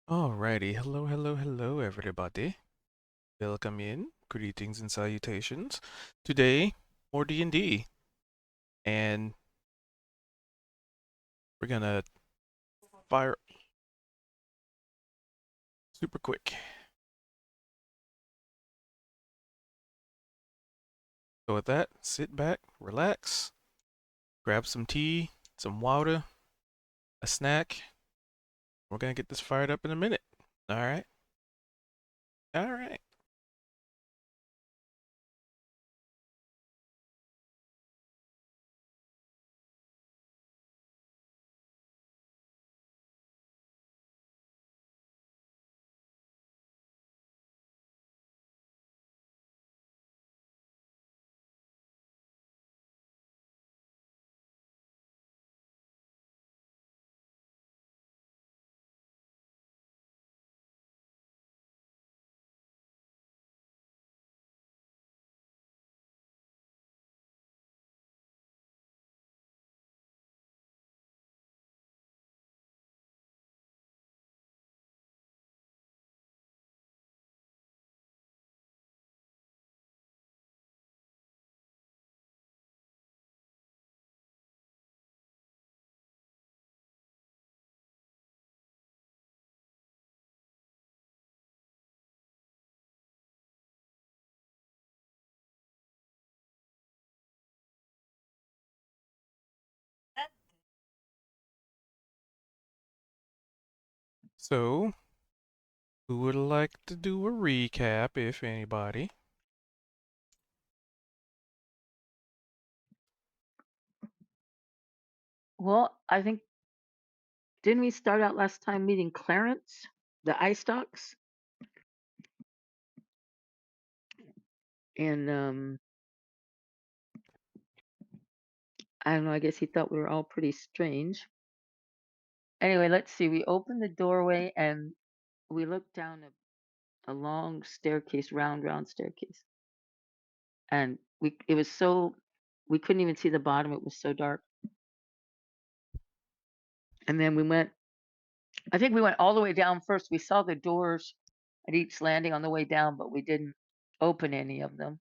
Alrighty, hello, hello, hello, everybody. Welcome in. Greetings and salutations. Today, more D&D, and we're gonna fire super quick. So with that, sit back, relax, grab some tea, some water, a snack. We're gonna get this fired up in a minute. All right, all right. So, who would like to do a recap, if anybody? Well, I think didn't we start out last time meeting Clarence, the ice dogs? And I don't know, I guess he thought we were all pretty strange. Anyway, let's see. We opened the doorway and we looked down a long staircase, round staircase. And it was so we couldn't even see the bottom, it was so dark. And then I think we went all the way down first. We saw the doors at each landing on the way down, but we didn't open any of them.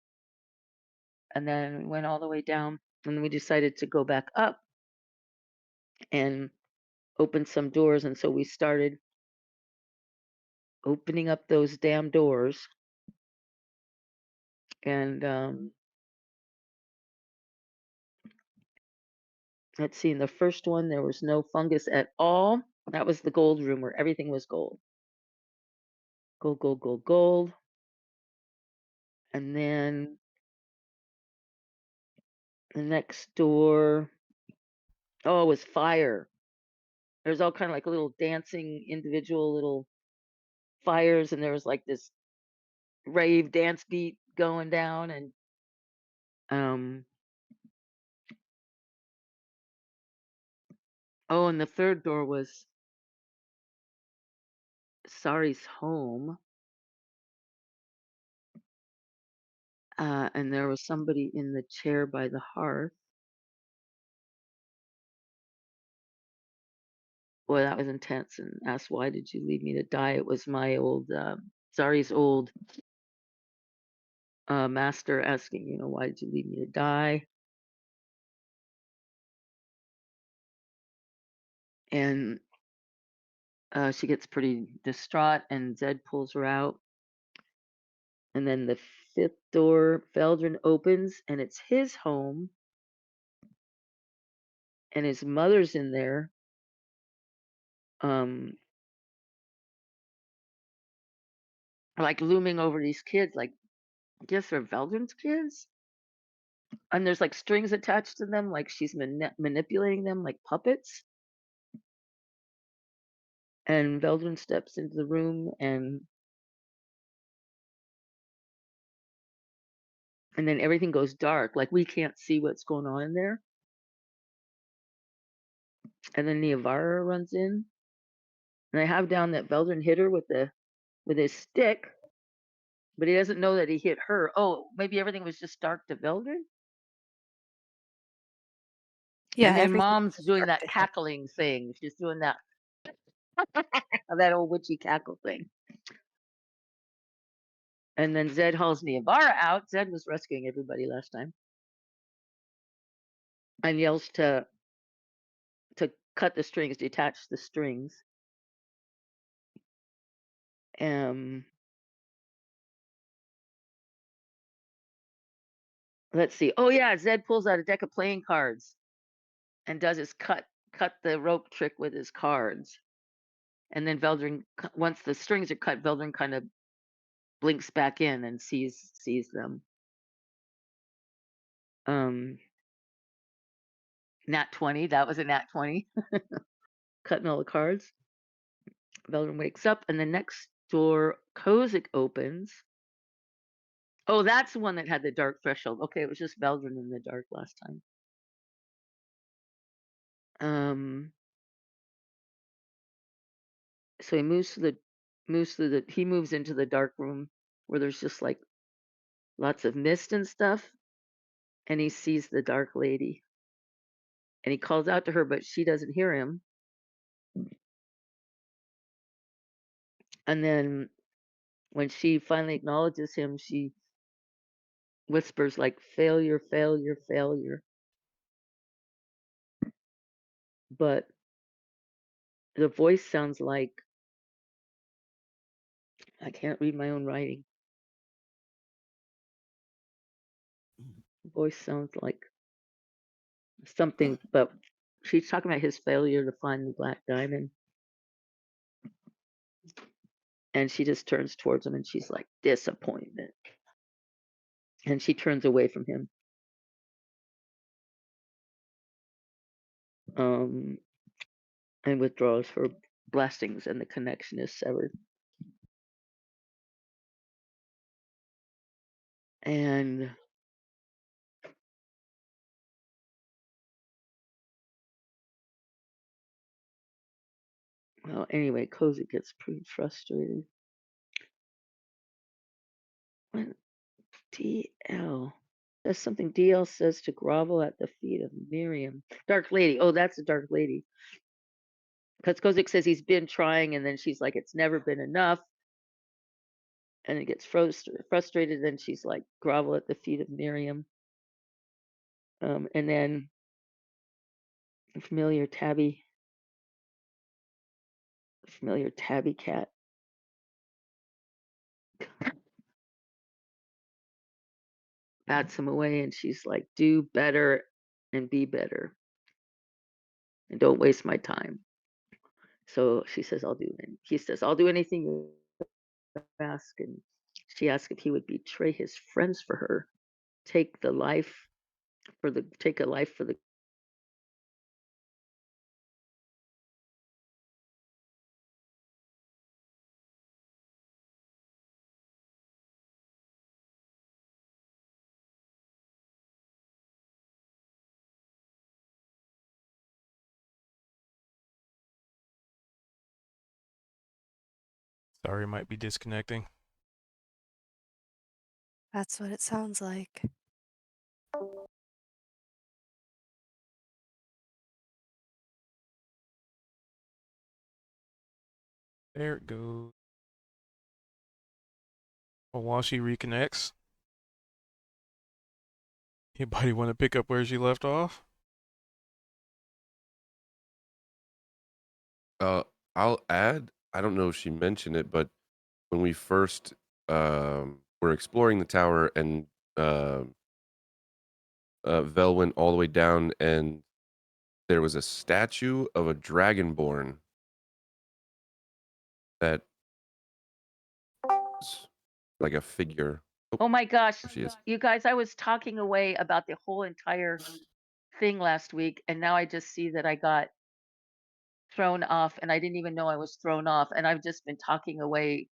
And then we went all the way down and we decided to go back up and open some doors. And so we started opening up those damn doors. And let's see, in the first one, there was no fungus at all. That was the gold room where everything was gold. Gold, gold, gold, gold. And then the next door, oh, it was fire. There's all kind of like little dancing individual little fires, and there was like this rave dance beat going down, and um oh, and the third door was Sari's home. And there was somebody in the chair by the hearth. Boy, that was intense. And asked, "Why did you leave me to die?" It was my old Zari's old master asking, "Why did you leave me to die?" And she gets pretty distraught, and Zed pulls her out. And then the fifth door, Feldrin opens, and it's his home, and his mother's in there. Um, like looming over these kids, like I guess they're Veldrin's kids. And there's like strings attached to them, like she's manipulating them like puppets. And Veldrin steps into the room, and then everything goes dark. Like we can't see what's going on in there. And then Niavara runs in, and I have down that Veldrin hit her with his stick, but he doesn't know that he hit her. Oh, maybe everything was just dark to Veldrin. Yeah, And then everything Mom's was doing dark that to him. cackling thing. She's doing that. That old witchy cackle thing. And then Zed hauls Niavara out. Zed was rescuing everybody last time and yells to cut the strings, detach the strings. Um, let's see. Oh yeah, Zed pulls out a deck of playing cards and does his cut the rope trick with his cards. And then Veldrin, once the strings are cut, Veldrin kind of blinks back in and sees them. Um, Nat 20. That was a nat 20. Cutting all the cards. Veldrin wakes up, and the next door, Kozik opens. Oh, that's the one that had the dark threshold. Okay, it was just Veldrin in the dark last time. So he moves into the dark room where there's just like lots of mist and stuff, and he sees the dark lady, and he calls out to her, but she doesn't hear him. And then when she finally acknowledges him, she whispers like failure, failure, failure. But the voice sounds like, I can't read my own writing. The voice sounds like something, but she's talking about his failure to find the black diamond. And she just turns towards him and she's like, disappointment. And she turns away from him. And withdraws her blessings, and the connection is severed. And well, anyway, Cozy gets pretty frustrated. When DL says something, DL says to grovel at the feet of Miriam. Dark Lady. Oh, that's the Dark Lady. Because Kozik says he's been trying, and then she's like, it's never been enough. And it gets frustrated, and she's like, grovel at the feet of Miriam. And then a familiar tabby cat bats him away, and she's like, do better and be better, and don't waste my time. So she says, he says, I'll do anything you ask. And she asks if he would betray his friends for her, take a life for the. Sorry, might be disconnecting. That's what it sounds like. There it goes. Well, while she reconnects, anybody want to pick up where she left off? I'll add, I don't know if she mentioned it, but when we first were exploring the tower and Vel went all the way down and there was a statue of a dragonborn that was like a figure. Oh my gosh, There she is. you guys, I was talking away about the whole entire thing last week, and now I just see that I got thrown off, and I didn't even know I was thrown off, and I've just been talking away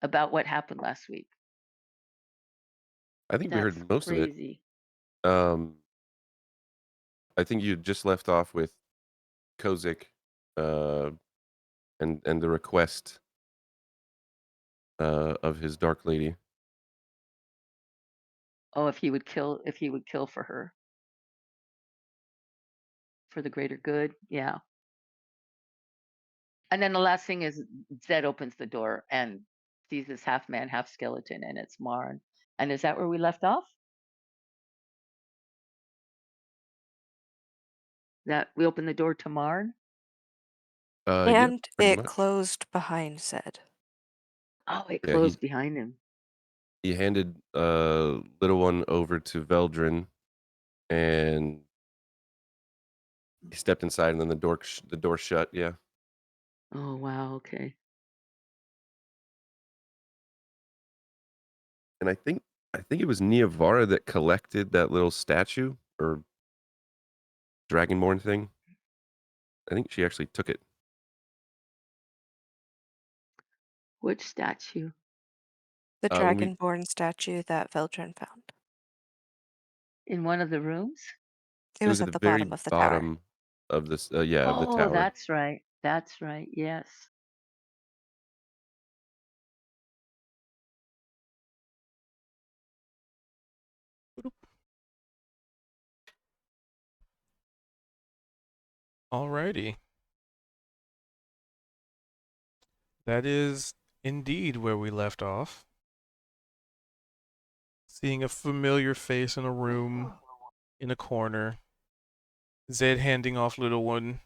about what happened last week. I think we That's heard most of it. crazy. Um, I think you just left off with Kozik uh, and the request of his Dark Lady. Oh, if he would kill for her, for the greater good. Yeah. And then the last thing is Zed opens the door and sees this half man, half skeleton, and it's Marn. And is that where we left off? That we opened the door to Marn? Yeah, And pretty it much. closed behind Zed. Oh, it Yeah, closed behind him. he handed little one over to Veldrin, and he stepped inside, and then the door shut. Yeah. Oh, wow. Okay. And I think it was Niavara that collected that little statue or dragonborn thing. I think she actually took it. Which statue? The When we Dragonborn statue that Veldrin found. In one of the rooms? It it was was at at the the very bottom of the tower. bottom of this of the Oh, tower. that's right. That's right. Yes. Alrighty. That is indeed where we left off. Seeing a familiar face in a room, in a corner. Zed handing off little one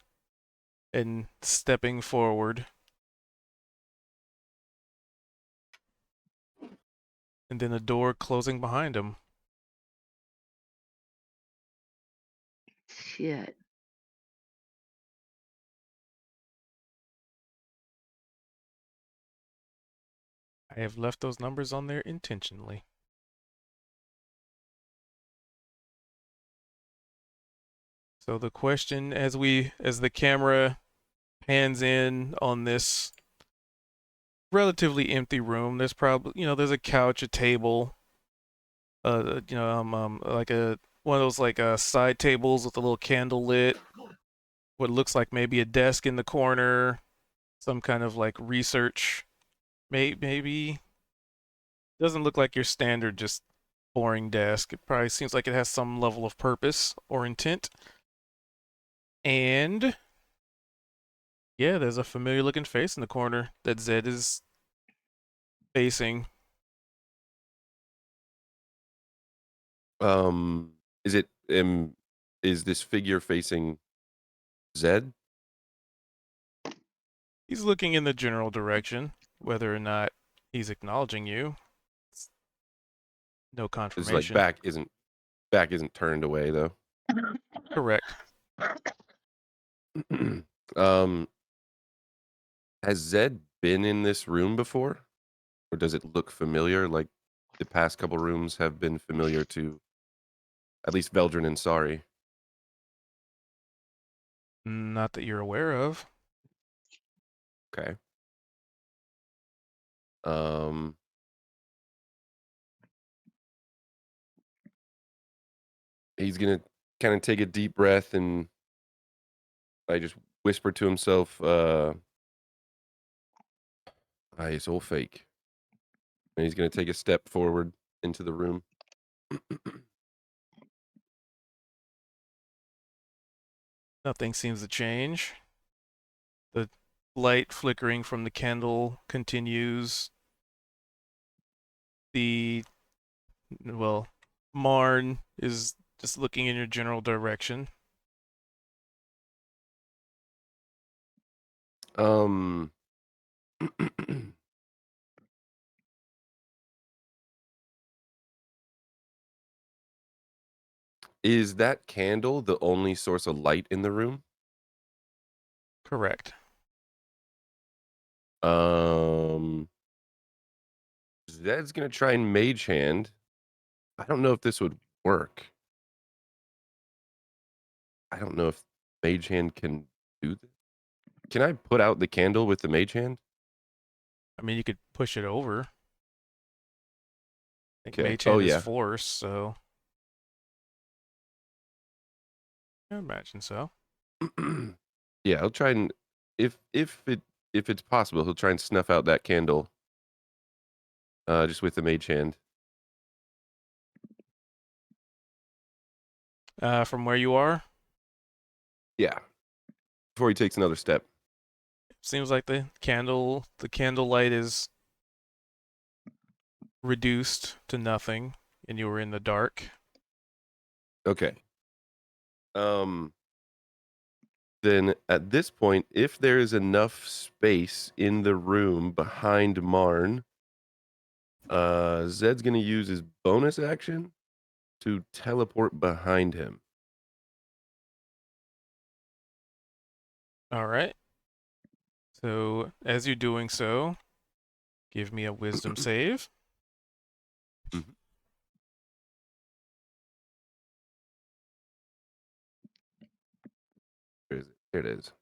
and stepping forward. And then a door closing behind him. Shit. I have left those numbers on there intentionally. So the question as the camera pans in on this relatively empty room, there's probably, there's a couch, a table, like one of those like side tables with a little candle lit, what looks like maybe a desk in the corner, some kind of like research, maybe. Doesn't look like your standard just boring desk. It probably seems like it has some level of purpose or intent. And yeah, there's a familiar looking face in the corner that Zed is facing. Is it is this figure facing Zed? He's looking in the general direction. Whether or not he's acknowledging you, no It's like confirmation. back isn't turned away though. Correct. um Has Zed been in this room before? Or does it look familiar like the past couple rooms have been familiar to at least Veldrin and Sari? Not that you're aware of. Okay. Um he's going to kind of take a deep breath and I just whisper to himself it's all fake. And he's going to take a step forward into the room. Nothing seems to change. The light flickering from the candle continues. Marn is just looking in your general direction. Um Is that candle the only source of light in the room? Correct. Zed's gonna try and mage hand. I don't know if this would work. I don't know if mage hand can do this. Can I put out the candle with the mage hand? I mean, you could push it over. I think Okay. Mage Oh Hand is yeah. force, so I imagine so. Yeah, he'll try and if it's possible, he'll try and snuff out that candle. Just with the mage hand. From where you are, Yeah. Before he takes another step. seems like the candlelight is reduced to nothing, and you were in the dark. Okay. Then at this point, if there is enough space in the room behind Marn, Zed's gonna use his bonus action to teleport behind him. All right. So as you're doing so, give me a wisdom save. Mhm. Where is it? There it is.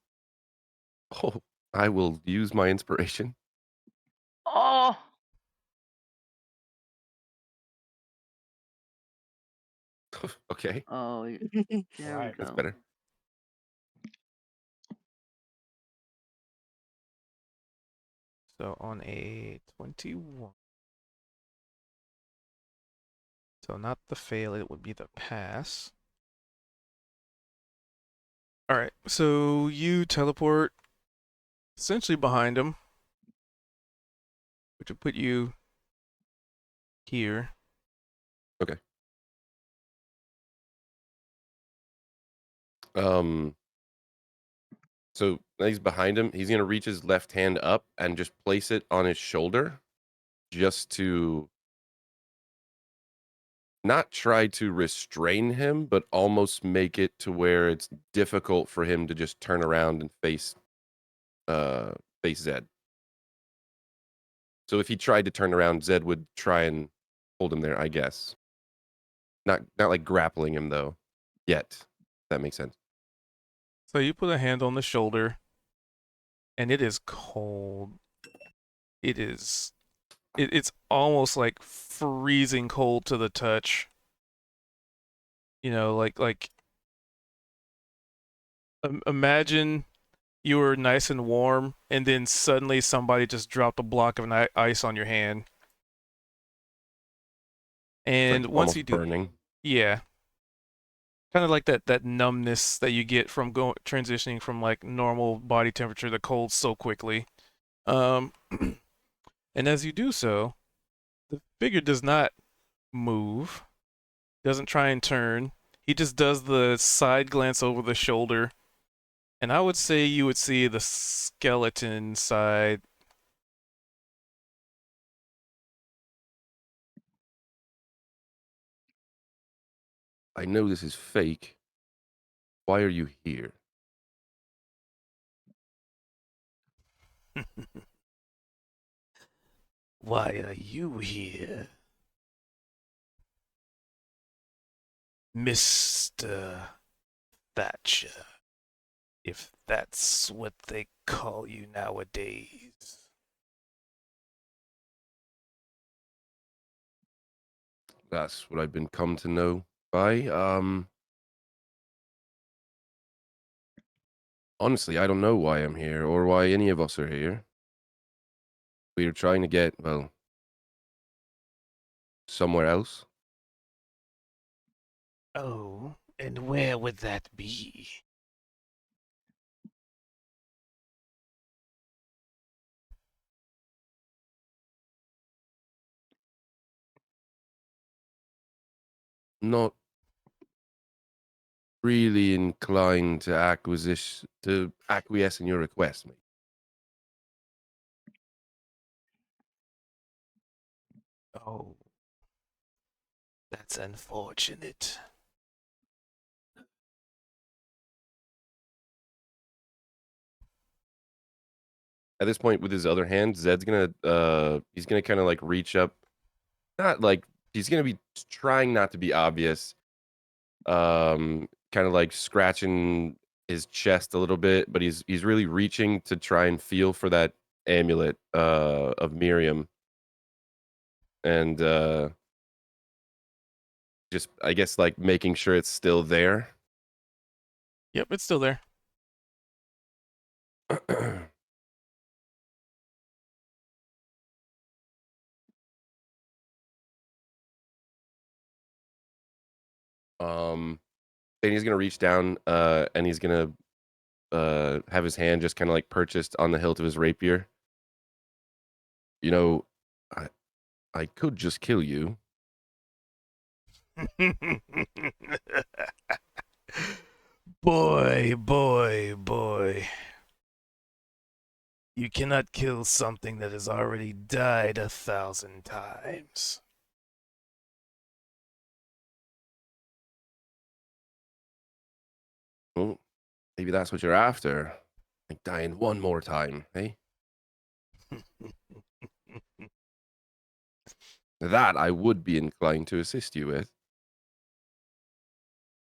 Oh, I will use my inspiration. Oh, Okay, oh, there we Right. that's go. better. So on a 21. So not the fail, it would be the pass. All right. So you teleport essentially behind him, which would put you here. Okay. Um. So now he's behind him. He's gonna reach his left hand up and just place it on his shoulder, just to not try to restrain him, but almost make it to where it's difficult for him to just turn around and face Zed. So if he tried to turn around, Zed would try and hold him there, I guess. Not like grappling him though, yet. If that makes sense. So you put a hand on the shoulder, and it is cold. It's almost like freezing cold to the touch. You know, imagine you were nice and warm, and then suddenly somebody just dropped a block of ice on your hand. It's like And once almost you do, burning. yeah, kind of like that numbness that you get from transitioning from like normal body temperature to cold so quickly. Um, and as you do so, the figure does not move, doesn't try and turn. He just does the side glance over the shoulder, and I would say you would see the skeleton side. I know this is fake. Why are you here? Why are you here, Mr. Thatcher? If that's what they call you nowadays. That's what I've been come to know by. Honestly, I don't know why I'm here or why any of us are here. We are trying to get, well, somewhere else. Oh, and where would that be? Not really inclined to acquiesce in your request, mate. Oh, that's unfortunate. At this point, with his other hand, Zed's gonna he's gonna kind of like reach up, not like he's gonna be trying not to be obvious, kind of like scratching his chest a little bit, but he's really reaching to try and feel for that amulet of Miriam, and just I guess like making sure it's still there. Yep, it's still there. Then he's gonna reach down and he's gonna have his hand just kind of like purchased on the hilt of his rapier. You know, I could just kill you. Boy, boy, boy. You cannot kill something that has already died 1,000 times. Well, maybe that's what you're after. Like dying one more time, eh? That I would be inclined to assist you with.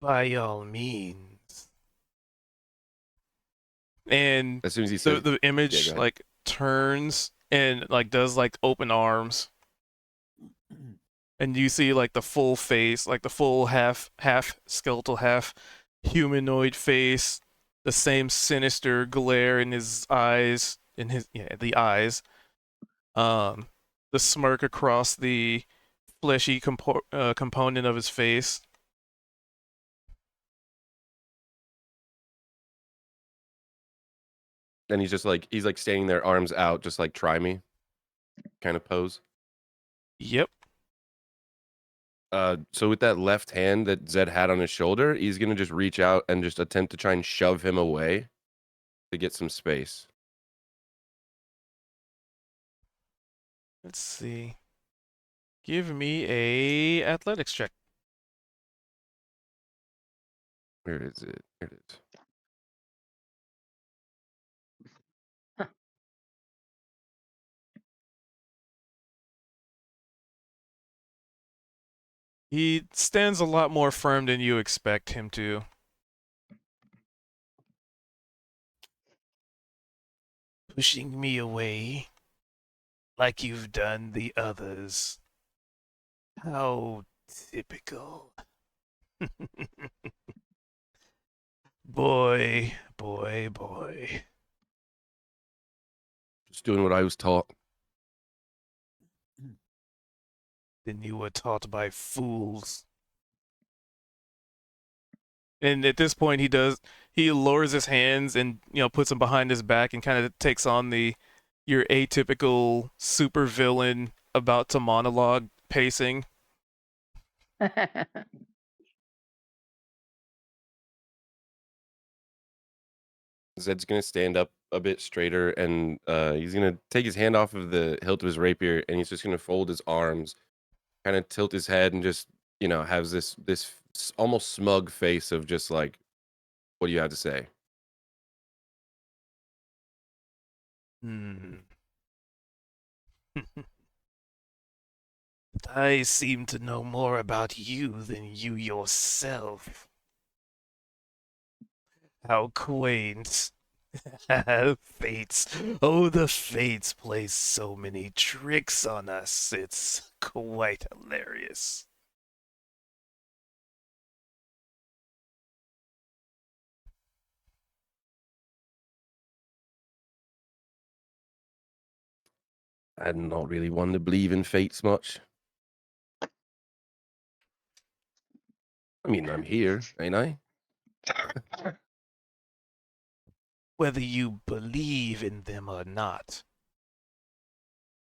By all means. And As soon as he says, the image ahead. like turns and like does like open arms, and you see like the full face, like the full half skeletal, half humanoid face, the same sinister glare in his eyes, the eyes, the smirk across the fleshy component of his face. And he's like standing there, arms out, just like try me kind of pose. Yep. So with that left hand that Zed had on his shoulder, he's gonna just reach out and just attempt to try and shove him away to get some space. Let's see. Give me a athletics check. Where is it? Here it is. He stands a lot more firm than you expect him to. Pushing me away like you've done the others. How typical. Boy, boy, boy. Just doing what I was taught. Then you were taught by fools. And at this point, he lowers his hands and puts them behind his back and kind of takes on your atypical supervillain about to monologue pacing. Zed's gonna stand up a bit straighter and he's gonna take his hand off of the hilt of his rapier and he's just gonna fold his arms, kind of tilt his head and just has this almost smug face of just like, what do you have to say? I seem to know more about you than you yourself. How quaint. Fates. Oh, the fates play so many tricks on us. It's quite hilarious. I'm not really one to believe in fates much. I mean, I'm here, ain't I? Whether you believe in them or not,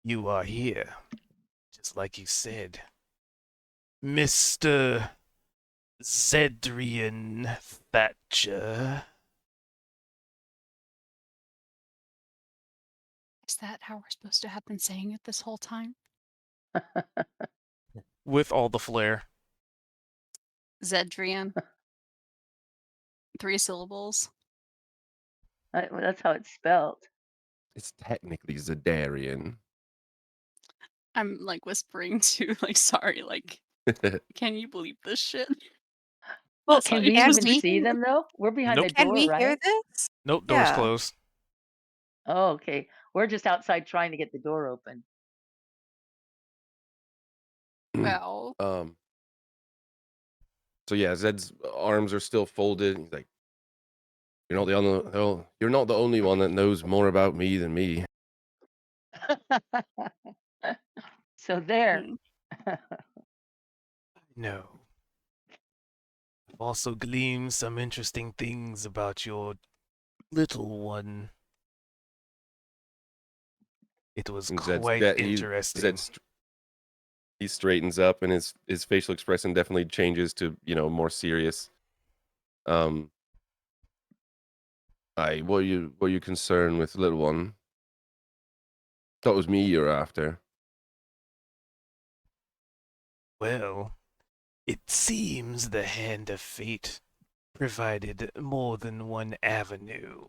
you are here, just like you said. Mr. Zedrian Thatcher. Is that how we're supposed to have been saying it this whole time? With all the flair. Zedrian. 3 syllables. That's how it's spelled. It's technically Zedarian. I'm like whispering to sorry, can you believe this shit? Well, That's can how we it Can even is. we- see them though? We're behind Nope. the Can door, we right? hear this? Nope, door's Yeah. closed. Oh, okay. We're just outside trying to get the door open. Well, So yeah, Zed's arms are still folded. He's like, you're not the only one that knows more about me than me. So there. No. I've also gleaned some interesting things about your little one. It was And quite interesting. He straightens up, and his facial expression definitely changes to more serious. Aye, what you concerned with, little one? Thought it was me you're after. Well, it seems the hand of fate provided more than one avenue.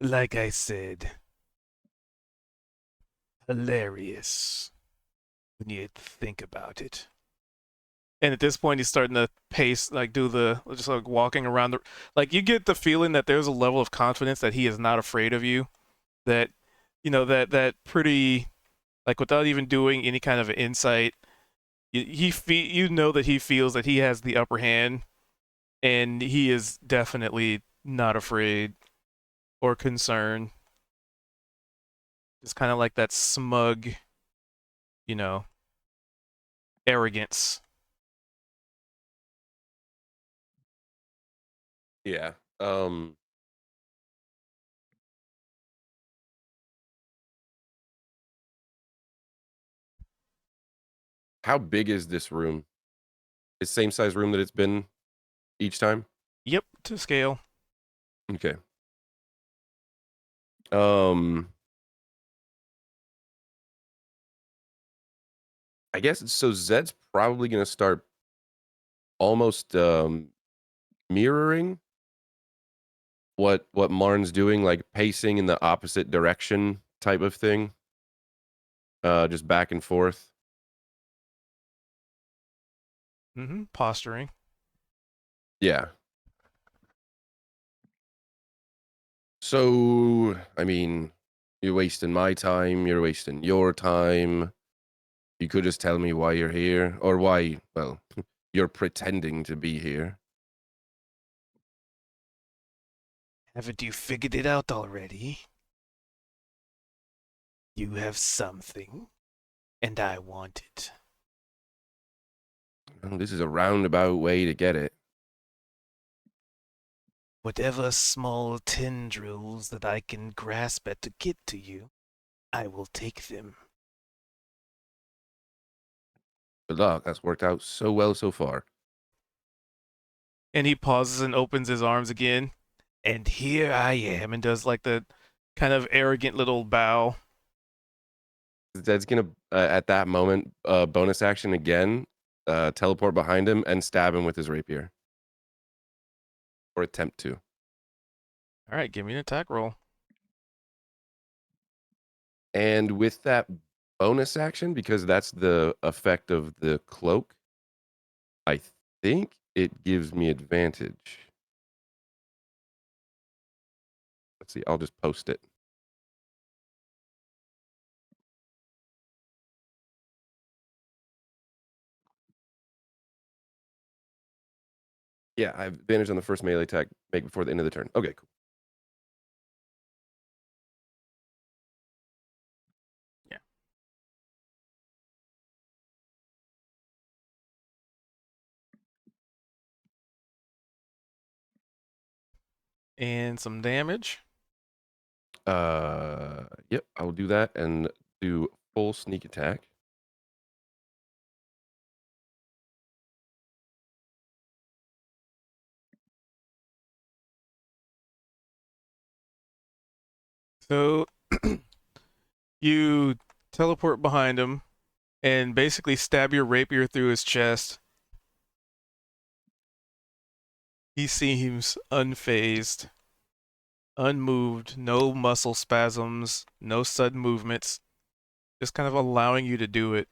Like I said, hilarious when you think about it. And at this point, he's starting to pace, like do the just like walking around the, like you get the feeling that there's a level of confidence that he is not afraid of you. That, that pretty, like without even doing any kind of insight, you know that he feels that he has the upper hand, and he is definitely not afraid or concerned. It's kind of like that smug, arrogance. Yeah. How big is this room? It's same size room that it's been each time? Yep, to scale. Okay. I guess so. Zed's probably gonna start almost mirroring what Marn's doing, like pacing in the opposite direction type of thing. Just back and forth. Posturing. Yeah. So, I mean, you're wasting my time, you're wasting your time. You could just tell me why you're here, or why, well, you're pretending to be here. Haven't you figured it out already? You have something, and I want it. Well, this is a roundabout way to get it. Whatever small tendrils that I can grasp at to get to you, I will take them. Good luck. That's worked out so well so far. And he pauses and opens his arms again. And here I am, and does like the kind of arrogant little bow. Zed's gonna, at that moment, bonus action again, teleport behind him and stab him with his rapier. Or attempt to. All right, give me an attack roll. And with that bonus action, because that's the effect of the cloak, I think it gives me advantage. Let's see, I'll just post it. Yeah, I have advantage on the first melee attack make before the end of the turn. Okay, cool. Yeah. And some damage. Yep, I will do that and do full sneak attack. So you teleport behind him and basically stab your rapier through his chest. He seems unfazed, unmoved, no muscle spasms, no sudden movements, just kind of allowing you to do it.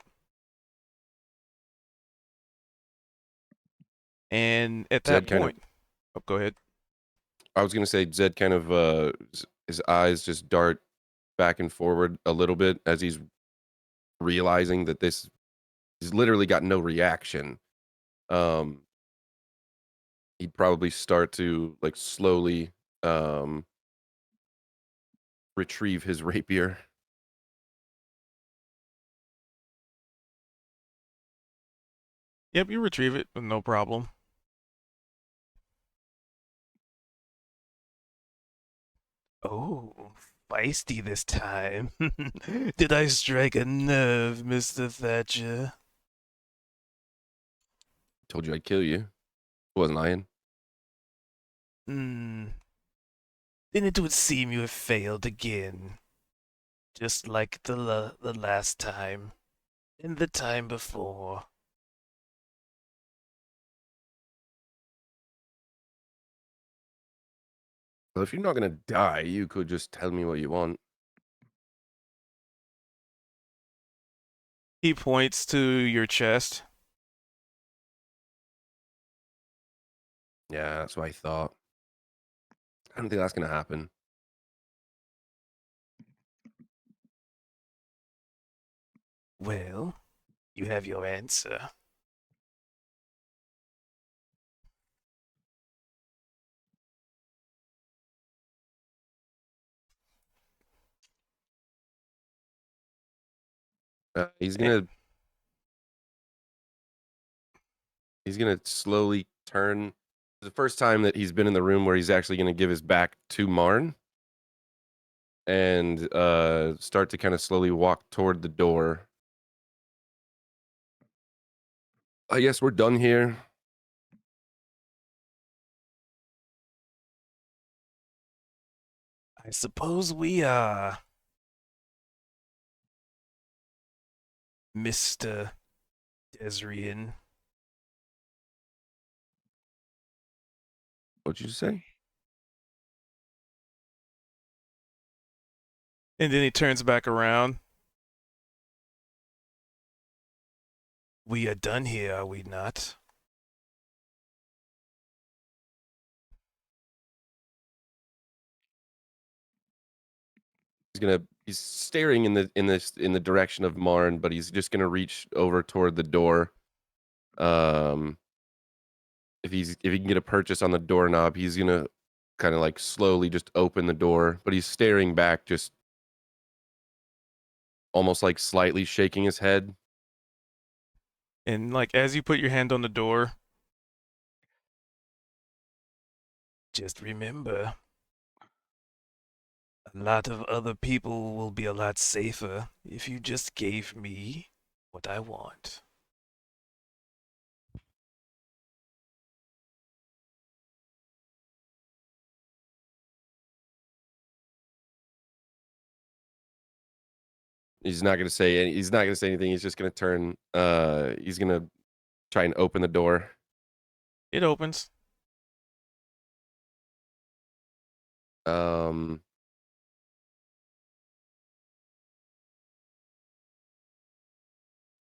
And at that point, oh, go ahead. I was gonna say Zed kind of his eyes just dart back and forward a little bit as he's realizing that he's literally got no reaction. He'd probably start to like slowly retrieve his rapier. Yep, you retrieve it with no problem. Oh, feisty this time. Did I strike a nerve, Mr. Thatcher? Told you I'd kill you. Wasn't lying. Hmm. Then it would seem you have failed again. Just like the last time. And the time before. Well, if you're not gonna die, you could just tell me what you want. He points to your chest. Yeah, that's what I thought. I don't think that's gonna happen. Well, you have your answer. He's Eh, gonna slowly turn. The first time that he's been in the room where he's actually gonna give his back to Marn and start to kind of slowly walk toward the door. I guess we're done here. I suppose we are, Mr. Desrian. What'd you say? And then he turns back around. We are done here, are we not? He's staring in the direction of Marn, but he's just gonna reach over toward the door. If he can get a purchase on the doorknob, he's gonna kind of like slowly just open the door, but he's staring back, just almost like slightly shaking his head. And like as you put your hand on the door, just remember, a lot of other people will be a lot safer if you just gave me what I want. He's not gonna say anything. He's just gonna turn. He's gonna try and open the door. It opens. Um,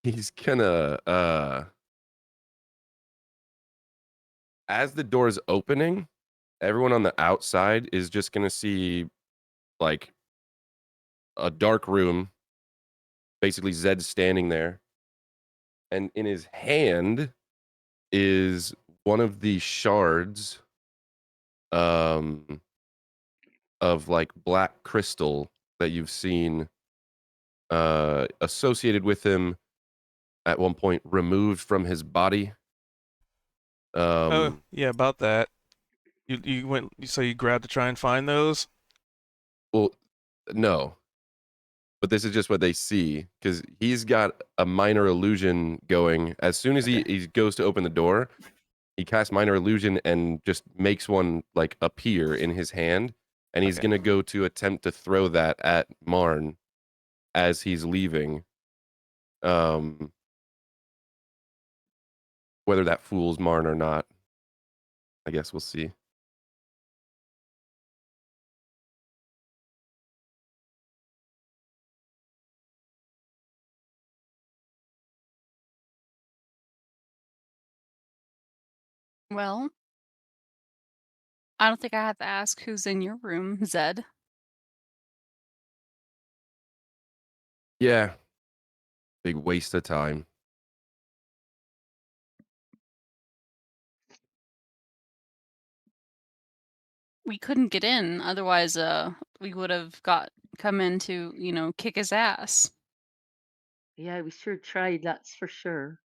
he's gonna as the door's opening, everyone on the outside is just gonna see like a dark room, basically Zed standing there, and in his hand is one of the shards um of like black crystal that you've seen associated with him at one point, removed from his body. Oh, yeah, about that. You went, so you grabbed to try and find those? Well, no, but this is just what they see because he's got a minor illusion going. As soon as he goes to open the door, he casts minor illusion and just makes one like appear in his hand, and he's Okay. gonna go to attempt to throw that at Marn as he's leaving. Whether that fools Marn or not, I guess we'll see. Well, I don't think I have to ask who's in your room, Zed. Yeah, big waste of time. We couldn't get in, otherwise, we would have come in to, kick his ass. Yeah, we sure tried, that's for sure.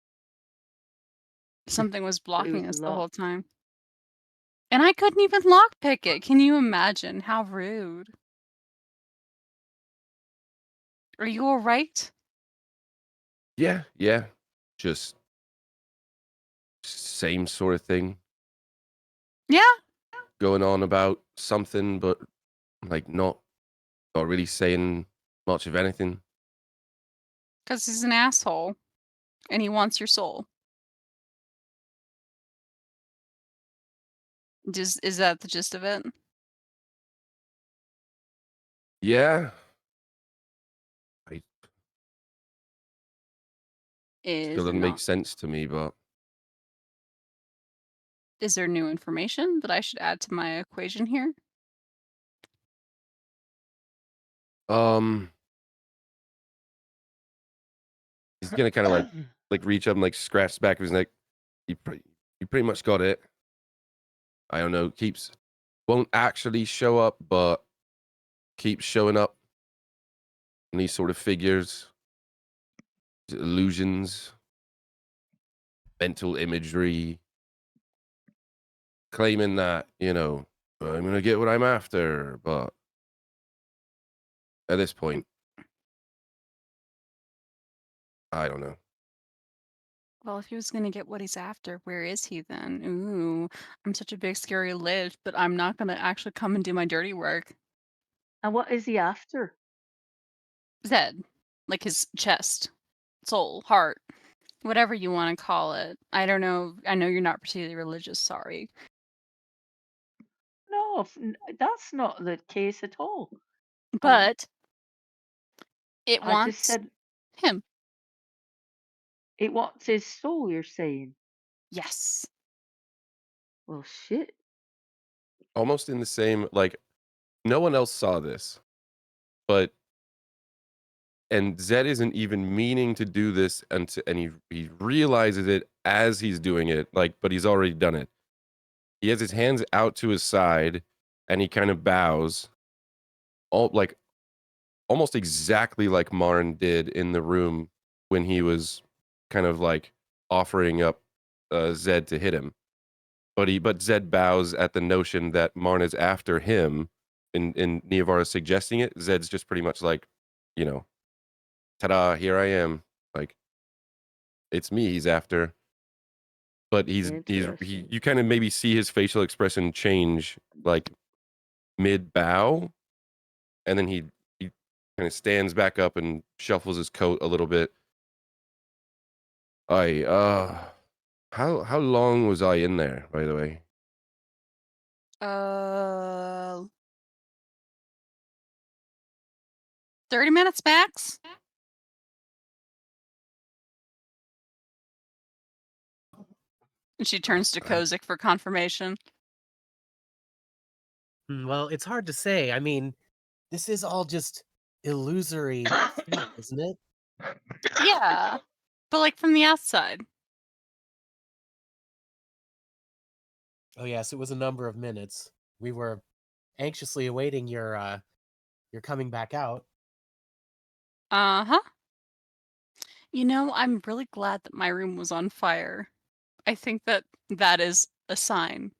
Something was But it blocking was us the whole locked. time. And I couldn't even lockpick it. Can you imagine? How rude. Are you all right? Yeah, yeah. Just same sort of thing Yeah. going on about something, but like not really saying much of anything. Because he's an asshole and he wants your soul. Is that the gist of it? Yeah. I Is still it doesn't make not? sense to me, but Is there new information that I should add to my equation here? um he's gonna kinda like reach up and like scratch the back of his neck. You pretty much got it. I don't know, won't actually show up, but keeps showing up in these sort of figures, illusions, mental imagery, claiming that, I'm gonna get what I'm after, but at this point, I don't know. Well, if he was gonna get what he's after, where is he then? Ooh, I'm such a big scary lich, but I'm not gonna actually come and do my dirty work. And what is he after? Zed, like his chest, soul, heart, whatever you want to call it. I don't know. I know you're not particularly religious. Sorry, No, that's not the case at all. but it I just wants said him. it wants his soul, you're saying. Yes. Well, shit. Almost in the same, like, no one else saw this, and Zed isn't even meaning to do this and he realizes it as he's doing it, like, but he's already done it. He has his hands out to his side and he kind of bows, almost exactly like Marn did in the room when he was kind of like offering up Zed to hit him. But Zed bows at the notion that Marn is after him, and Niavara suggesting it. Zed's just pretty much like, you know, ta-da, here I am. Like, it's me he's after. But Interesting. you kind of maybe see his facial expression change like mid bow, and then he kind of stands back up and shuffles his coat a little bit. How long was I in there, by the way? 30 minutes max. And she turns to Kozik for confirmation. Well, it's hard to say. I mean, this is all just illusory, stuff, isn't it? Yeah, but like from the outside. Oh yes, it was a number of minutes. We were anxiously awaiting your coming back out. Uh-huh. You know, I'm really glad that my room was on fire. I think that that is a sign.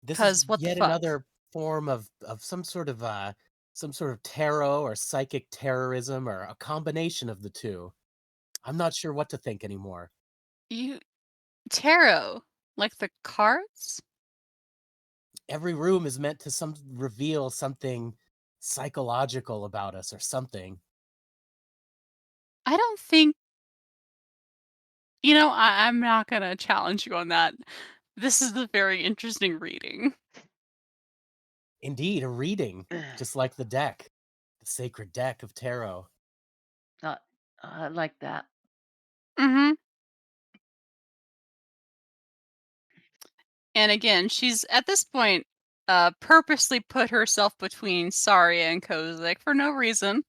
This 'Cause is what the yet fuck? another form of some sort of tarot or psychic terrorism or a combination of the two. I'm not sure what to think anymore. Tarot? Like the cards? Every room is meant to reveal something psychological about us or something. I don't think I'm not gonna challenge you on that. This is a very interesting reading. Indeed, a reading, just like the deck, the sacred deck of tarot. I like that. Mhm. And again, she's at this point purposely put herself between Saria and Kozik for no reason.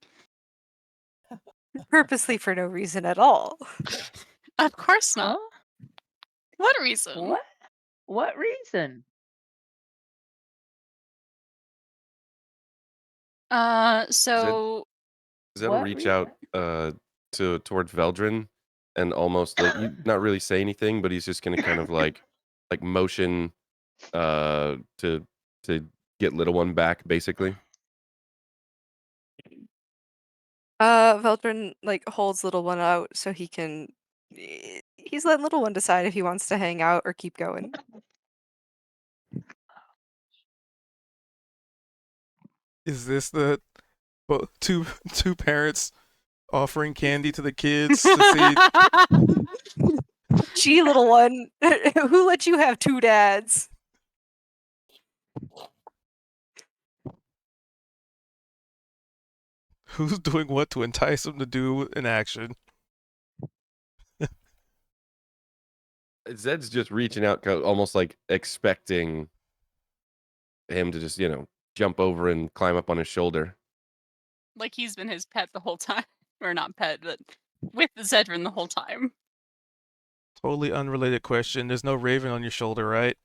Purposely for no reason at all. Of course not. Huh? What reason? What? What reason? So Zed will What reach reason? out towards Veldrin and almost like not really say anything, but he's just gonna kind of like motion to get little one back basically. Veldrin like holds little one out so he can. He's letting little one decide if he wants to hang out or keep going. Is this the two parents offering candy to the kids to see Gee, little one, who let you have two dads? who's doing what to entice them to do an action? Zed's just reaching out, almost like expecting him to just, jump over and climb up on his shoulder. Like he's been his pet the whole time. Or not pet, but with Zedrin the whole time. Totally unrelated question. There's no raven on your shoulder, right?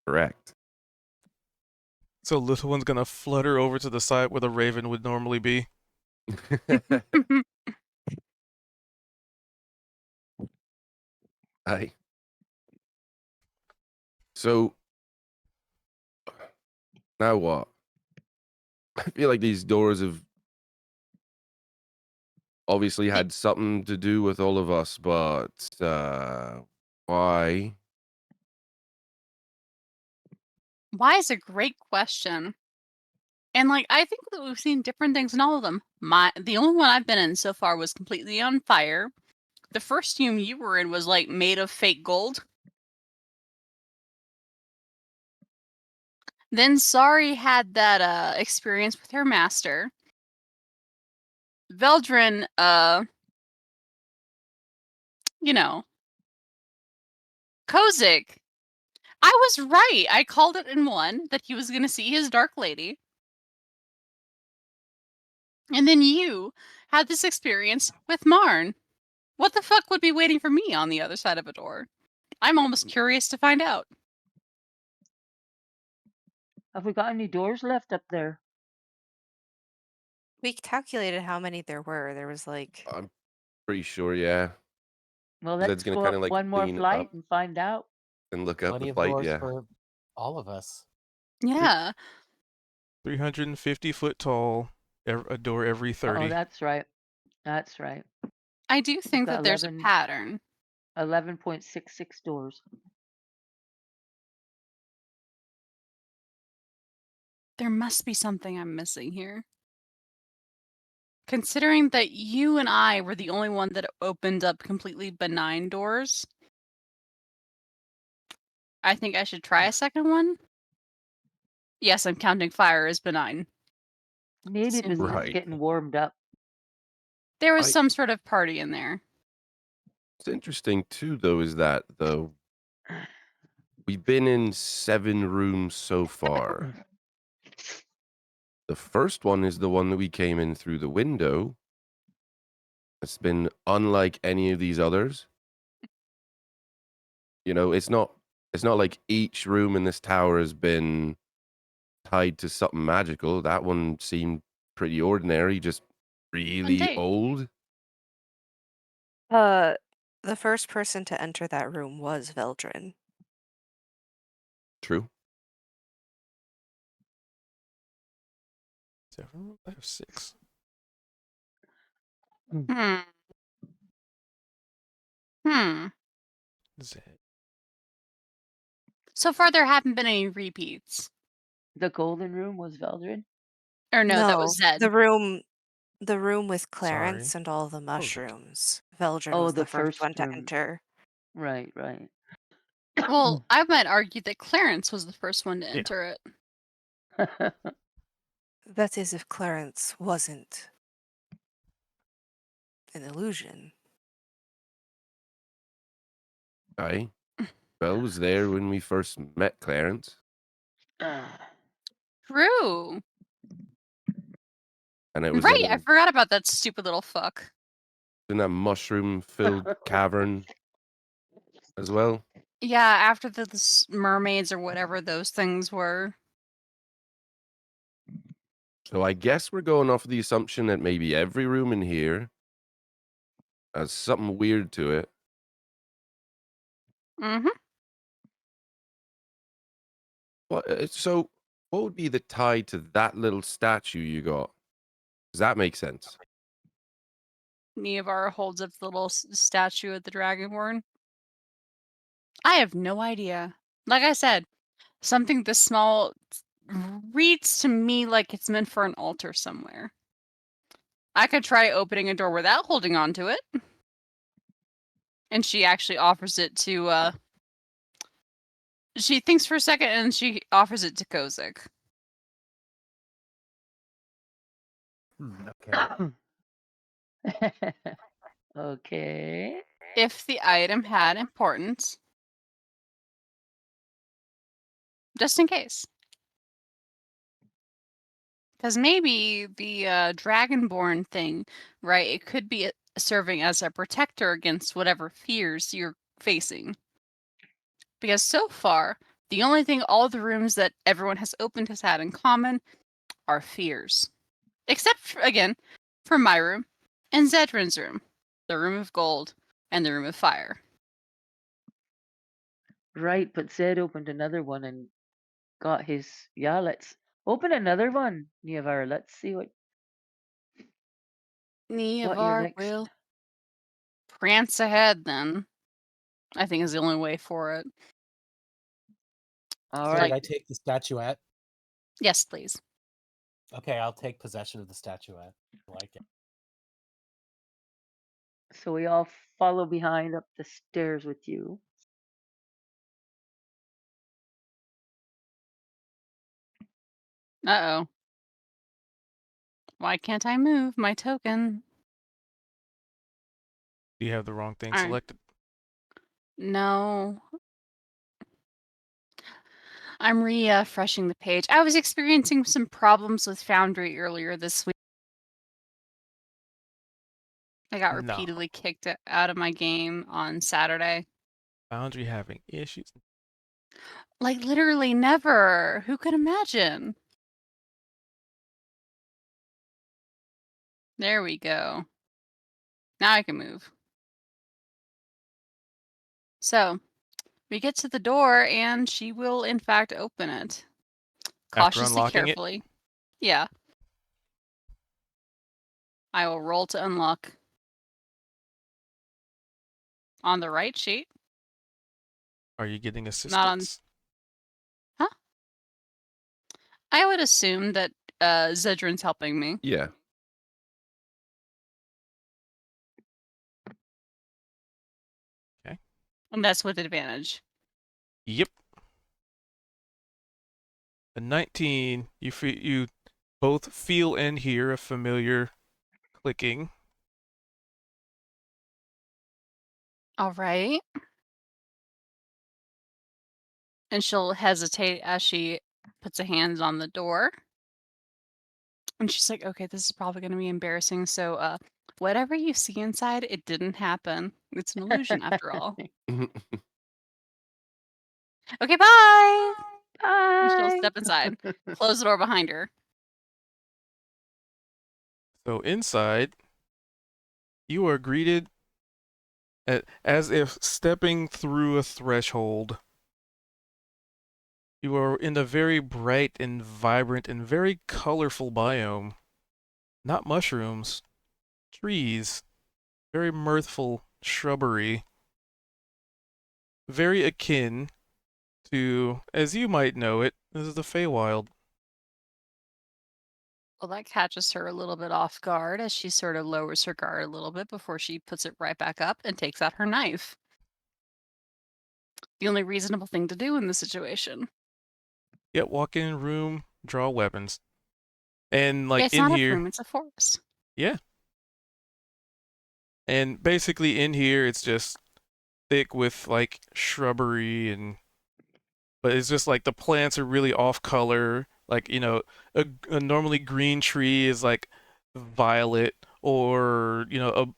Correct. So little one's gonna flutter over to the side where the raven would normally be. Hi. So now what? I feel like these doors have obviously had something to do with all of us, but why? Why is a great question. And like I think that we've seen different things in all of them. The only one I've been in so far was completely on fire. The first room you were in was like made of fake gold. Then Sari had that experience with her master. Veldrin, Kozik. I was right. I called it in one that he was going to see his Dark Lady. And then you had this experience with Marn. What the fuck would be waiting for me on the other side of a door? I'm almost curious to find out. Have we got any doors left up there? We calculated how many there were. There was like I'm pretty sure, yeah. Well, Zed's let's gonna go kinda, up like, one more lean flight up. and find out. And look up Plenty the of flight, doors yeah. for all of us. Yeah. 350 foot tall, a door every 30. Oh, that's right. That's right. I do think got that there's a 11. pattern. 11.66 doors. There must be something I'm missing here. Considering that you and I were the only one that opened up completely benign doors, I think I should try a second one. Yes, I'm counting fire as benign. Maybe it was Assuming- just Right. getting warmed up. There was I- some sort of party in there. What's interesting too, though, is that we've been in 7 rooms so far. The first one is the one that we came in through the window. It's been unlike any of these others. It's not like each room in this tower has been tied to something magical. That one seemed pretty ordinary, just really Indeed. old. the first person to enter that room was Veldrin. True. 7, 5, 6. Hmm. Hmm. Zed. So far, there haven't been any repeats. The golden room was Veldrin. Or no, that was Zed. The room with Clarence Sorry. and all the Kozik. mushrooms. Veldrin Oh, was the the first one first to room. enter. Right, right. Well, I might argue that Clarence was the first one to Yeah. enter it. That is, if Clarence wasn't an illusion. Aye. Belle was there when we first met Clarence, True. and it was Right, I forgot about that stupid little fuck. in that mushroom-filled cavern as well. Yeah, after the mermaids or whatever those things were. So I guess we're going off of the assumption that maybe every room in here has something weird to it. Mm-hmm. So what would be the tie to that little statue you got? Does that make sense? Neovar holds up the little statue of the Dragonborn. I have no idea. Like I said, something this small reads to me like it's meant for an altar somewhere. I could try opening a door without holding on to it. And she actually offers it to, she thinks for a second and she offers it to Kozik. Okay. Okay. If the item had importance. Just in case. Because maybe the Dragonborn thing, right, it could be serving as a protector against whatever fears you're facing. Because so far, the only thing all the rooms that everyone has opened has had in common are fears. Except, again, for my room and Zedrin's room, the Room of Gold, and the Room of Fire. Right, but Zed opened another one and got his. Yeah, let's open another one, Neovar. Let's see what your Neovar next. will prance ahead then. I think is the only way for it. All So right. did I take the statuette? Yes, please. Okay, I'll take possession of the statuette. I like it. So we all follow behind up the stairs with you. Uh-oh. Why can't I move my token? Do you have the wrong thing Alright. selected? No. I'm refreshing the page. I was experiencing some problems with Foundry earlier this week. I got No. repeatedly kicked out of my game on Saturday. Foundry having issues. Like, literally never. Who could imagine? There we go. Now I can move. So, we get to the door, and she will, in fact, open it. After Cautiously, unlocking it? carefully. Yeah. I will roll to unlock. On the right sheet. Are you getting Not on- assistance? Huh? I would assume that Zedrin's helping me. Yeah. And that's with advantage. Yep. A 19. You both feel and hear a familiar clicking. All right. And she'll hesitate as she puts her hands on the door. And she's like, okay, this is probably going to be embarrassing. So, whatever you see inside, it didn't happen. It's an illusion after all. Okay, bye. And she'll Bye. step inside, close the door behind her. So inside, you are greeted as if stepping through a threshold. You are in a very bright and vibrant and very colorful biome. Not mushrooms, trees, very mirthful shrubbery. Very akin to, as you might know it, this is the Feywild. Well, that catches her a little bit off guard as she sort of lowers her guard a little bit before she puts it right back up and takes out her knife. The only reasonable thing to do in this situation. Yet walk in room, draw weapons. And like Yeah, it's in not a here, room, it's a forest. yeah. And basically in here it's just thick with like shrubbery and but it's just like the plants are really off color. Like, you know, a normally green tree is like violet, or, you know,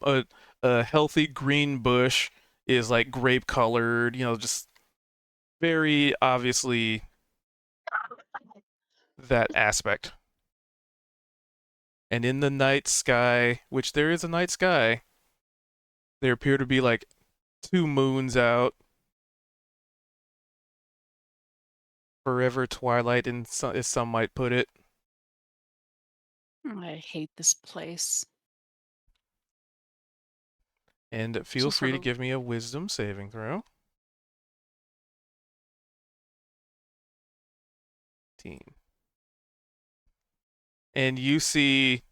a healthy green bush is like grape colored, you know, just very obviously that aspect. And in the night sky, which there is a night sky, there appear to be like 2 moons out. Forever twilight, as some might put it. I hate this place. And feel She's free sort to of- give me a wisdom saving throw. 18. And you see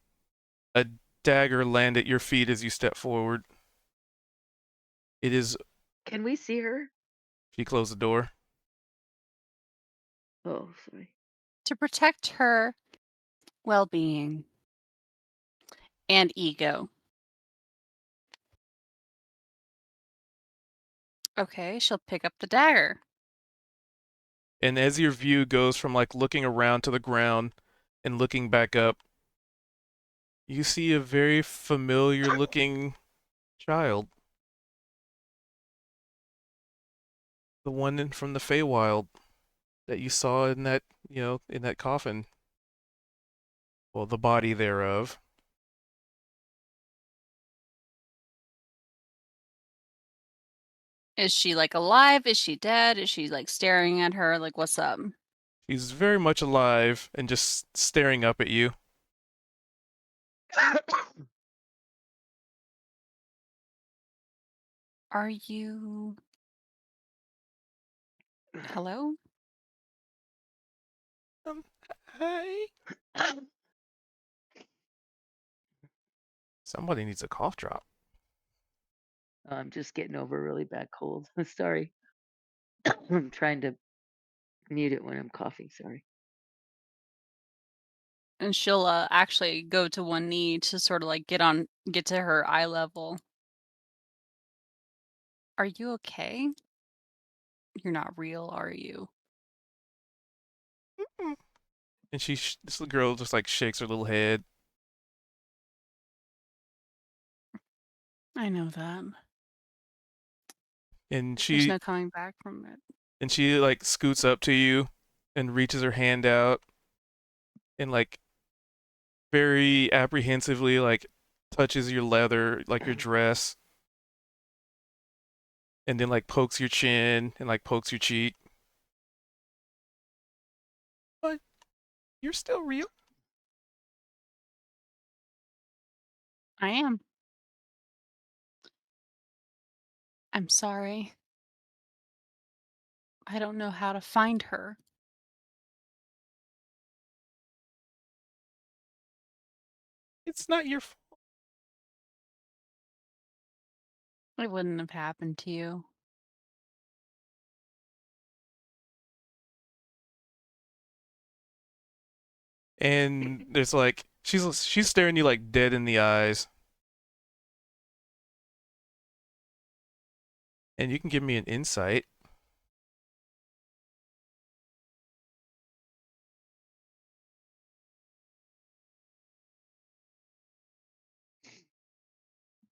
a dagger land at your feet as you step forward. It is. Can we see her? She closed the door. Oh, sorry. To protect her well-being and ego. Okay, she'll pick up the dagger. And as your view goes from like looking around to the ground and looking back up, you see a very familiar looking child. The one from the Feywild that you saw in that, in that coffin. Well, the body thereof. Is she like alive? Is she dead? Is she like staring at her? Like, what's up? She's very much alive and just staring up at you. Are you. Hello? Hey. Somebody needs a cough drop. I'm just getting over a really bad cold. Sorry. I'm trying to mute it when I'm coughing. Sorry. And she'll actually go to one knee to sort of like get to her eye level. Are you okay? You're not real, are you? And this little girl just like shakes her little head. I know that. And There's she no coming back from it. and she like scoots up to you and reaches her hand out and like very apprehensively like touches your leather, like your dress, and then like pokes your chin and like pokes your cheek. But you're still real. I am. I'm sorry. I don't know how to find her. It's not your fault. It wouldn't have happened to you. And there's like she's staring you like dead in the eyes. And you can give me an insight.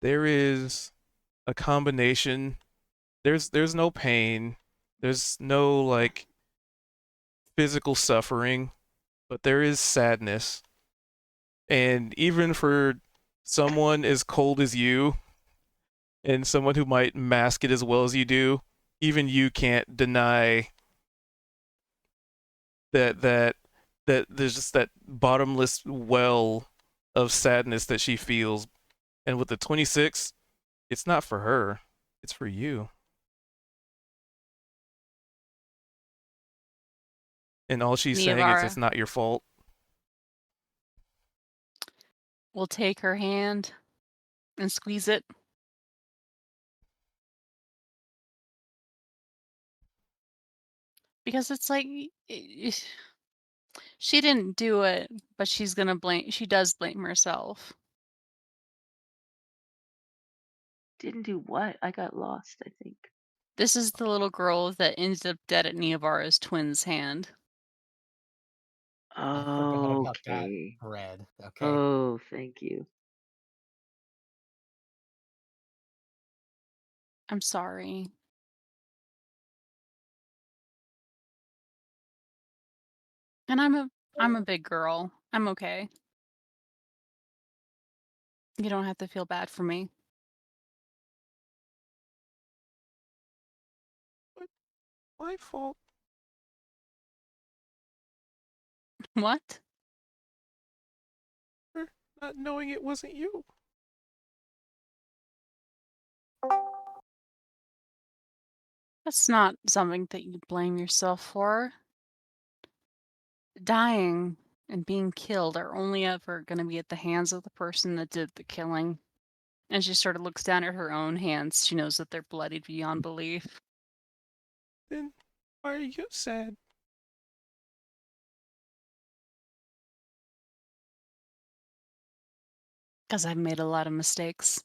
There is a combination. There's no pain. There's no like physical suffering, but there is sadness. And even for someone as cold as you and someone who might mask it as well as you do, even you can't deny that there's just that bottomless well of sadness that she feels. And with the 26, it's not for her. It's for you. And all she's saying is it's Niavara not your fault. will take her hand and squeeze it. Because it's like she didn't do it, but she does blame herself. Didn't do what? I got lost, I think. This is the little girl that ended up dead at Niavara's twin's hand. I forgot about that Okay. thread. Okay. Oh, thank you. I'm sorry. And I'm a big girl. I'm okay. You don't have to feel bad for me. My fault. What? For not knowing it wasn't you. That's not something that you blame yourself for. Dying and being killed are only ever going to be at the hands of the person that did the killing. And she sort of looks down at her own hands. She knows that they're bloodied beyond belief. Then why are you sad? Because I've made a lot of mistakes.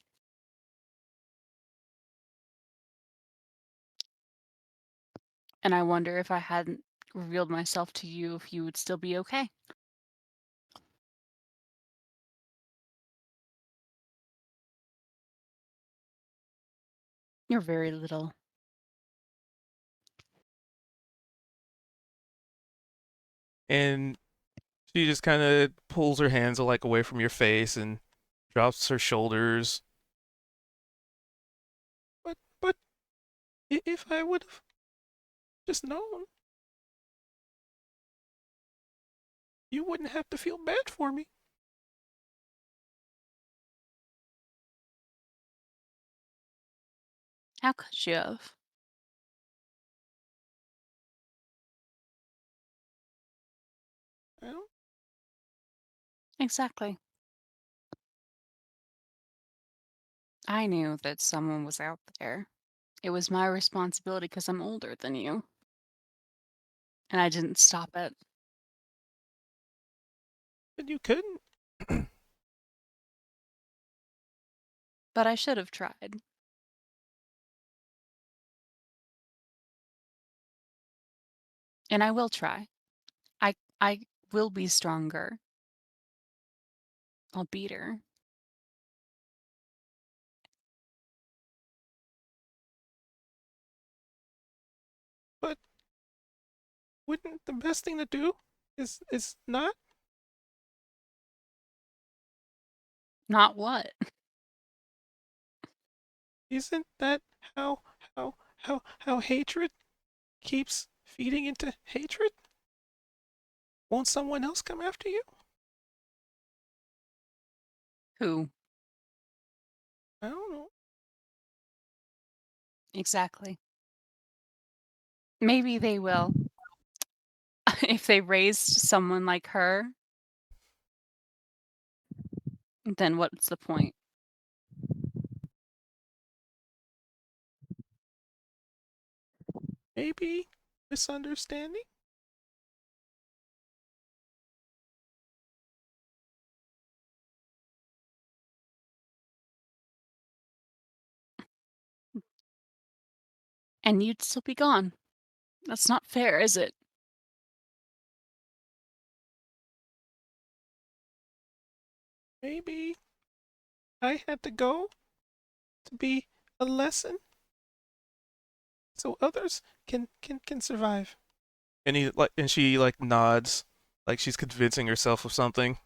And I wonder if I hadn't revealed myself to you, if you would still be okay. You're very little. And she just kind of pulls her hands like away from your face and drops her shoulders. But if I would have just known, you wouldn't have to feel bad for me. How could you have? I don't. Exactly. I knew that someone was out there. It was my responsibility because I'm older than you. And I didn't stop it. But you couldn't. But I should have tried. And I will try. I will be stronger. I'll beat her. But wouldn't the best thing to do is not? Not what? Isn't that how hatred keeps feeding into hatred? Won't someone else come after you? Who? I don't know. Exactly. Maybe they will. If they raised someone like her, then what's the point? Maybe misunderstanding? And you'd still be gone. That's not fair, is it? Maybe I had to go to be a lesson so others can survive. And she like nods like she's convincing herself of something.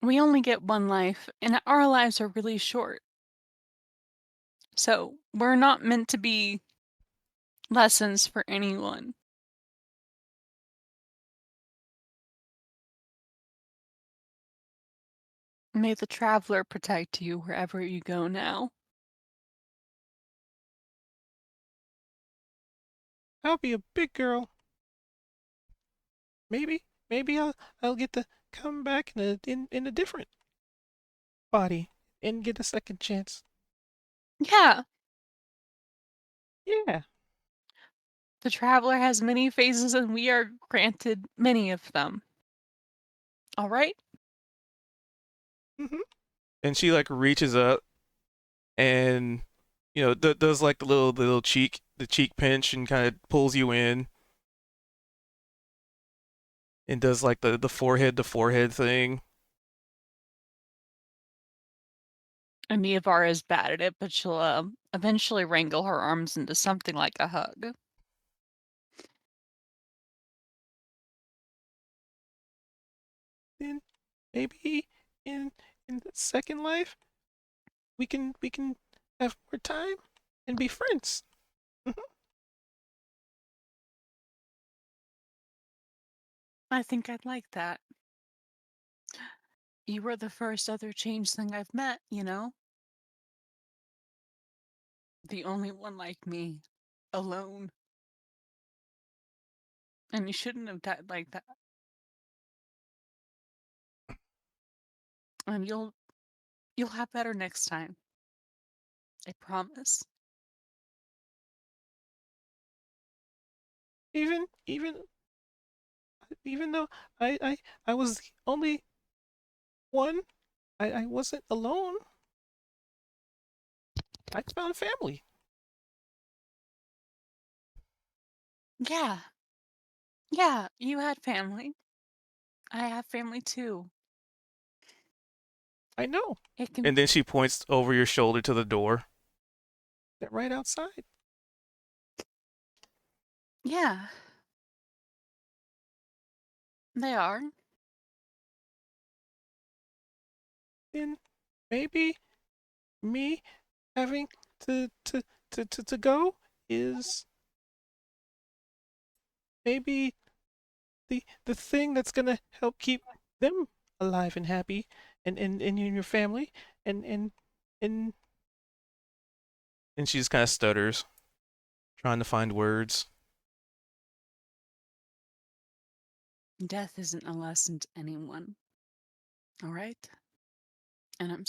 We only get one life, and our lives are really short. So we're not meant to be lessons for anyone. May the traveler protect you wherever you go now. I'll be a big girl. Maybe I'll get to come back in a different body and get a second chance. Yeah, Yeah. the traveler has many faces, and we are granted many of them. All right? Mhm. And she like reaches up and does like the cheek pinch and kind of pulls you in and does like the forehead to forehead thing. And Neovar is bad at it, but she'll eventually wrangle her arms into something like a hug. Then maybe in the second life we can have more time and be friends. Mhm. I think I'd like that. You were the first other change thing I've met, you know? The only one like me. Alone. And you shouldn't have died like that. And you'll have better next time. I promise. Even though I was the only one, I wasn't alone. I found family. Yeah. Yeah, you had family. I have family too. I know. It can And then she points over your shoulder to the door. They're right outside. Yeah. They are. Then maybe me having to go is maybe the thing that's gonna help keep them alive and happy and you and your family and and and she just kind of stutters, trying to find words. Death isn't a lesson to anyone. All right? And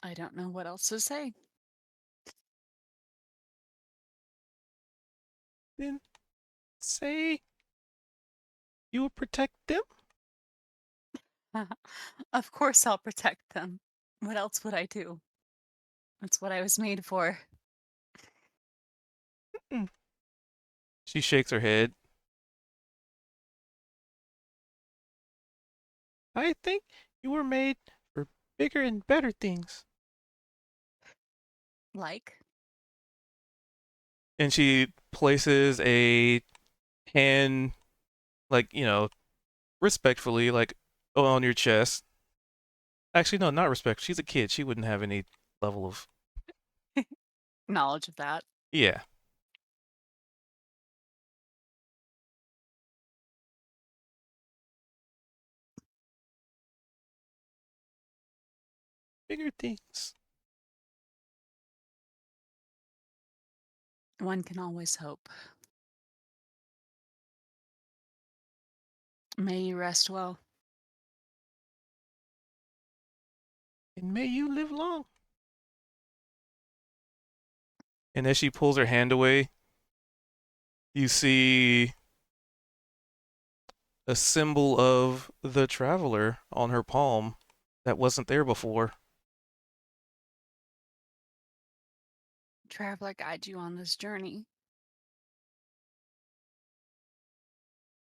I don't know what else to say. Then say you will protect them. Of course I'll protect them. What else would I do? That's what I was made for. Mm-mm. She shakes her head. I think you were made for bigger and better things. Like? And she places a hand, like, respectfully, like, on your chest. Actually, no, not respect. She's a kid. She wouldn't have any level of. Knowledge of that. Yeah. Bigger things. One can always hope. May you rest well. And may you live long. And as she pulls her hand away, you see a symbol of the traveler on her palm that wasn't there before. Traveler guide you on this journey.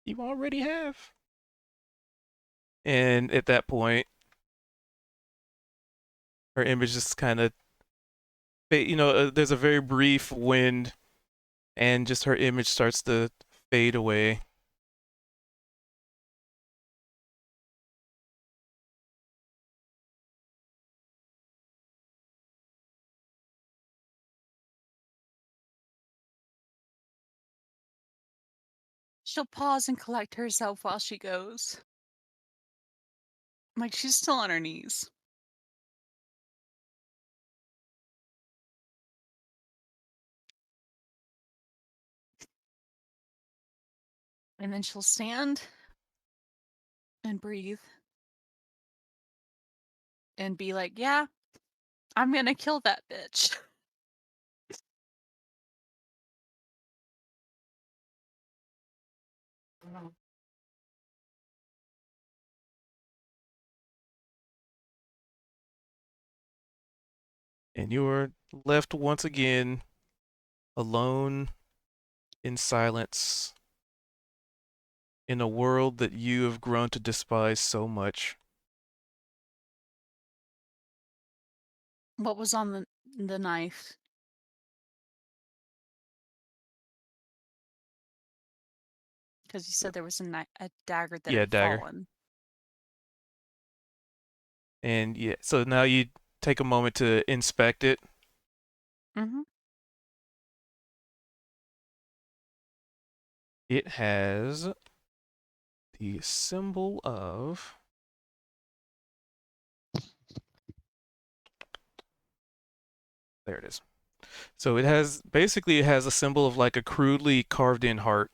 You already have. And at that point, her image just kind of, there's a very brief wind, and just her image starts to fade away. She'll pause and collect herself while she goes. Like she's still on her knees. And then she'll stand and breathe and be like, yeah, I'm gonna kill that bitch. And you are left once again alone in silence in a world that you have grown to despise so much. What was on the knife? Because you said there was a dagger that Yeah, had dagger. fallen. And yeah, so now you take a moment to inspect it. Mm-hmm. It has the symbol of there it is. So it has basically it has a symbol of like a crudely carved in heart.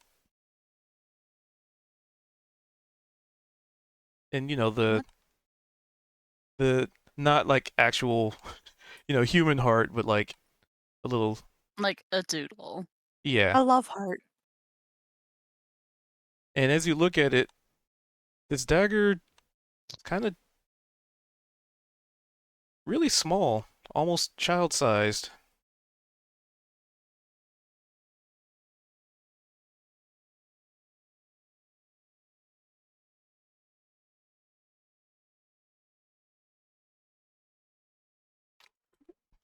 And you know What? the not like actual human heart, but like a little Like a doodle. yeah. I love heart. And as you look at it, this dagger is kind of really small, almost child-sized.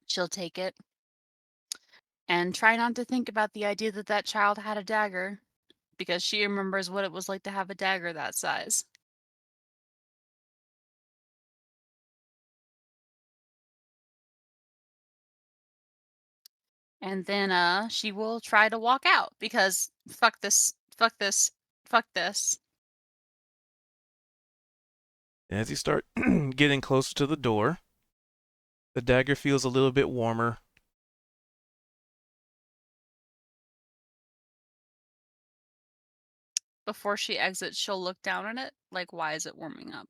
She'll take it and try not to think about the idea that that child had a dagger because she remembers what it was like to have a dagger that size. And then she will try to walk out because fuck this, fuck this, fuck this. And as you start getting closer to the door, the dagger feels a little bit warmer. Before she exits, she'll look down at it like, why is it warming up?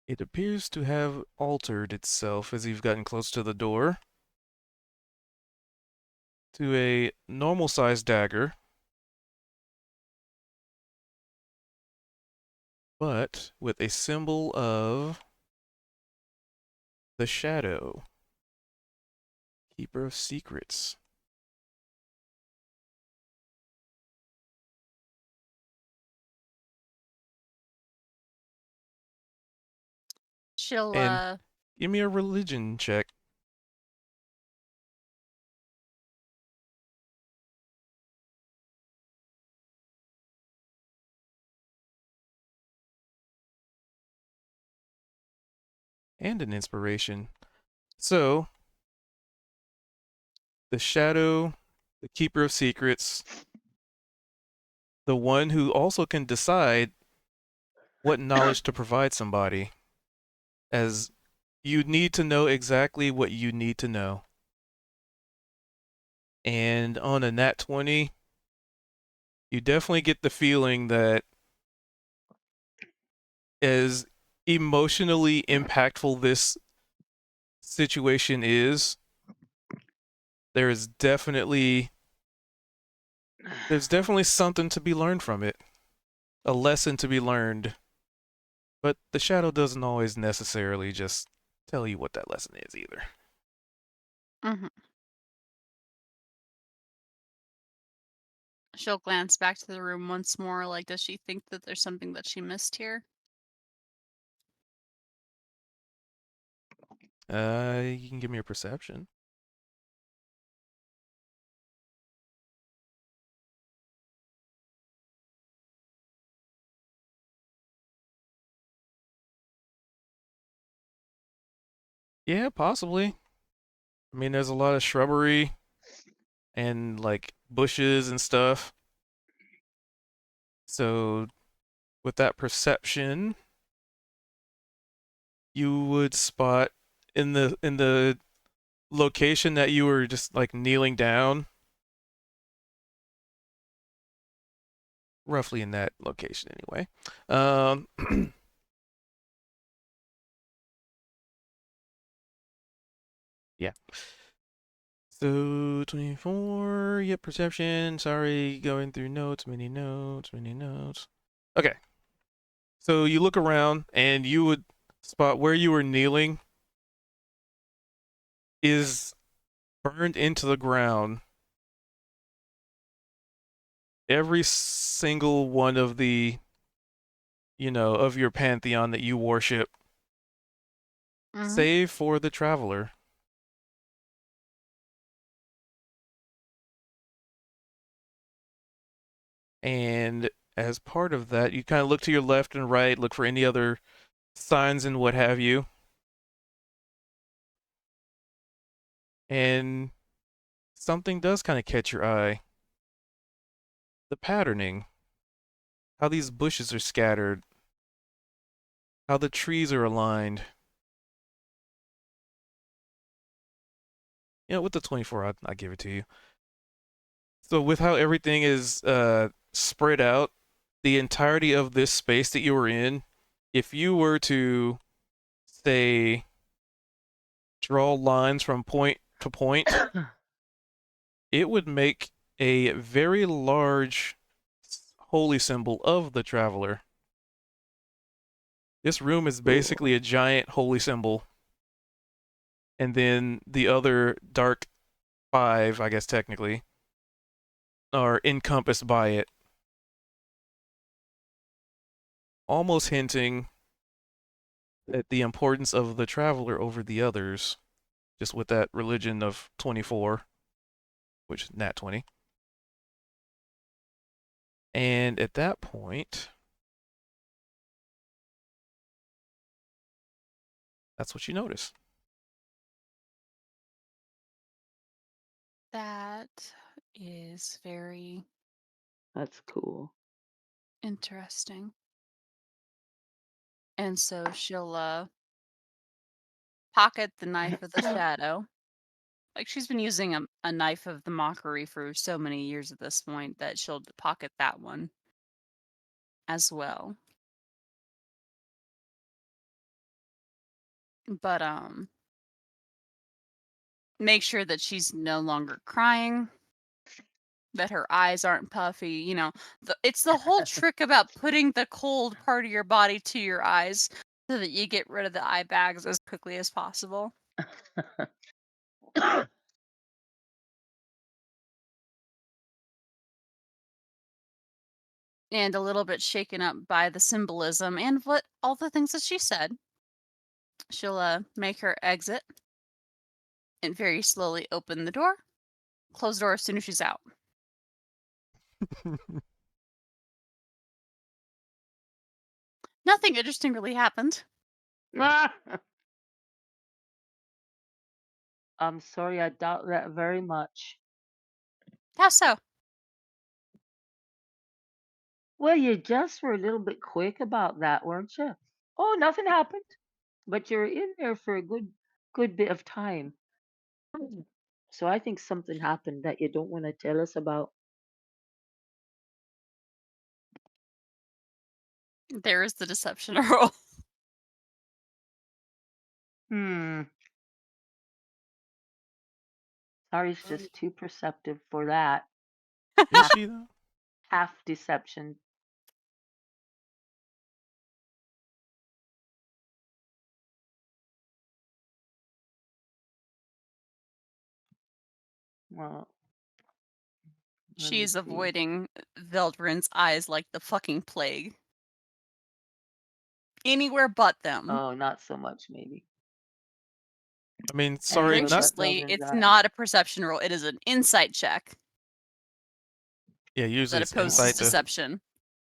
It appears to have altered itself as you've gotten close to the door to a normal-sized dagger, but with a symbol of the Shadow, Keeper of Secrets. She'll And give me a religion check. And an inspiration. So, the Shadow, the Keeper of Secrets, the one who also can decide what knowledge to provide somebody, as you need to know exactly what you need to know. And on a nat 20, you definitely get the feeling that as emotionally impactful this situation is, there's definitely something to be learned from it. A lesson to be learned. But the Shadow doesn't always necessarily just tell you what that lesson is either. Mhm. She'll glance back to the room once more, like, does she think that there's something that she missed here? You can give me a perception. Yeah, possibly. I mean, there's a lot of shrubbery and like bushes and stuff. So, with that perception, you would spot in the location that you were just like kneeling down, roughly in that location anyway. Yeah. So 24, yep, perception. Sorry, going through notes, many notes. Okay. So you look around and you would spot where you were kneeling is burned into the ground. Every single one of the, of your pantheon that you worship, Mhm. save for the traveler. And as part of that, you kind of look to your left and right, look for any other signs and what have you. And something does kind of catch your eye. the patterning, how these bushes are scattered, how the trees are aligned. You know, with the 24, I give it to you. So with how everything is spread out, the entirety of this space that you were in, if you were to say draw lines from point to point, it would make a very large holy symbol of the traveler. This room is basically a giant holy symbol. And then the other dark 5, I guess technically, are encompassed by it. Almost hinting at the importance of the traveler over the others, just with that religion of 24, which is nat 20. And at that point, that's what you notice. That is very That's cool. interesting. And so she'll pocket the knife of the shadow. Like she's been using a knife of the mockery for so many years at this point that she'll pocket that one as well. But make sure that she's no longer crying, that her eyes aren't puffy. You know, it's the whole trick about putting the cold part of your body to your eyes so that you get rid of the eye bags as quickly as possible. And a little bit shaken up by the symbolism and what all the things that she said. She'll make her exit and very slowly open the door, close the door as soon as she's out. Nothing interesting really happened. I'm sorry, I doubt that very much. How so? Well, you just were a little bit quick about that, weren't you? Oh, nothing happened. But you're in there for a good bit of time. So I think something happened that you don't want to tell us about. There is the deception roll. Hmm. Ari's just too perceptive for that. Is she though? Half deception. Well, let me She's see. avoiding Veldrin's eyes like the fucking plague. Anywhere but them. Oh, not so much, maybe. I mean, sorry, Anywhere not. but Graciously, Veldrin's it's eye. not a perception roll. It is an insight check Yeah, usually that it's opposes insight to deception.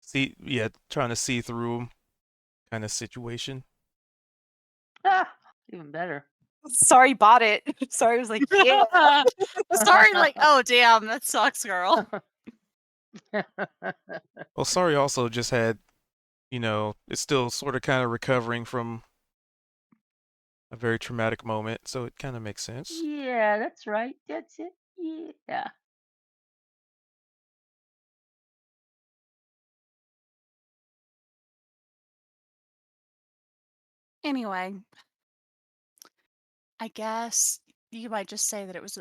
see. Yeah, trying to see through kind of situation. Ah, even better. Sorry, bought it. Sorry, was like, yeah. Sorry, like, oh damn, that sucks, girl. Well, sorry also just had, it's still sort of kind of recovering from a very traumatic moment, so it kind of makes sense. Yeah, that's right. That's it. Yeah. Anyway, I guess you might just say that it was,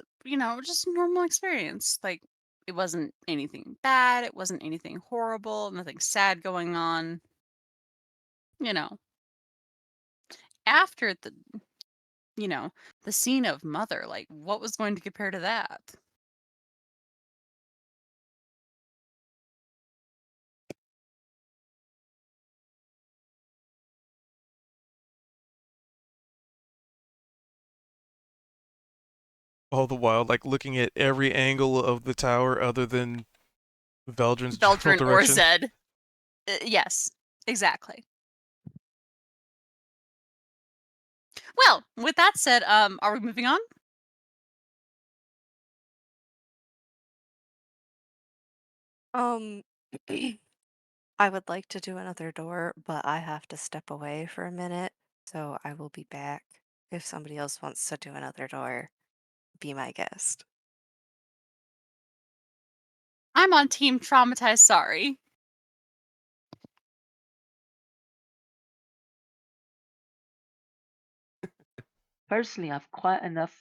just a normal experience. Like, it wasn't anything bad. It wasn't anything horrible. Nothing sad going on. After the scene of Mother, like, what was going to compare to that? All the while, like looking at every angle of the tower other than Veldrin's general Veldrin or direction. Zed. Yes, exactly. Well, with that said, are we moving on? Um, I would like to do another door, but I have to step away for a minute, so I will be back. If somebody else wants to do another door, be my guest. I'm on team traumatized sorry. Personally, I've quite enough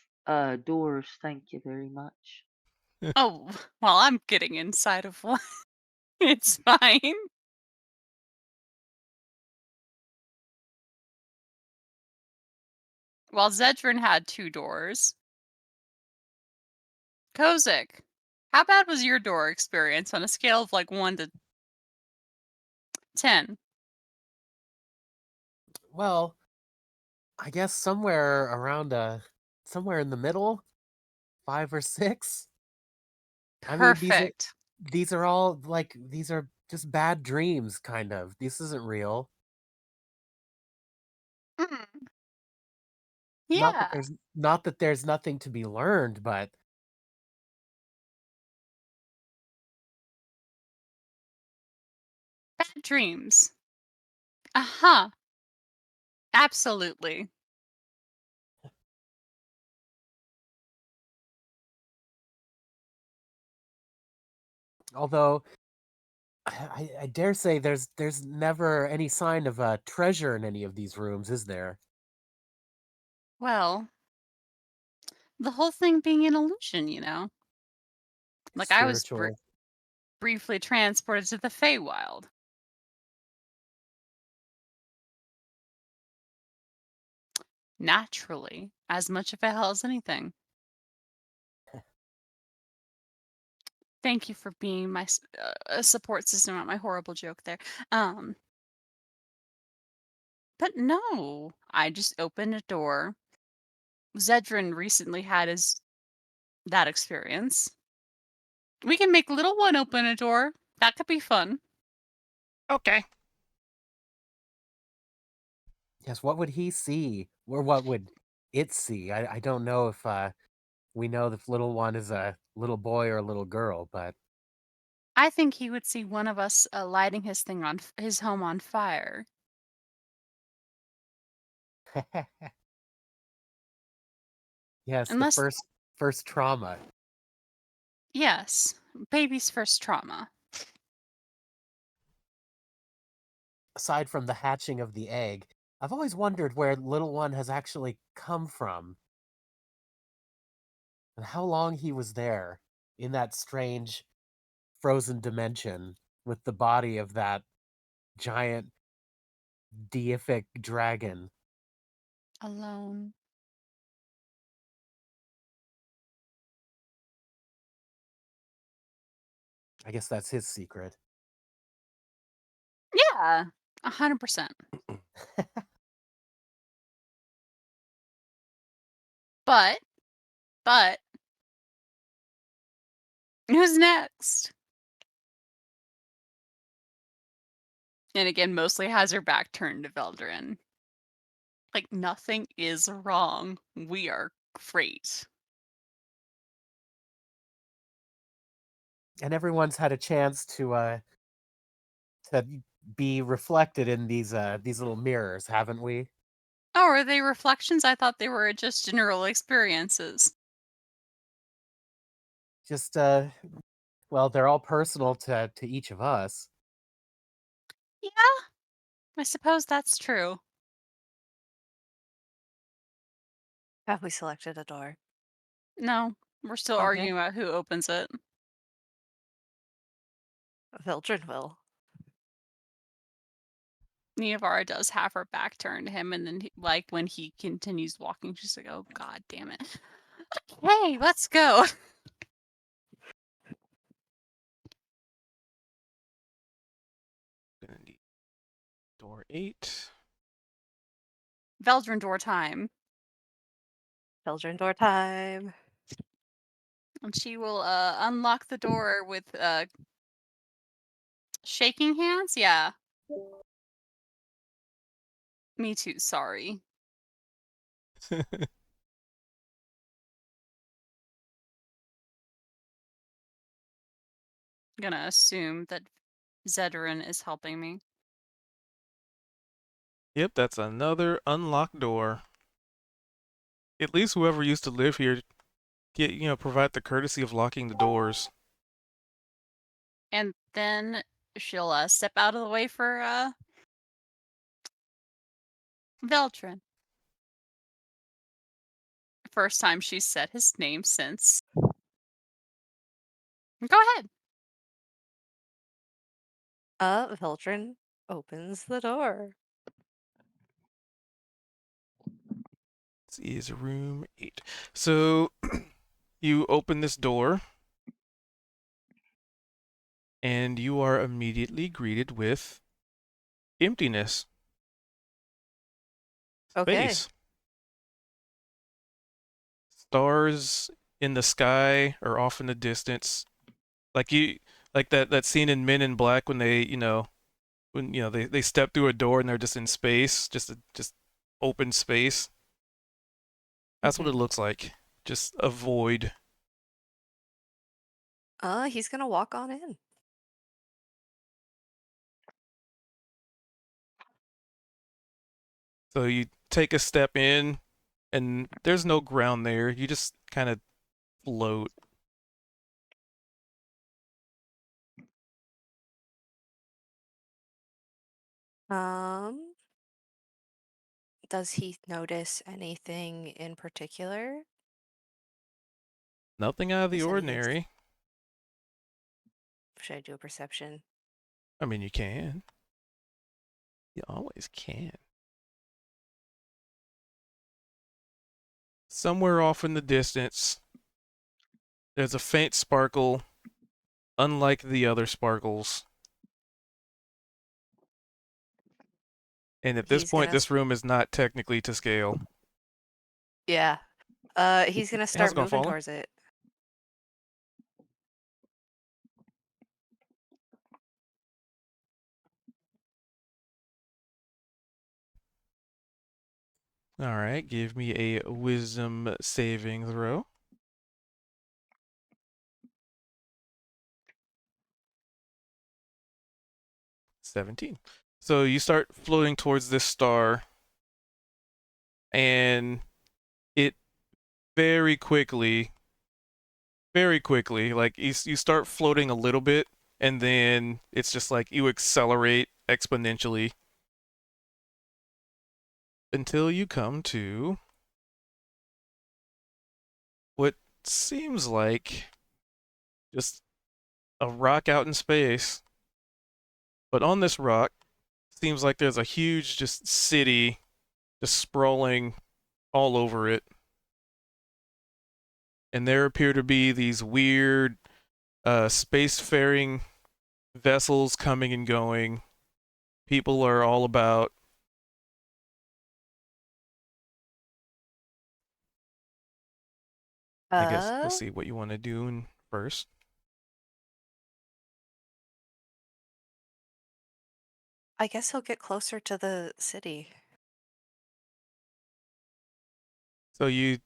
doors. Thank you very much. Oh, well, I'm getting inside of one. It's fine. Well, Zedrin had 2 doors. Kozik, how bad was your door experience on a scale of like 1 to 10? Well, I guess somewhere around somewhere in the middle, 5 or 6. I mean, Perfect. these are all like these are just bad dreams, kind of. This isn't real. Mm. Not that Yeah, there's nothing to be learned, but bad dreams. Uh-huh. Absolutely. although I dare say there's never any sign of a treasure in any of these rooms, is there? Well, the whole thing being an illusion, you know? Like I was Spiritual. briefly transported to the Feywild. Naturally, as much of a hell as anything. Thank you for being my support system at my horrible joke there. Um, but no, I just opened a door. Zedrin recently had his that experience. We can make little one open a door. That could be fun. Okay. Yes, what would he see? Or what would it see? I don't know if we know if little one is a little boy or a little girl, but I think he would see one of us lighting his thing on his home on fire. yes, the Unless, first trauma. yes, baby's first trauma. Aside from the hatching of the egg, I've always wondered where little one has actually come from and how long he was there in that strange frozen dimension with the body of that giant deific dragon. Alone. I guess that's his secret. Yeah, 100%. But, who's next? And again, mostly has her back turned to Veldrin. Like, nothing is wrong. We are great. And everyone's had a chance to be reflected in these little mirrors, haven't we? Oh, are they reflections? I thought they were just general experiences. Just well, they're all personal to each of us. Yeah, I suppose that's true. Have we selected a door? No, we're still Okay. arguing about who opens it. Vildred will. Neavara does have her back turned to him, and then, like, when he continues walking, she's like, oh, god damn it. Hey, let's go. Gonna need door 8. Veldrin door time. Vildred door time. And she will unlock the door with shaking hands? Yeah. Me too, sorry. gonna assume that Zedrin is helping me. Yep, that's another unlocked door. At least whoever used to live here provide the courtesy of locking the doors. And then she'll step out of the way for Veltrin. First time she's said his name since. Go ahead. Vildren opens the door. This is room 8. So you open this door, and you are immediately greeted with emptiness. Okay. Space. Stars in the sky are off in the distance. Like that scene in Men in Black when they step through a door and they're just in space, just open space. That's what it looks like. Just a void. He's gonna walk on in. So you take a step in, and there's no ground there. You just kind of float. Does he notice anything in particular? Nothing out of the Is anything ordinary. Should I do a perception? I mean, you can. You always can. Somewhere off in the distance, there's a faint sparkle, unlike the other sparkles. And at this He's point, gonna this room is not technically to scale. Yeah. He's gonna How's start it gonna moving follow? towards it. All right, give me a wisdom saving throw. $17. So you start floating towards this star, and it very quickly, like you start floating a little bit, and then it's just like you accelerate exponentially until you come to what seems like just a rock out in space. But on this rock, seems like there's a huge just city just sprawling all over it. And there appear to be these weird spacefaring vessels coming and going. People are all about. I guess let's see what you want to do first. I guess he'll get closer to the city. So you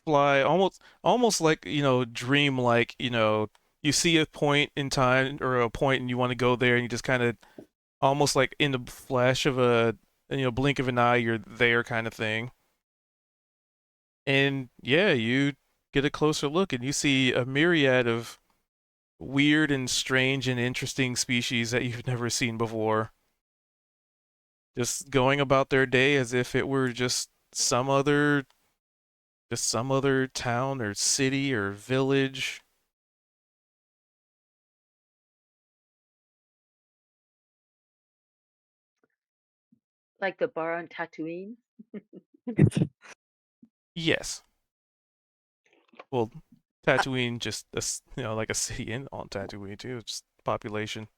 fly almost like, dream like, you see a point in time or a point and you want to go there and you just kind of almost like in the flash of a blink of an eye you're there kind of thing. And yeah, you get a closer look and you see a myriad of weird and strange and interesting species that you've never seen before. Just going about their day as if it were just some other town or city or village. Like the bar on Tatooine. Yes. Well, Tatooine just like a city on Tatooine too. It's just population.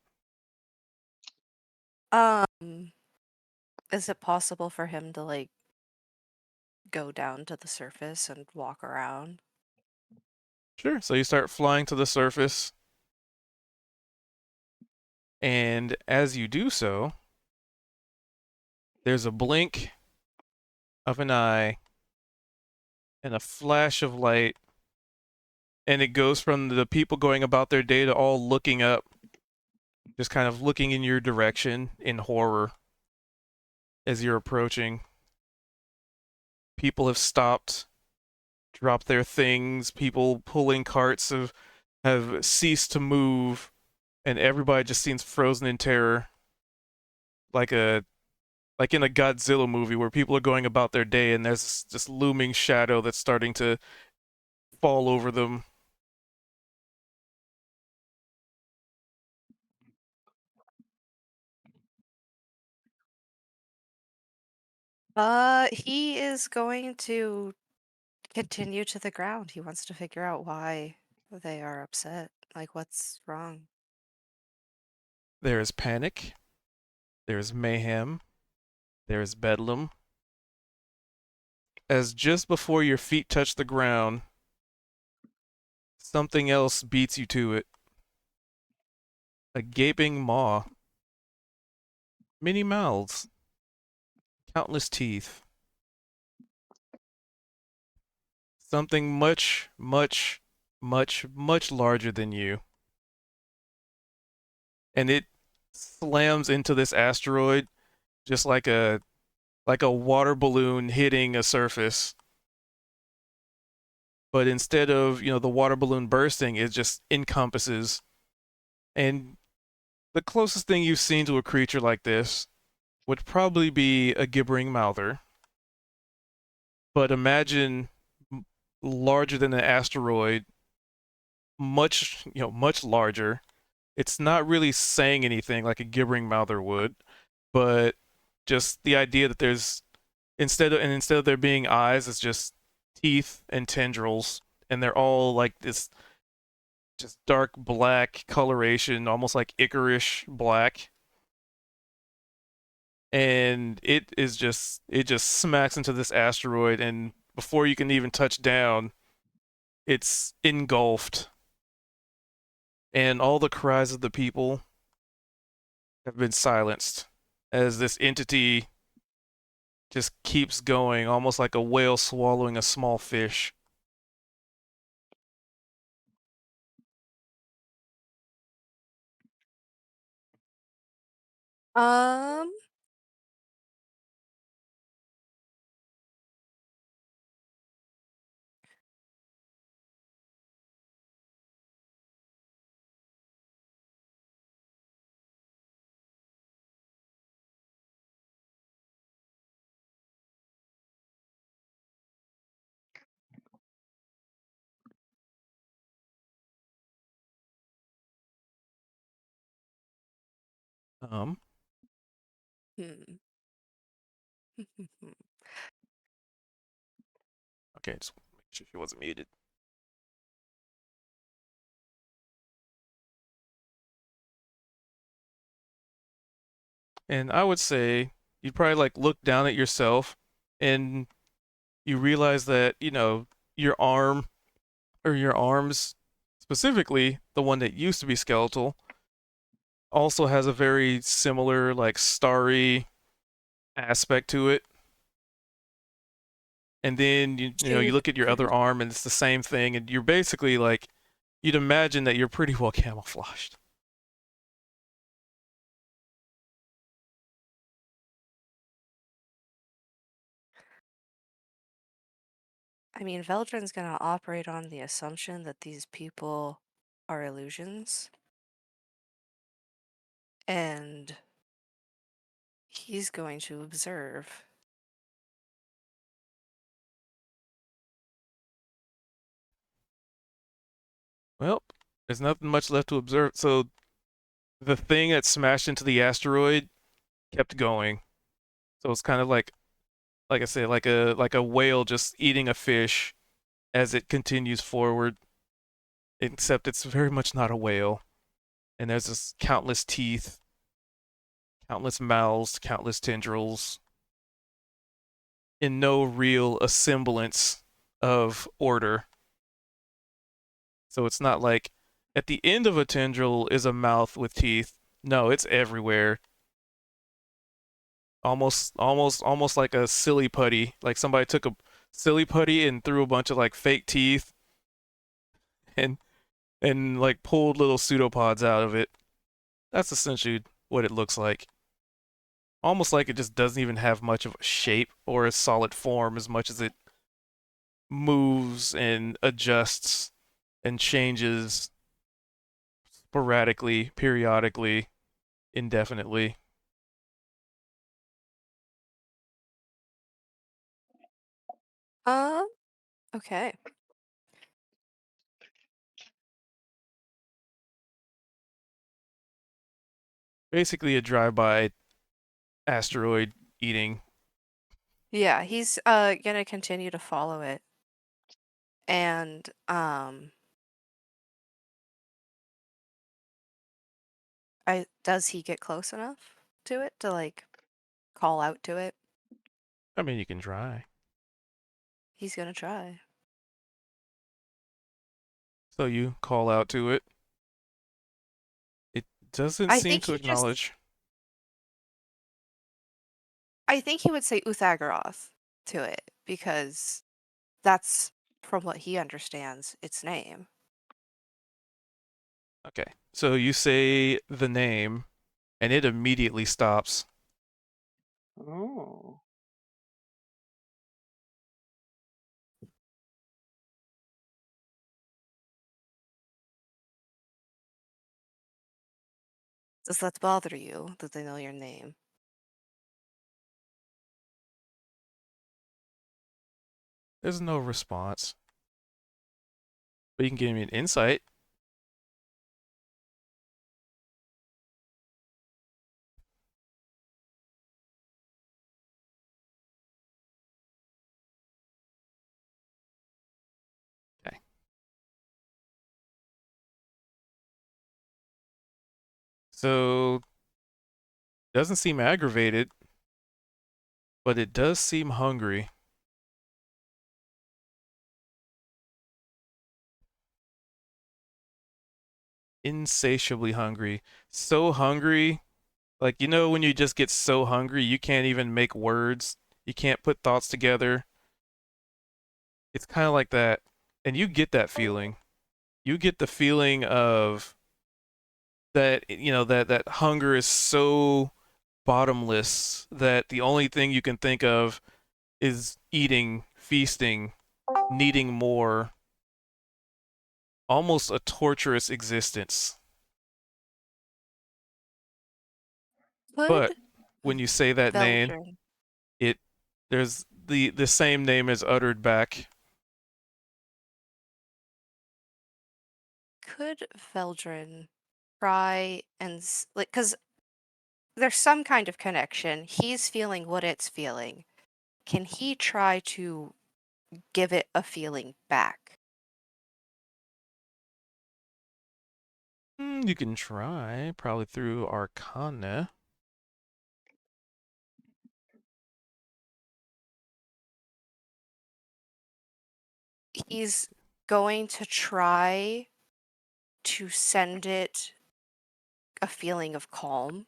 Is it possible for him to like go down to the surface and walk around? Sure. So you start flying to the surface, and as you do so, there's a blink of an eye and a flash of light, And it goes from the people going about their day to all looking up, just kind of looking in your direction in horror as you're approaching. People have stopped, dropped their things. People pulling carts have ceased to move, and everybody just seems frozen in terror, like in a Godzilla movie where people are going about their day and there's this looming shadow that's starting to fall over them. He is going to continue to the ground. He wants to figure out why they are upset. Like, what's wrong? There is panic. There is mayhem. There is bedlam. As just before your feet touch the ground, something else beats you to it. A gaping maw. Many mouths. Countless teeth. Something much, much, much, much larger than you. And it slams into this asteroid just like a water balloon hitting a surface. But instead of, the water balloon bursting, it just encompasses. And the closest thing you've seen to a creature like this would probably be a gibbering mouther. But imagine larger than an asteroid, much larger. It's not really saying anything like a gibbering mouther would, but just the idea that there's instead of there being eyes, it's just teeth and tendrils, and they're all like this just dark black coloration, almost like ichorish black. And it just smacks into this asteroid, and before you can even touch down, it's engulfed. And all the cries of the people have been silenced as this entity just keeps going, almost like a whale swallowing a small fish. Um, Um, hmm. okay, just make sure she wasn't muted. And I would say you'd probably like look down at yourself and you realize that, your arm or your arms, specifically the one that used to be skeletal, also has a very similar, like, starry aspect to it. And then you look at your other arm and it's the same thing, and you're basically like, you'd imagine that you're pretty well camouflaged. I mean, Veldrin's gonna operate on the assumption that these people are illusions. And he's going to observe. Well, there's nothing much left to observe. So the thing that smashed into the asteroid kept going. So it's kind of like I said, like a whale just eating a fish as it continues forward. Except it's very much not a whale. And there's this countless teeth, countless mouths, countless tendrils, in no real semblance of order. So it's not like at the end of a tendril is a mouth with teeth. No, it's everywhere. Almost like a silly putty. Like somebody took a silly putty and threw a bunch of like fake teeth and like pulled little pseudopods out of it. That's essentially what it looks like. Almost like it just doesn't even have much of a shape or a solid form as much as it moves and adjusts and changes sporadically, periodically, indefinitely. Okay. Basically a drive-by asteroid eating. Yeah, he's gonna continue to follow it. And does he get close enough to it to like call out to it? I mean, you can try. He's gonna try. So you call out to it. It doesn't I seem think to he just acknowledge. I think he would say Uthagorath to it because that's from what he understands its name. Okay. So you say the name, and it immediately stops. Oh. Does that bother you that they know your name? There's no response. But you can give me an insight. Okay. So doesn't seem aggravated, but it does seem hungry. Insatiably hungry. So hungry. Like, you know, when you just get so hungry, you can't even make words. You can't put thoughts together. It's kind of like that. And you get that feeling. You get the feeling of that, you know, that hunger is so bottomless that the only thing you can think of is eating, feasting, needing more. Almost a torturous existence. But Could when you say that name, Veldrin it there's the same name is uttered back. could Veldrin try and like because there's some kind of connection. He's feeling what it's feeling. Can he try to give it a feeling back? You can try, probably through Arcana. He's going to try to send it a feeling of calm.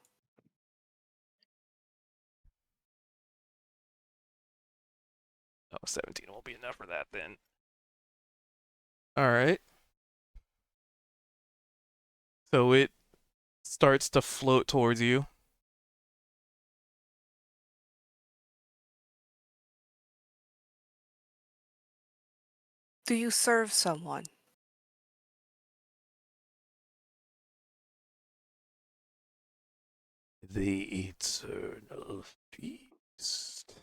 Oh, 17 won't be enough for that then. All right. So it starts to float towards you. Do you serve someone? The eternal feast.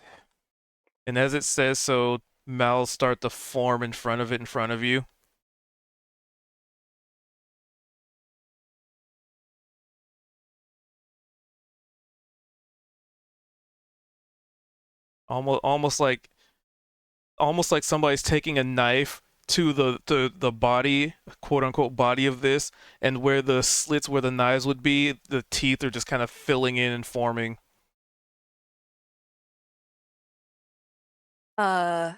And as it says so, mouths start to form in front of it, in front of you. Almost like somebody's taking a knife to the body, quote unquote body of this, and where the slits where the knives would be, the teeth are just kind of filling in and forming. Uh,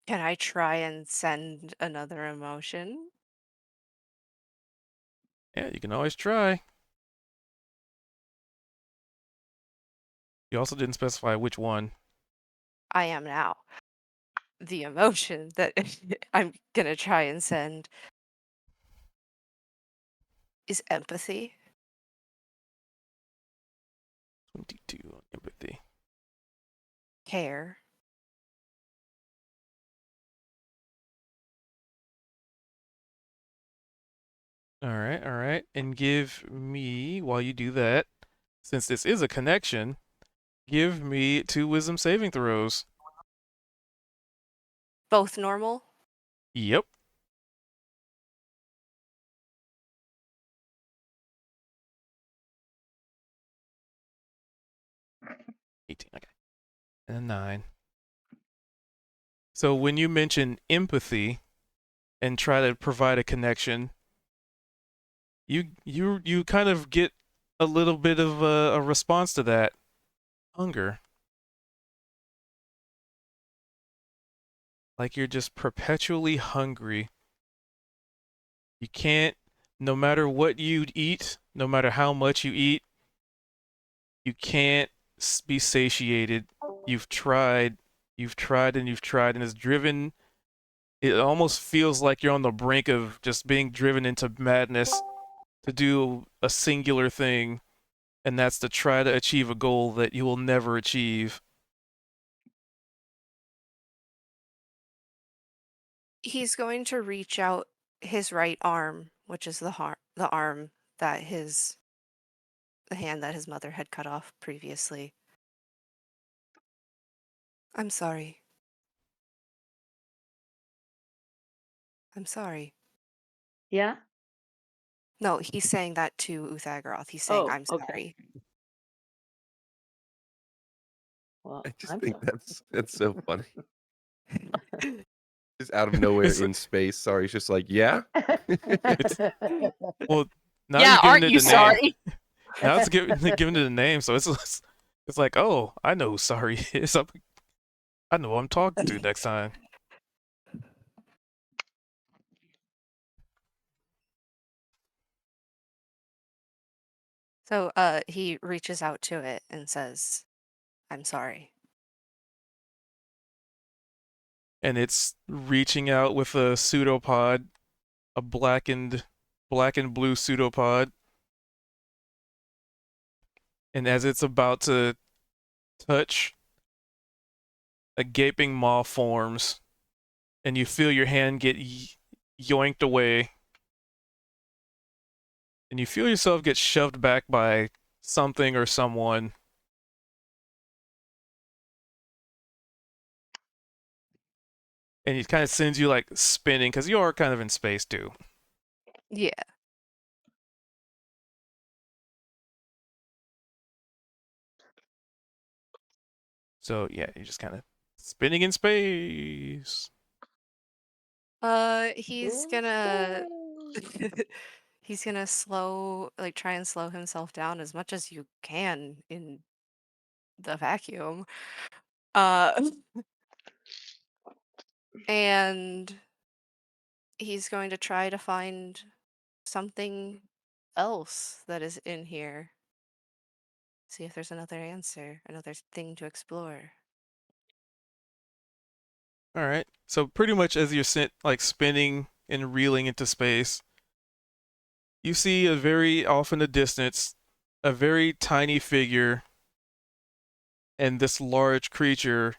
can I try and send another emotion? Yeah, you can always try. You also didn't specify which one. I am now. the emotion that I'm gonna try and send is empathy. 22 on empathy. Care. All right. And give me, while you do that, since this is a connection, give me 2 wisdom saving throws. Both normal. Yep. Okay. And a 9. So when you mention empathy and try to provide a connection, you kind of get a little bit of a response to that. Hunger. Like you're just perpetually hungry. You can't, no matter what you eat, no matter how much you eat, you can't be satiated. You've tried, and it's driven. It almost feels like you're on the brink of just being driven into madness to do a singular thing, and that's to try to achieve a goal that you will never achieve. He's going to reach out his right arm, which is the arm that the hand that his mother had cut off previously. I'm sorry. I'm sorry. Yeah? No, he's saying that to Uthagroth. He's saying, Oh, I'm okay. sorry. Well, I just I'm think sorry. that's so funny. Just out of nowhere in space. Sorry, it's just like, yeah. Well, now Yeah, you've given aren't it you the name. sorry? Now it's given it a name, so it's like, oh, I know who sorry is. I know who I'm talking to next time. So he reaches out to it and says, I'm sorry. And it's reaching out with a pseudopod, a black and blue pseudopod. And as it's about to touch, a gaping maw forms, and you feel your hand get yoinked away. And you feel yourself get shoved back by something or someone. And it kind of sends you like spinning, because you are kind of in space too. Yeah. So yeah, you're just kind of spinning in space. He's gonna he's gonna try and slow himself down as much as you can in the vacuum. And he's going to try to find something else that is in here. See if there's another answer, another thing to explore. All right. So pretty much as you're like spinning and reeling into space, you see a very off in the distance, a very tiny figure, and this large creature,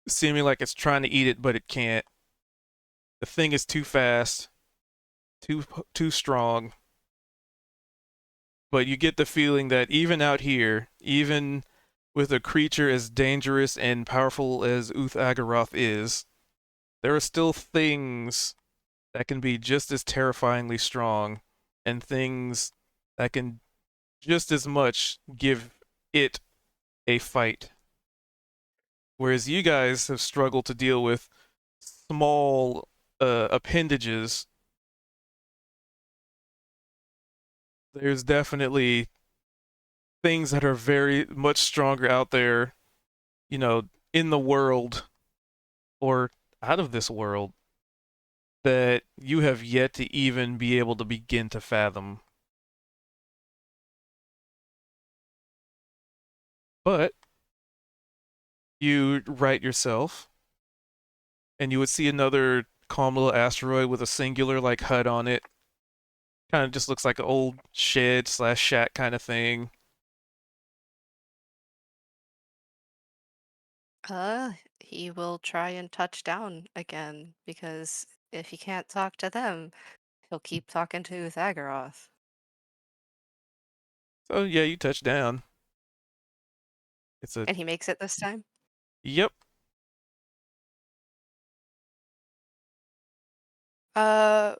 seeming like it's trying to eat it, but it can't. The thing is too fast, too strong. But you get the feeling that even out here, even with a creature as dangerous and powerful as Uthagroth is, there are still things that can be just as terrifyingly strong, and things that can just as much give it a fight. Whereas you guys have struggled to deal with small appendages, there's definitely things that are very much stronger out there, you know, in the world or out of this world that you have yet to even be able to begin to fathom. But you right yourself and you would see another calm little asteroid with a singular like HUD on it. Kind of just looks like an old shed slash shack kind of thing. He will try and touch down again because if he can't talk to them, he'll keep talking to Thagoroth. So yeah, you touch down. It's a And he makes it this time? yep. Uh,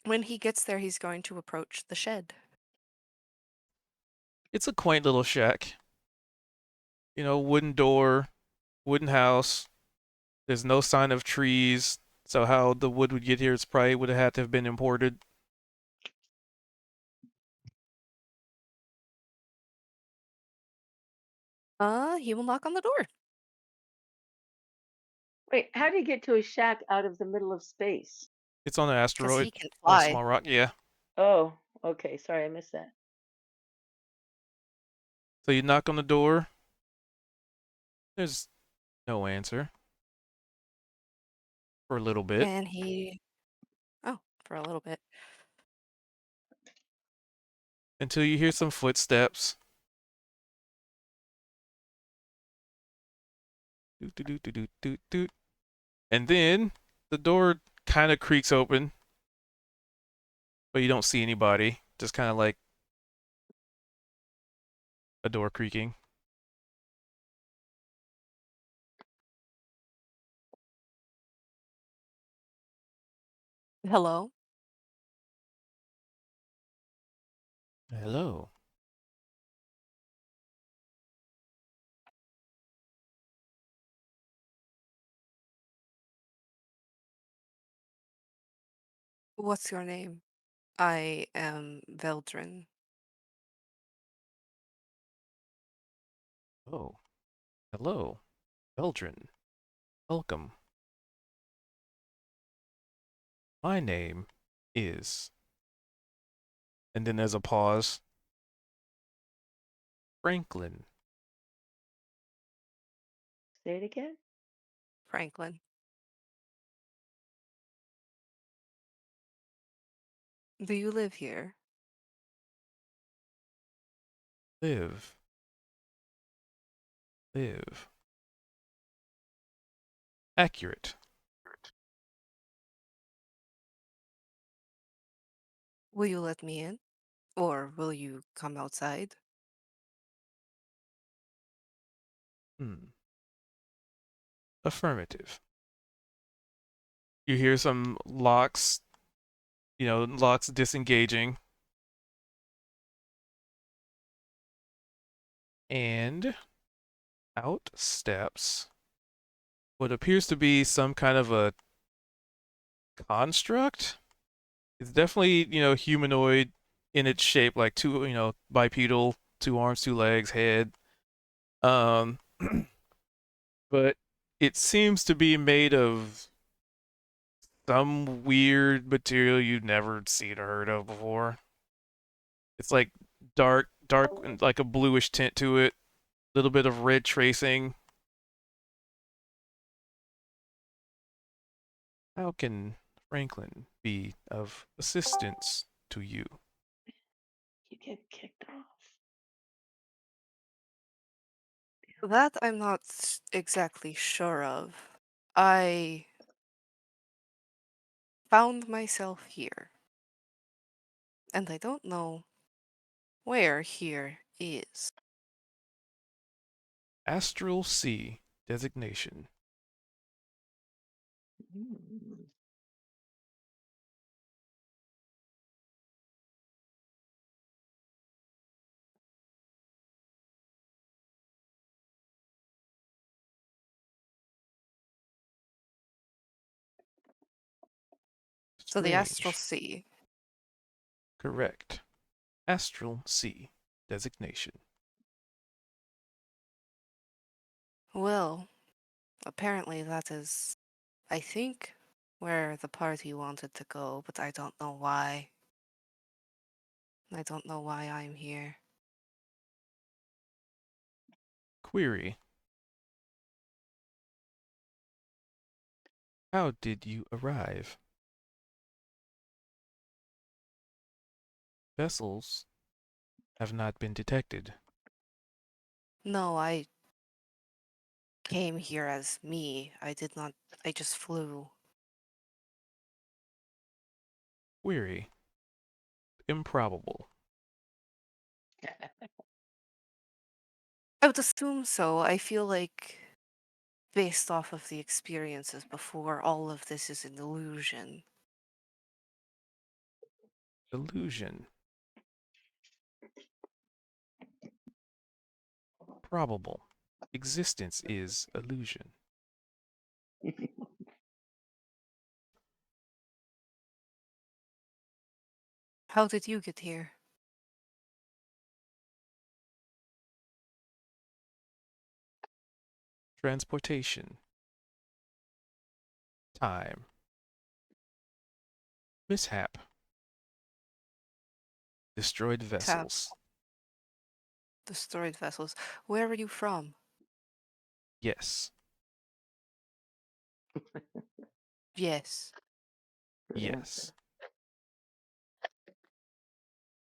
when he gets there, he's going to approach the shed. It's a quaint little shack. You know, wooden door, wooden house. There's no sign of trees. So how the wood would get here is probably would have had to have been imported. He will knock on the door. Wait, how do you get to a shack out of the middle of space? It's on an Because he asteroid, can on a fly. small rock. Yeah. Oh, okay. Sorry, I missed that. So you knock on the door. There's no answer for a little bit. And he. Oh, for a little bit. Until you hear some footsteps. Doot, doot, doot, doot, doot, doot, doot. And then the door kind of creaks open, but you don't see anybody. Just kind of like a door creaking. Hello? Hello. What's your name? I am Veldrin. Oh, hello. Eldrin. Welcome. My name is. And then there's a pause. Franklin. Say it again. Franklin. Do you live here? Live. Live. Accurate. Will you let me in? Or will you come outside? Hmm. Affirmative. You hear some locks, locks disengaging. And out steps what appears to be some kind of a construct. It's definitely, humanoid in its shape, like two, bipedal, 2 arms, 2 legs, head. Um, but it seems to be made of some weird material you've never seen or heard of before. It's like dark, and like a bluish tint to it. A little bit of red tracing. How can Franklin be of assistance to you? You get kicked off. That I'm not exactly sure of. I found myself here, and I don't know where here is. Astral Sea designation. Mm. So the Astral Strange. Sea. Correct. Astral Sea designation. Well, apparently that is, I think, where the party wanted to go, but I don't know why. I don't know why I'm here. Query. How did you arrive? Vessels have not been detected. No, I came here as me. I did not. I just flew. Query. Improbable. I would assume so. I feel like, based off of the experiences before, all of this is an illusion. Illusion. Probable. Existence is illusion. How did you get here? Transportation. Time. Mishap. Destroyed Tap. vessels. Destroyed vessels. Where are you from? Yes. Yes. Yes.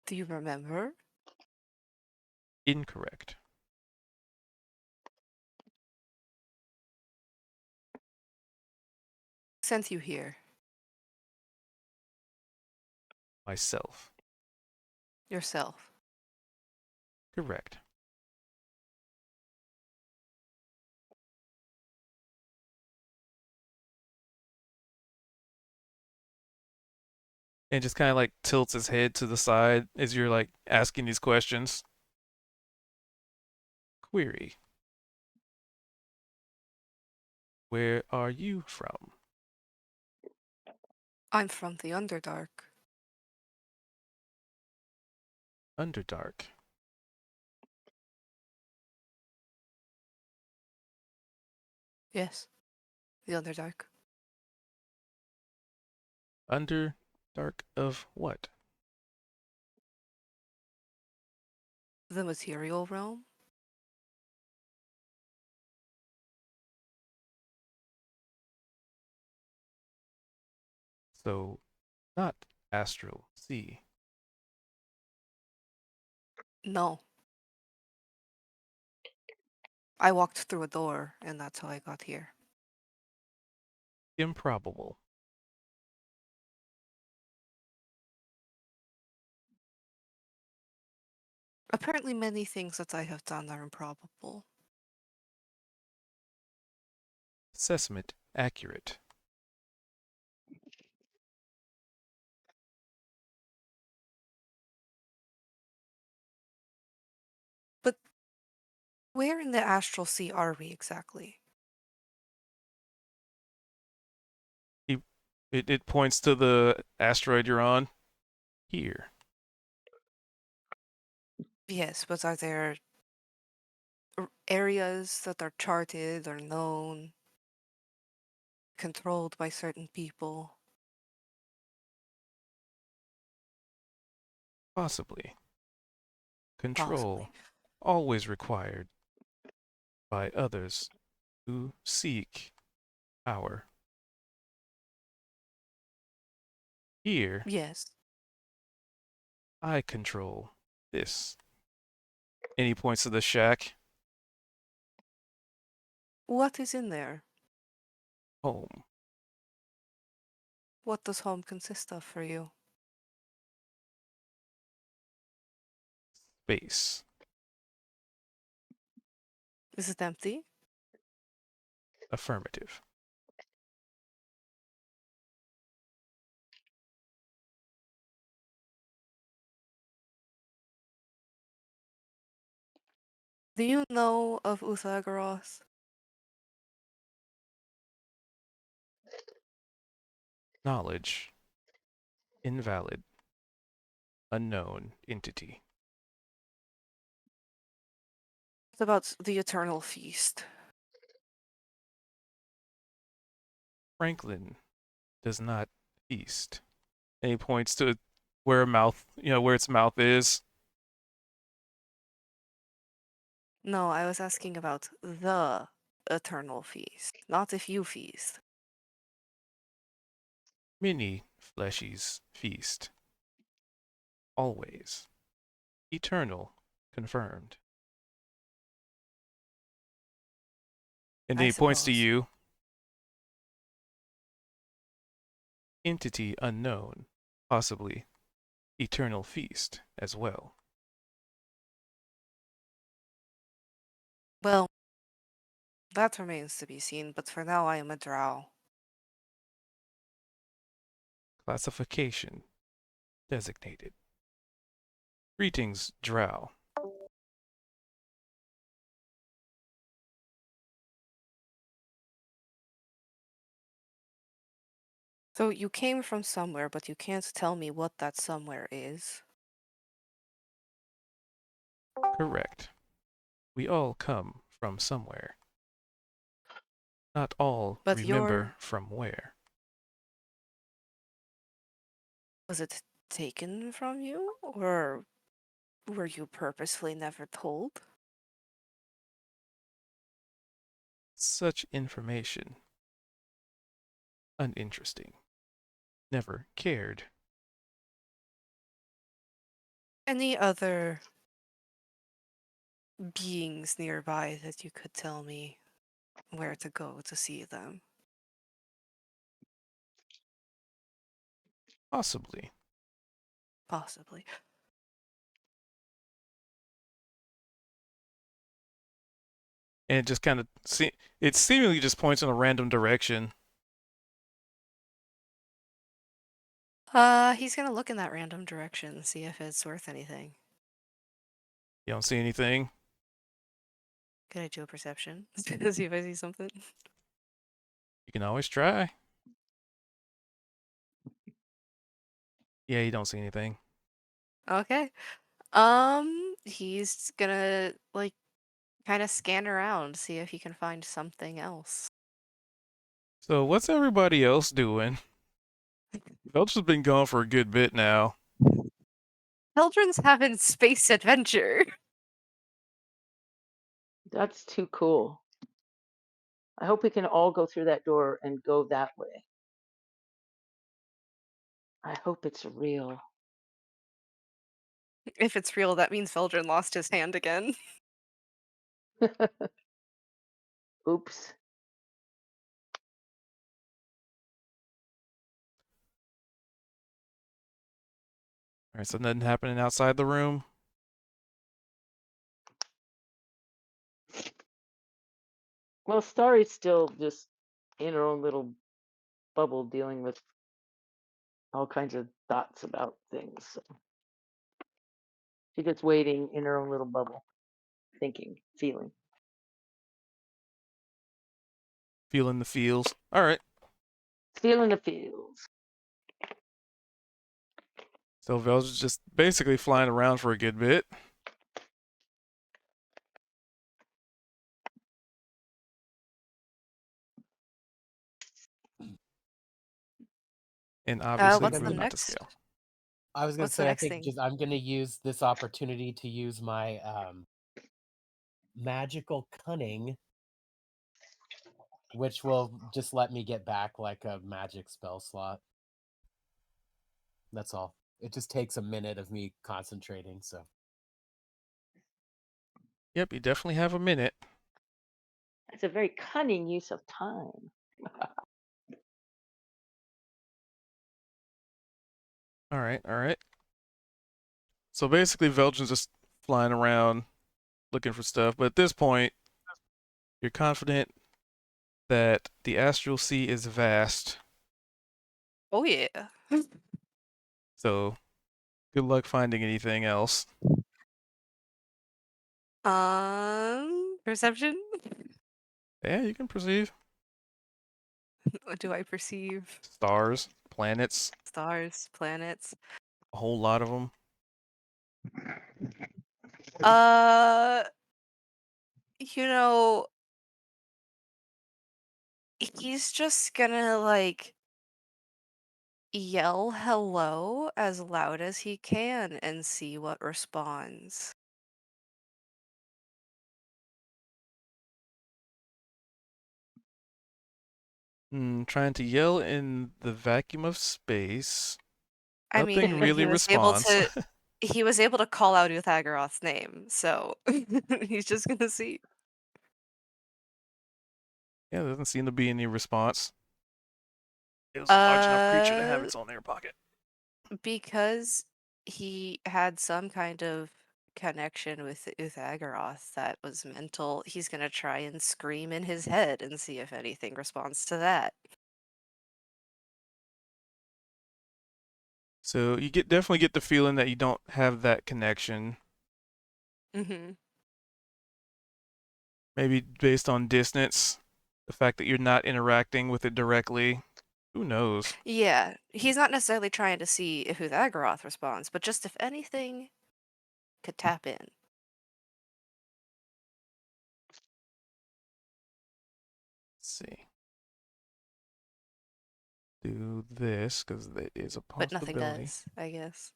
Do you remember? Incorrect. Sent you here. Myself. Yourself. Correct. And just kind of like tilts his head to the side as you're like asking these questions. Query. Where are you from? I'm from the Underdark. Underdark. Yes. The Underdark. Underdark of what? The material realm? So, not astral sea. No. I walked through a door, and that's how I got here. Improbable. Apparently, many things that I have done are improbable. Assessment accurate. But where in the astral sea are we exactly? It points to the asteroid you're on. Here. Yes, but are there areas that are charted or known, controlled by certain people? Possibly. Control Possibly. always required by others who seek power. Here, Yes. I control this. And he points to the shack. What is in there? Home. What does home consist of for you? Space. Is it empty? Affirmative. Do you know of Uthagaroth? Knowledge. Invalid. Unknown entity. What about the Eternal Feast? Franklin does not feast. And he points to where a mouth, where its mouth is. No, I was asking about the Eternal Feast, not if you feast. mini fleshies feast. Always. Eternal. Confirmed. And then I he points to suppose. you. Entity unknown. Possibly. Eternal feast as well. Well, that remains to be seen, but for now I am a drow. Classification. Designated. Greetings, Drow. So you came from somewhere, but you can't tell me what that somewhere is. Correct. We all come from somewhere. Not all But remember from where. was it taken from you? Or were you purposefully never told? Such information. Uninteresting. Never cared. Any other beings nearby that you could tell me where to go to see them? Possibly. Possibly. And it just kind of it seemingly just points in a random direction. He's gonna look in that random direction and see if it's worth anything. You don't see anything. Could I do a perception? To see if I see something? You can always try. Yeah, you don't see anything. Okay. He's gonna like kind of scan around, see if he can find something else. So what's everybody else doing? Velch has been gone for a good bit now. Children's having space adventure. That's too cool. I hope we can all go through that door and go that way. I hope it's real. If it's real, that means Veldrin lost his hand again. Oops. All right, so nothing happening outside the room. Well, Starry's still just in her own little bubble dealing with all kinds of thoughts about things. So she just waiting in her own little bubble, thinking, feeling. Feeling the feels. All right. Feeling the feels. So Velch is just basically flying around for a good bit. And obviously What's gonna the we're use- about to next? scale. I was gonna What's the say I next think thing? just I'm gonna use this opportunity to use my magical cunning, which will just let me get back like a magic spell slot. That's all. It just takes a minute of me concentrating, so Yep, you definitely have a minute. It's a very cunning use of time. All right, all right. So basically Velchin's just flying around looking for stuff, but at this point you're confident that the astral sea is vast. Oh yeah. So good luck finding anything else. Perception? Yeah, you can perceive What do I perceive? stars, planets, Stars, planets. a whole lot of them. Uh, you know, he's just gonna like yell hello as loud as he can and see what responds. Trying to yell in the vacuum of space. I Nothing mean, really responds. he was able to call out Uthagaroth's name, so he's just gonna see. Yeah, there doesn't seem to be any response. It was a large enough creature to have its own air pocket. Because he had some kind of connection with Uthagaroth that was mental, he's gonna try and scream in his head and see if anything responds to that. So you definitely get the feeling that you don't have that connection. Mm-hmm. Maybe based on distance, the fact that you're not interacting with it directly. Who knows? Yeah, he's not necessarily trying to see if Uthagaroth responds, but just if anything could tap in. Let's see. Do this because it is a But nothing possibility. does, I guess.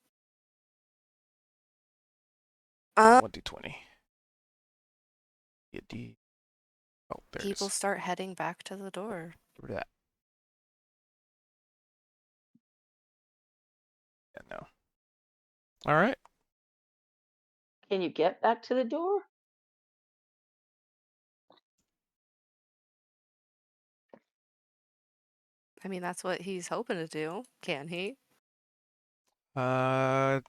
2020. Get D. Oh, there it People is. start heading back to the door. Give her that. Yeah, no. All right. Can you get back to the door? I mean, that's what he's hoping to do. Can he? Yeah,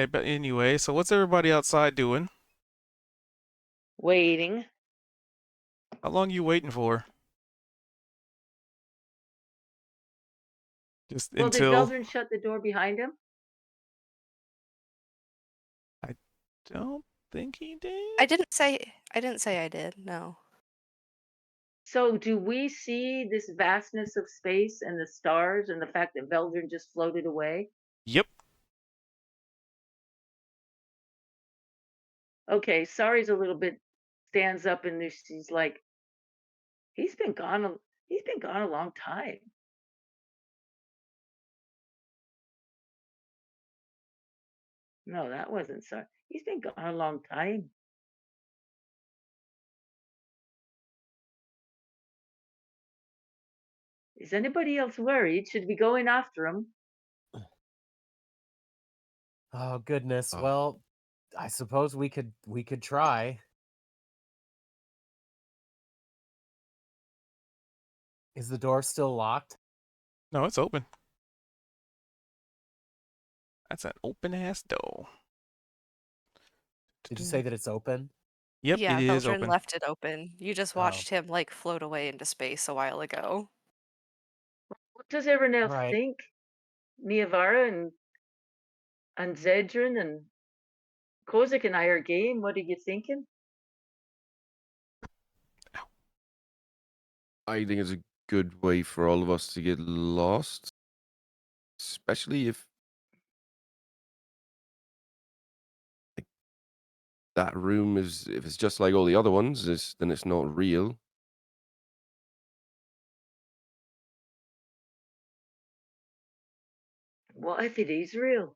but anyway, so what's everybody outside doing? Waiting. How long you waiting for? Just Well, did until Veldrin shut the door behind him? I don't think he did. I didn't say I did. No. So do we see this vastness of space and the stars and the fact that Veldrin just floated away? Yep. Okay, Sari's a little bit stands up and she's like, he's been gone a long time. No, that wasn't Sari. He's been gone a long time. Is anybody else worried? Should we go in after him? Oh goodness. Oh. Well, I suppose we could try. Is the door still locked? No, it's open. That's an open ass door. Did you say that it's open? Yep, Yeah, it is Veldrin open. left it open. You just Oh. watched him like float away into space a while ago. What does everyone else Right. think? Niavara and Zedrin and Kozik and I are game. What are you thinking? I think it's a good way for all of us to get lost, especially if like, that room is if it's just like all the other ones, then it's not real. What if it is real?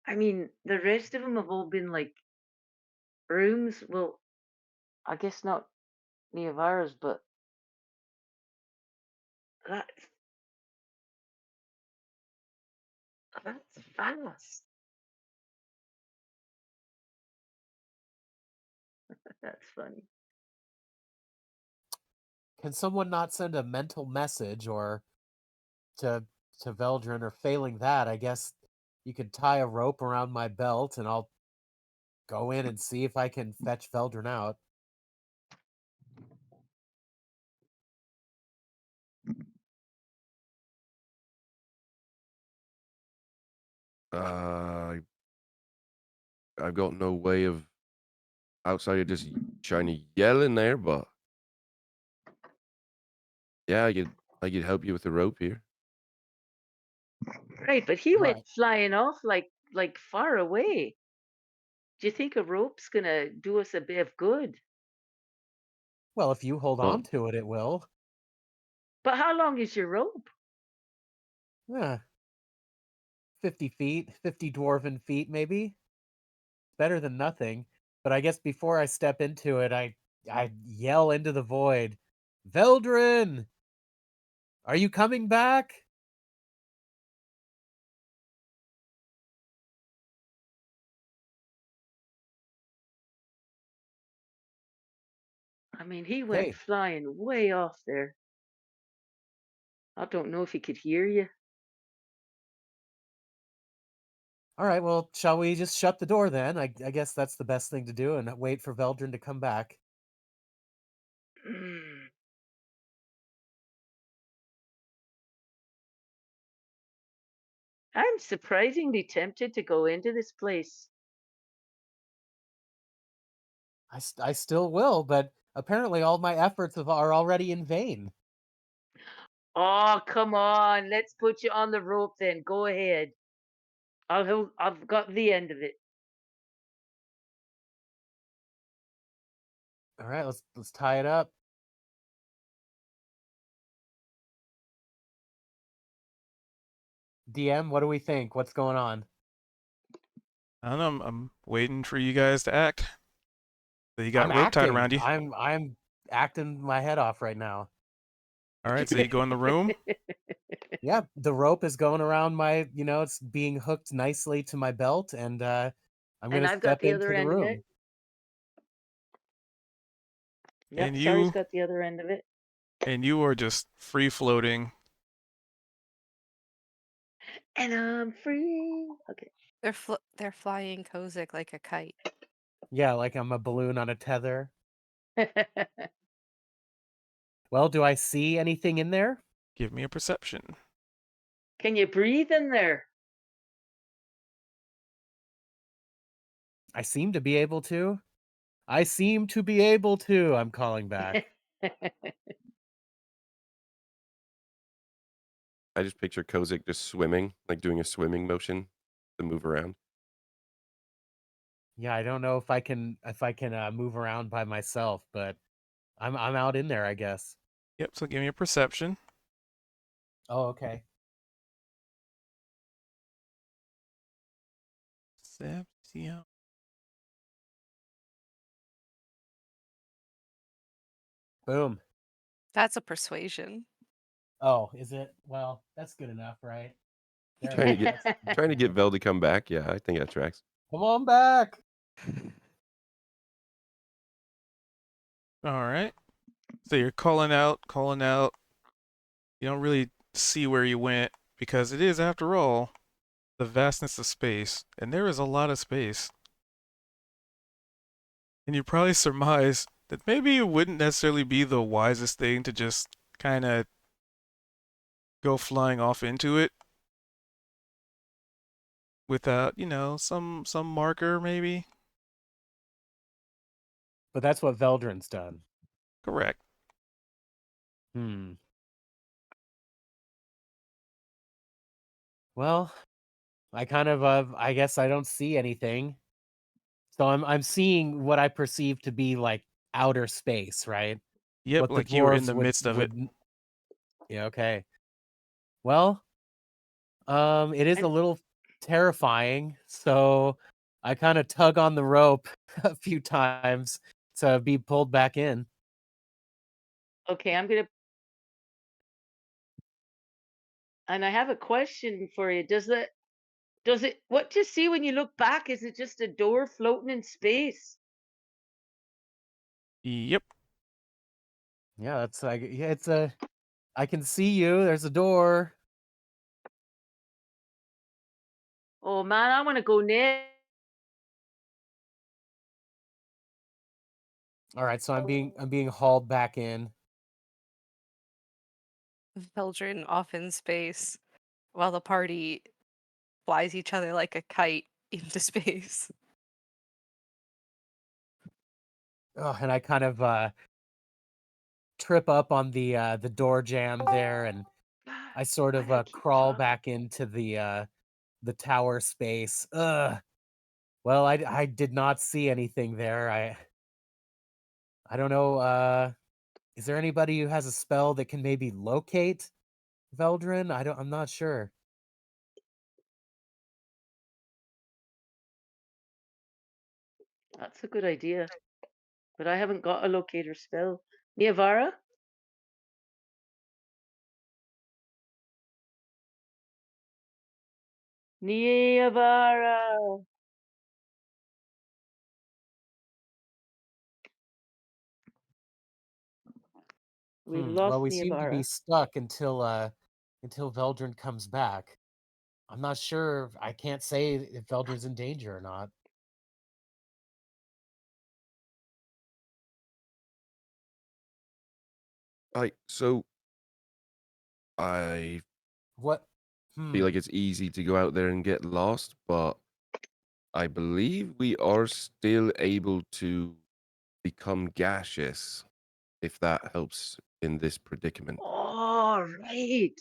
I mean, the rest of them have all been like rooms. Well, I guess not Niavara's, but that's fast. That's funny. Can someone not send a mental message or to Veldrin, or failing that, I guess you could tie a rope around my belt and I'll go in and see if I can fetch Veldrin out. I've got no way of outside of just trying to yell in there, but yeah, I could help you with the rope here. Right, but he went Right. flying off like far away. Do you think a rope's gonna do us a bit of good? Well, if you hold Well, on to it, it will. But how long is your rope? Yeah. 50 feet, 50 dwarven feet, maybe. Better than nothing. But I guess before I step into it, I yell into the void, Veldrin, are you coming back? I mean, he went Okay. flying way off there. I don't know if he could hear you. All right. Well, shall we just shut the door then? I guess that's the best thing to do, and wait for Veldrin to come back. I'm surprisingly tempted to go into this place. I still will, but apparently all my efforts are already in vain. Oh, come on. Let's put you on the rope then. Go ahead. I've got the end of it. All right. Let's tie it up. DM, what do we think? What's going on? I don't know. I'm waiting for you guys to act. So you got I'm rope tied acting. around you. I'm acting my head off right now. All right, so you go in the room. Yeah, the rope is going around my, it's being hooked nicely to my belt, and I'm And gonna I've got step the into other the end of it. room. Yep, And Shari's you got the other end of it. are just free floating. And I'm free. Okay. They're flying Kozik like a kite. Yeah, like I'm a balloon on a tether. Well, do I see anything in there? Give me a perception. Can you breathe in there? I seem to be able to. I seem to be able to. I'm calling back. I just picture Kozik just swimming, like doing a swimming motion to move around. Yeah, I don't know if I can move around by myself, but I'm out in there, I guess. Yep, so give me a perception. Oh, okay. Perception. Boom. That's a persuasion. Oh, is it? Well, that's good enough, right? There Trying to it is. get trying to get Vel to come back. Yeah, I think that tracks. Come on back. All right. So you're calling out, calling out. You don't really see where you went because it is, after all, the vastness of space, and there is a lot of space. And you probably surmise that maybe it wouldn't necessarily be the wisest thing to just kind of go flying off into it without, some marker maybe. But that's what Veldrin's done. Correct. Hmm. Well, I kind of I guess I don't see anything. So I'm seeing what I perceive to be like outer space, right? Yep, What the like you were in dwarves the midst of it. Yeah, okay. Well, it is a And little terrifying, so I kind of tug on the rope a few times to be pulled back in. okay, and I have a question for you. What do you see when you look back? Is it just a door floating in space? Yep. Yeah, that's like yeah, it's a I can see you. There's a door. Oh man, I want to go next. All right, so I'm being hauled back in. Veldrin off in space while the party flies each other like a kite into space. Oh, and I kind of trip up on the door jamb there, and I sort Why of do I keep crawl talking? back into the tower space. Ugh. Well, I did not see anything there. I don't know. Is there anybody who has a spell that can maybe locate Veldrin? I'm not sure. That's a good idea. But I haven't got a locator spell. Niavara? Niavara. We've Well, lost we seem to be Niavara. stuck until Veldrin comes back. I'm not sure. I can't say if Veldrin's in danger or not. So I What? feel like it's easy to go out there and get lost, but I believe we are still able to become gaseous, if that helps in this predicament. Oh, right.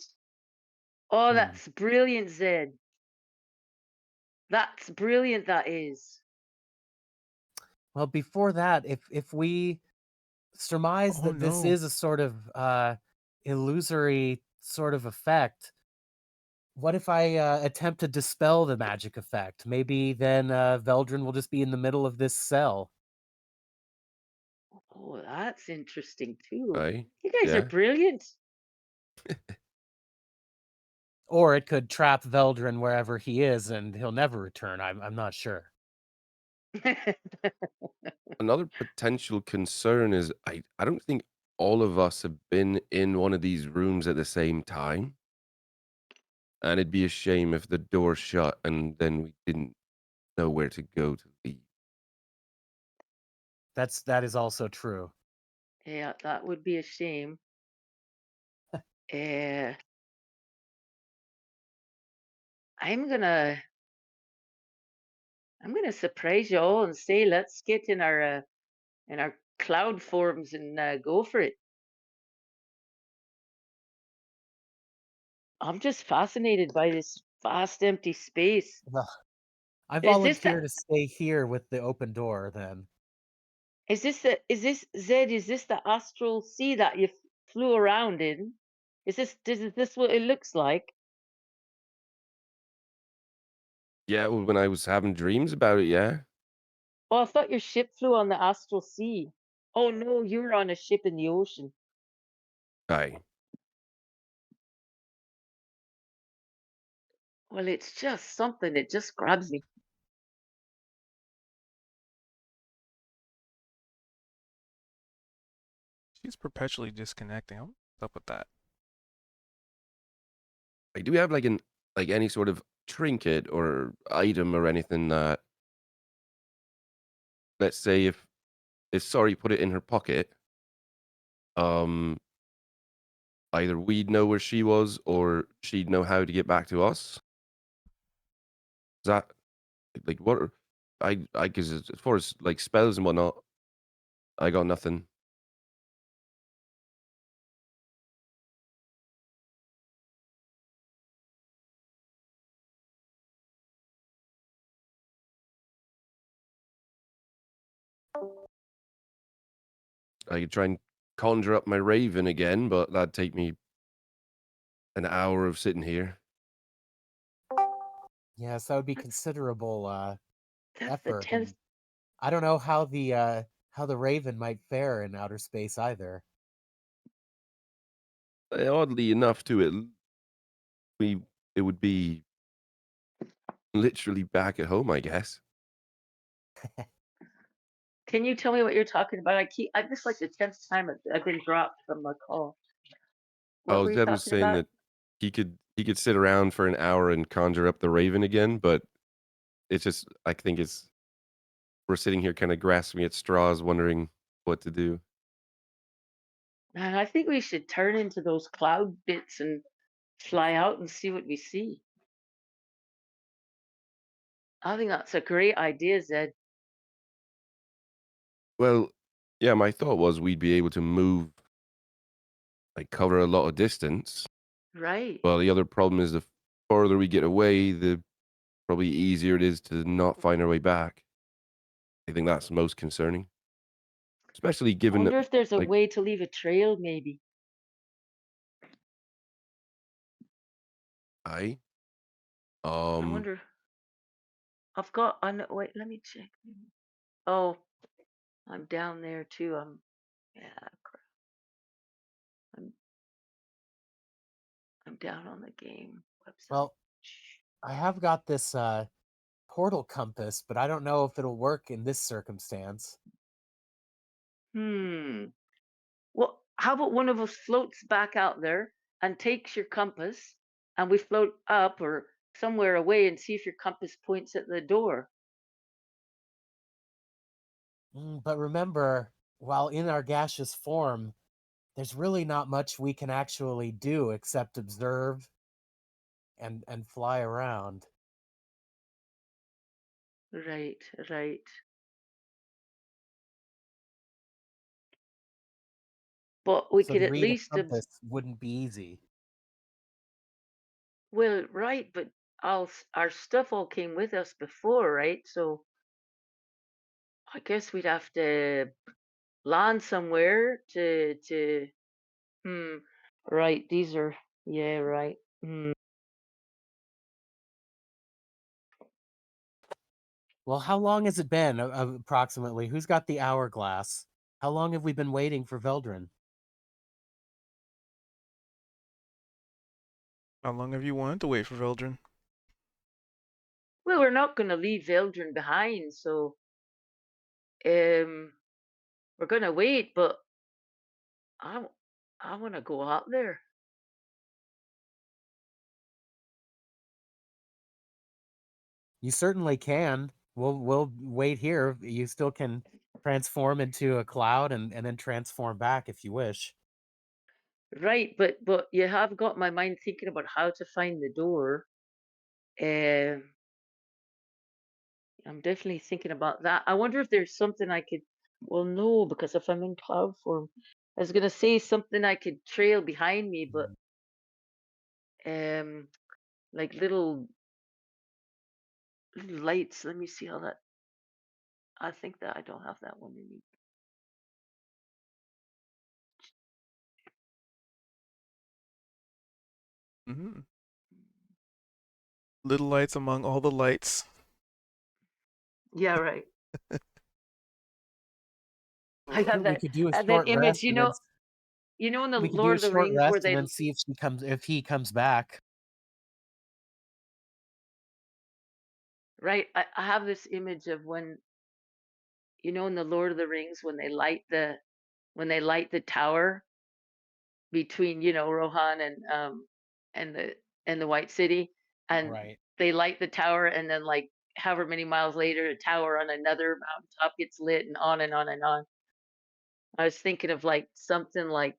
Oh, Hmm. that's brilliant, Zed. That's brilliant, that is. Well, before that, if we surmise Oh that this no. is a sort of illusory sort of effect, what if I attempt to dispel the magic effect? Maybe then Veldrin will just be in the middle of this cell. Oh, that's interesting too. Right? You guys are Yeah. brilliant. Or it could trap Veldrin wherever he is and he'll never return. I'm not sure. Another potential concern is I don't think all of us have been in one of these rooms at the same time. And it'd be a shame if the door shut and then we didn't know where to go to leave. That is also true. Yeah, that would be a shame. Uh, I'm gonna I'm gonna surprise you all and say let's get in our cloud forms and go for it. I'm just fascinated by this vast empty space. Well, I Is this volunteer to stay here with the open door then. is this Zed? Is this the astral sea that you flew around in? Is this what it looks like? Yeah, well, when I was having dreams about it, yeah. Oh, I thought your ship flew on the astral sea. Oh no, you were on a ship in the ocean. Aye. Well, it's just something. It just grabs me. She's perpetually disconnecting. What's up with that? I do have like any sort of trinket or item or anything that, let's say if Sorry put it in her pocket, um either we'd know where she was or she'd know how to get back to us. Is that like what are, I cuz as far as like spells and whatnot, I got nothing. I could try and conjure up my raven again, but that'd take me an hour of sitting here. Yes, that would be That's considerable that's the effort, 10th. and I don't know how the Raven might fare in outer space either. Oddly enough, to it, we it would be literally back at home, I guess. Can you tell me what you're talking about? I this like the 10th time I've been dropped from the call. What Oh, were you Zed was talking saying about? that he could sit around for an hour and conjure up the raven again, but it's just I think it's we're sitting here kind of grasping at straws, wondering what to do. Man, I think we should turn into those cloud bits and fly out and see what we see. I think that's a great idea, Zed. Well, yeah, my thought was we'd be able to move, like cover a lot of distance. Right. Well, the other problem is the farther we get away, the probably easier it is to not find our way back. I think that's most concerning, especially I given that, wonder if there's a like, way to leave a trail, maybe. I, I um, wonder. Wait, let me check. Oh, I'm down there too. Yeah, crap. I'm I'm down on the game website. Well, I have got this portal compass, but I don't know if it'll work in this circumstance. Well, how about one of us floats back out there and takes your compass, and we float up or somewhere away and see if your compass points at the door. But remember, while in our gaseous form, there's really not much we can actually do except observe and fly around. Right, right. But we So could to at read a least compass wouldn't be easy. well, right, but our stuff all came with us before, right? So I guess we'd have to land somewhere to hmm. Right, these are yeah, right. Well, how long has it been approximately? Who's got the hourglass? How long have we been waiting for Veldrin? How long have you wanted to wait for Veldrin? Well, we're not gonna leave Eldrin behind, so um we're gonna wait, but I w- I wanna go out there. You certainly can. We'll wait here. You still can transform into a cloud and then transform back if you wish. Right, but you have got my mind thinking about how to find the door. Um, I'm definitely thinking about that. I wonder if there's something I could. Well, no, because if I'm in cloud form, I was gonna say something I could trail behind me, but Mm. um, like little lights. Let me see how that. I think that I don't have that one in me. Hmm. Little lights among all the lights. Yeah, right. I have We that could do a that short image. rest and then You know in the we could do Lord a of the short Rings where rest and they then see if he comes back. right. I have this image of when in the Lord of the Rings when they light the tower between Rohan and the White City, and Right. they light the tower, and then like however many miles later, a tower on another mountaintop gets lit, and on and on and on. I was thinking of like something like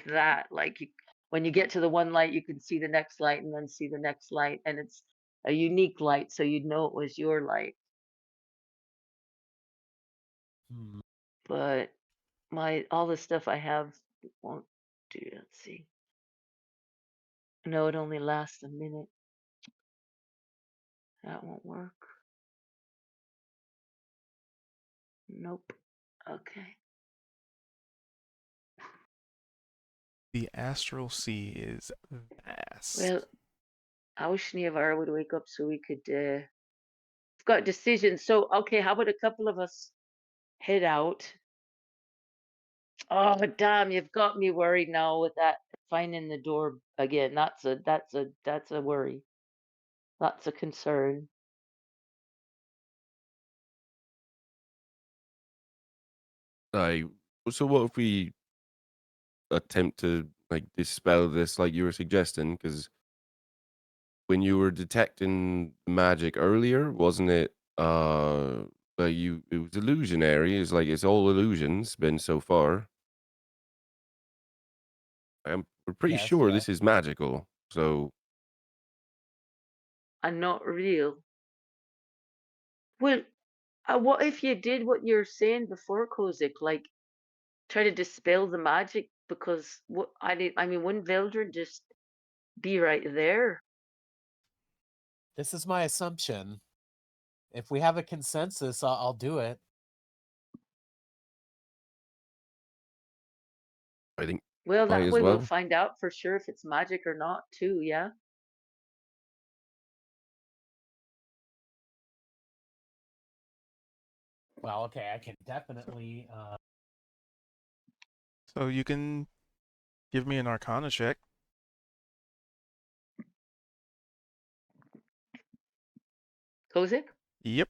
that, like when you get to the one light, you can see the next light, and then see the next light, and it's a unique light, so you'd know it was your light. Hmm. But my all the stuff I have won't do. Let's see. No, it only lasts a minute. That won't work. Nope. Okay. The astral sea is vast. Well, I wish Neovar would wake up so we could. We've got decisions. So, okay, how about a couple of us head out? Oh, damn! You've got me worried now with that finding the door again. That's a worry. That's a concern. I so what if we attempt to like dispel this, like you were suggesting? Because when you were detecting magic earlier, wasn't it? Like it was illusionary. It's like it's all illusions been so far. We're pretty Yes, sure yes. this is magical. So And not real. Well, what if you did what you're saying before, Kozik? Like try to dispel the magic because what I mean, wouldn't Veldred just be right there? This is my assumption. If we have a consensus, I'll do it. I think Well, might that as way we'll well. find out for sure if it's magic or not, too. Yeah. Well, okay, I can definitely. So you can give me an Arcana check. Kozik? Yep.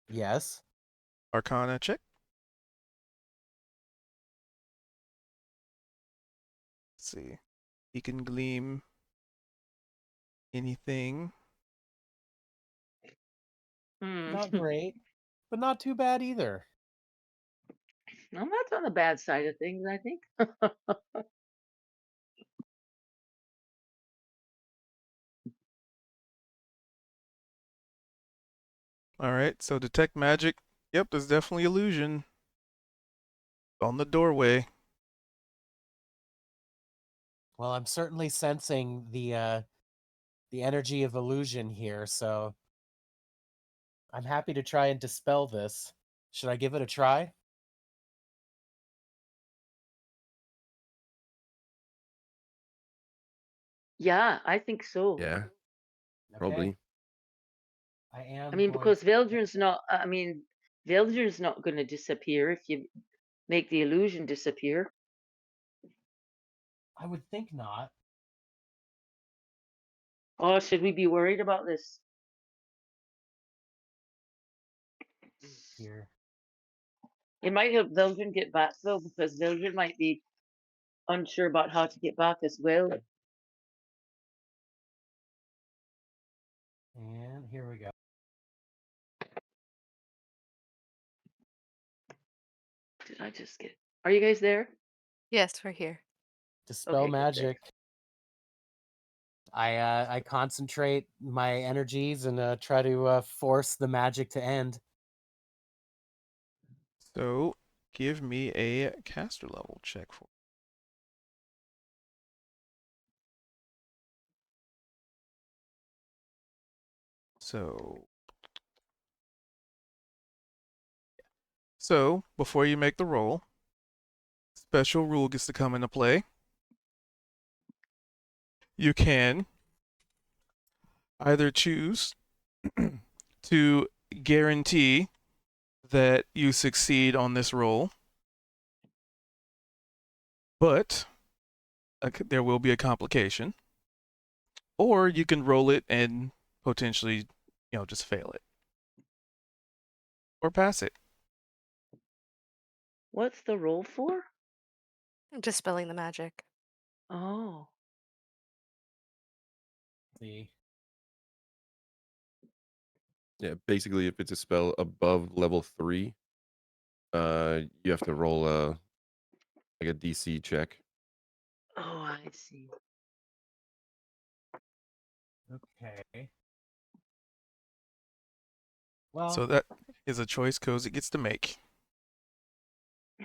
Yes. Arcana check. Let's see. He can gleam anything. Not great, but not too bad either. No, that's on the bad side of things, I think. All right. So detect magic. Yep, there's definitely illusion on the doorway. Well, I'm certainly sensing the energy of illusion here, so I'm happy to try and dispel this. Should I give it a try? Yeah, I think so. Yeah, Okay. probably. I am I mean, going because Veldrin's not, I mean, Veldrin's not going to disappear if you make the illusion disappear. I would think not. Oh, should we be worried about this? Here. It might help Veldrin get back though, because Veldrin might be unsure about how to get back as well. And here we go. Did I just get? Are you guys there? Yes, we're here. Dispel Okay, good, good. magic. I concentrate my energies and try to force the magic to end. So give me a caster level check for. So before you make the roll, special rule gets to come into play. You can either choose to guarantee that you succeed on this roll, but there will be a complication, or you can roll it and potentially, just fail it or pass it. What's the roll for? Dispelling the magic. Oh, See. Yeah, basically, if it's a spell above level 3, you have to roll a DC check. oh, I see. Okay. Well, So that is a choice Cozy gets to make.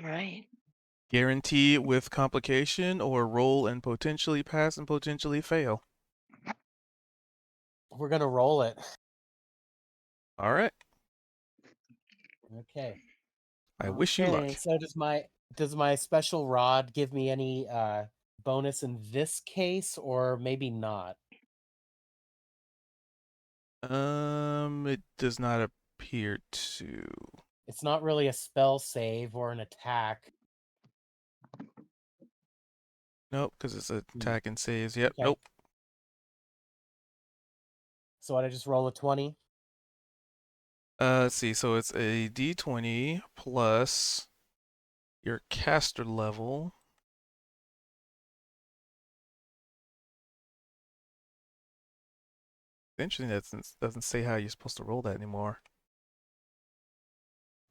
Right. Guarantee with complication, or roll and potentially pass and potentially fail. we're gonna roll it. All right. Okay. I wish you luck. Okay, so does my special rod give me any bonus in this case, or maybe not? It does not appear to. It's not really a spell save or an attack. Nope, because it's attack and saves. Yep. Okay. Nope. So I just roll a 20. Let's see. So it's a D20 plus your caster level. Interesting. That doesn't say how you're supposed to roll that anymore.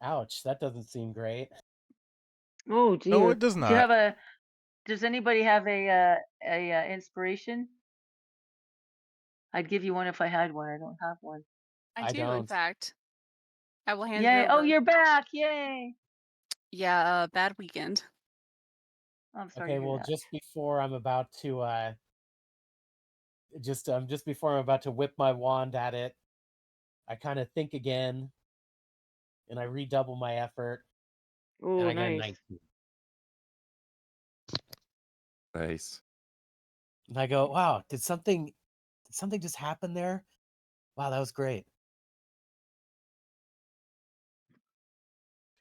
Ouch, that doesn't seem great. Oh dear. No, it does Do you have not. a? Does anybody have a inspiration? I'd give you one if I had one. I don't have one. I do, in don't. fact. I will hand Yay! it over. Oh, you're back! Yay! Yeah, bad weekend. I'm sorry Okay, to hear well, that. just before I'm about to just before I'm about to whip my wand at it, I kind of think again, and I redouble my effort, and Oh, I get a nice. 19. Nice. And I go, wow, did something just happen there? Wow, that was great.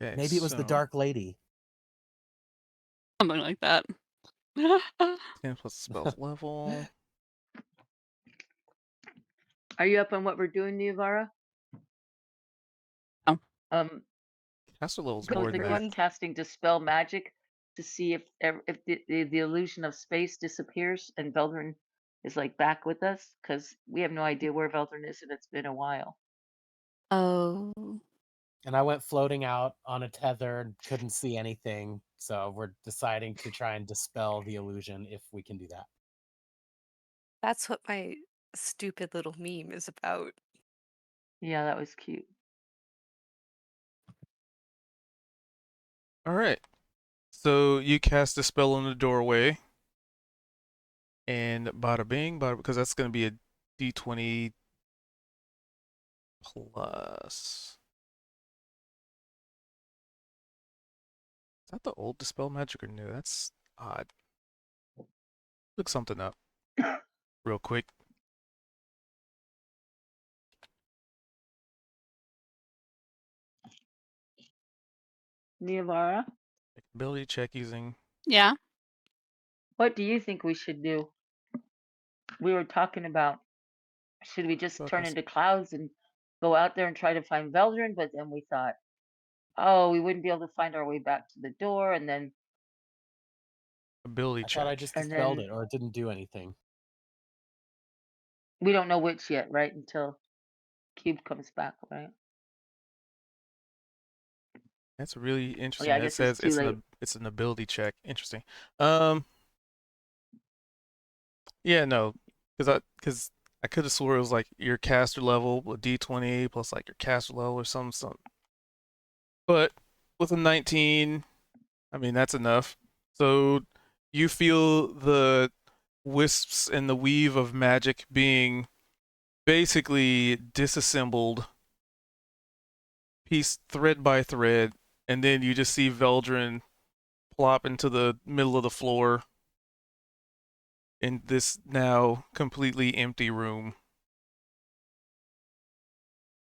Okay. Maybe it was the so Dark Lady. Something like that. 10 plus spells level. Are you up on what we're doing, Niavara? No. Caster level's Because more than that. Everyone, casting dispel magic to see if the illusion of space disappears and Veldrin is like back with us, because we have no idea where Veldrin is and it's been a while. Oh. And I went floating out on a tether and couldn't see anything. So we're deciding to try and dispel the illusion if we can do that. that's what my stupid little meme is about. Yeah, that was cute. All right. So you cast a spell on the doorway, and bada bing, bada, because that's going to be a d20 plus. Is that the old dispel magic or new? That's odd. Look something up real quick. Niavara, Ability check using. Yeah. what do you think we should do? We were talking about should we just turn Focus. into clouds and go out there and try to find Veldrin, but then we thought, oh, we wouldn't be able to find our way back to the door, and then Ability I thought I check. just And dispelled then- it or it didn't do anything. we don't know which yet, right? Until Cube comes back, right? That's really interesting. I That guess says it's too late. it's an ability check. Interesting. Yeah, no, because I could have swore it was like your caster level, a d20 plus like your caster level or something. But with a 19, I mean that's enough. So you feel the wisps and the weave of magic being basically disassembled piece thread by thread, and then you just see Veldrin plop into the middle of the floor in this now completely empty room.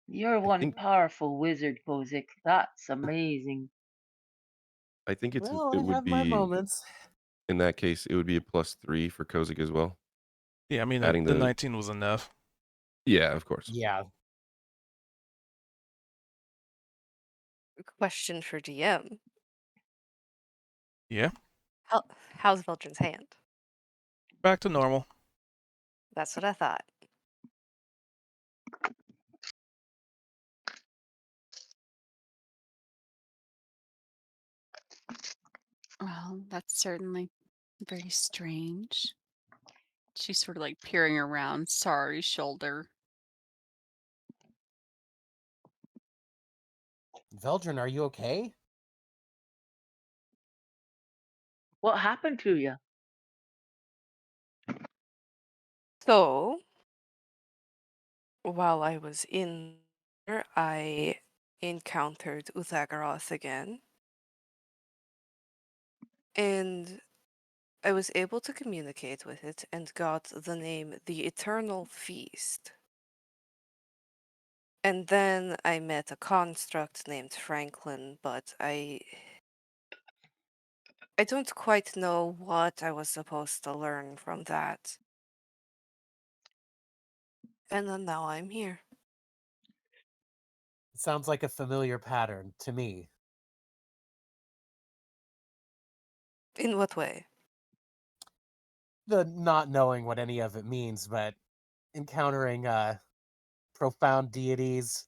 You're one think- powerful wizard, Kozik. That's amazing. I think it Well, I would have my be moments. in that case it would be a +3 for Kozik as well. Yeah, I mean Adding the the- 19 was enough. Yeah, of course. Yeah. Question for DM. Yeah, How's Veldrin's hand? back to normal. That's what I thought. Well, that's certainly very strange. She's sort of like peering around, sorry, shoulder. Veldrin, are you okay? What happened to you? So, while I was in there, I encountered Uthagaroth again. And I was able to communicate with it and got the name the Eternal Feast. And then I met a construct named Franklin, but I don't quite know what I was supposed to learn from that. And then now I'm here. It sounds like a familiar pattern to me. In what way? The not knowing what any of it means, but encountering profound deities,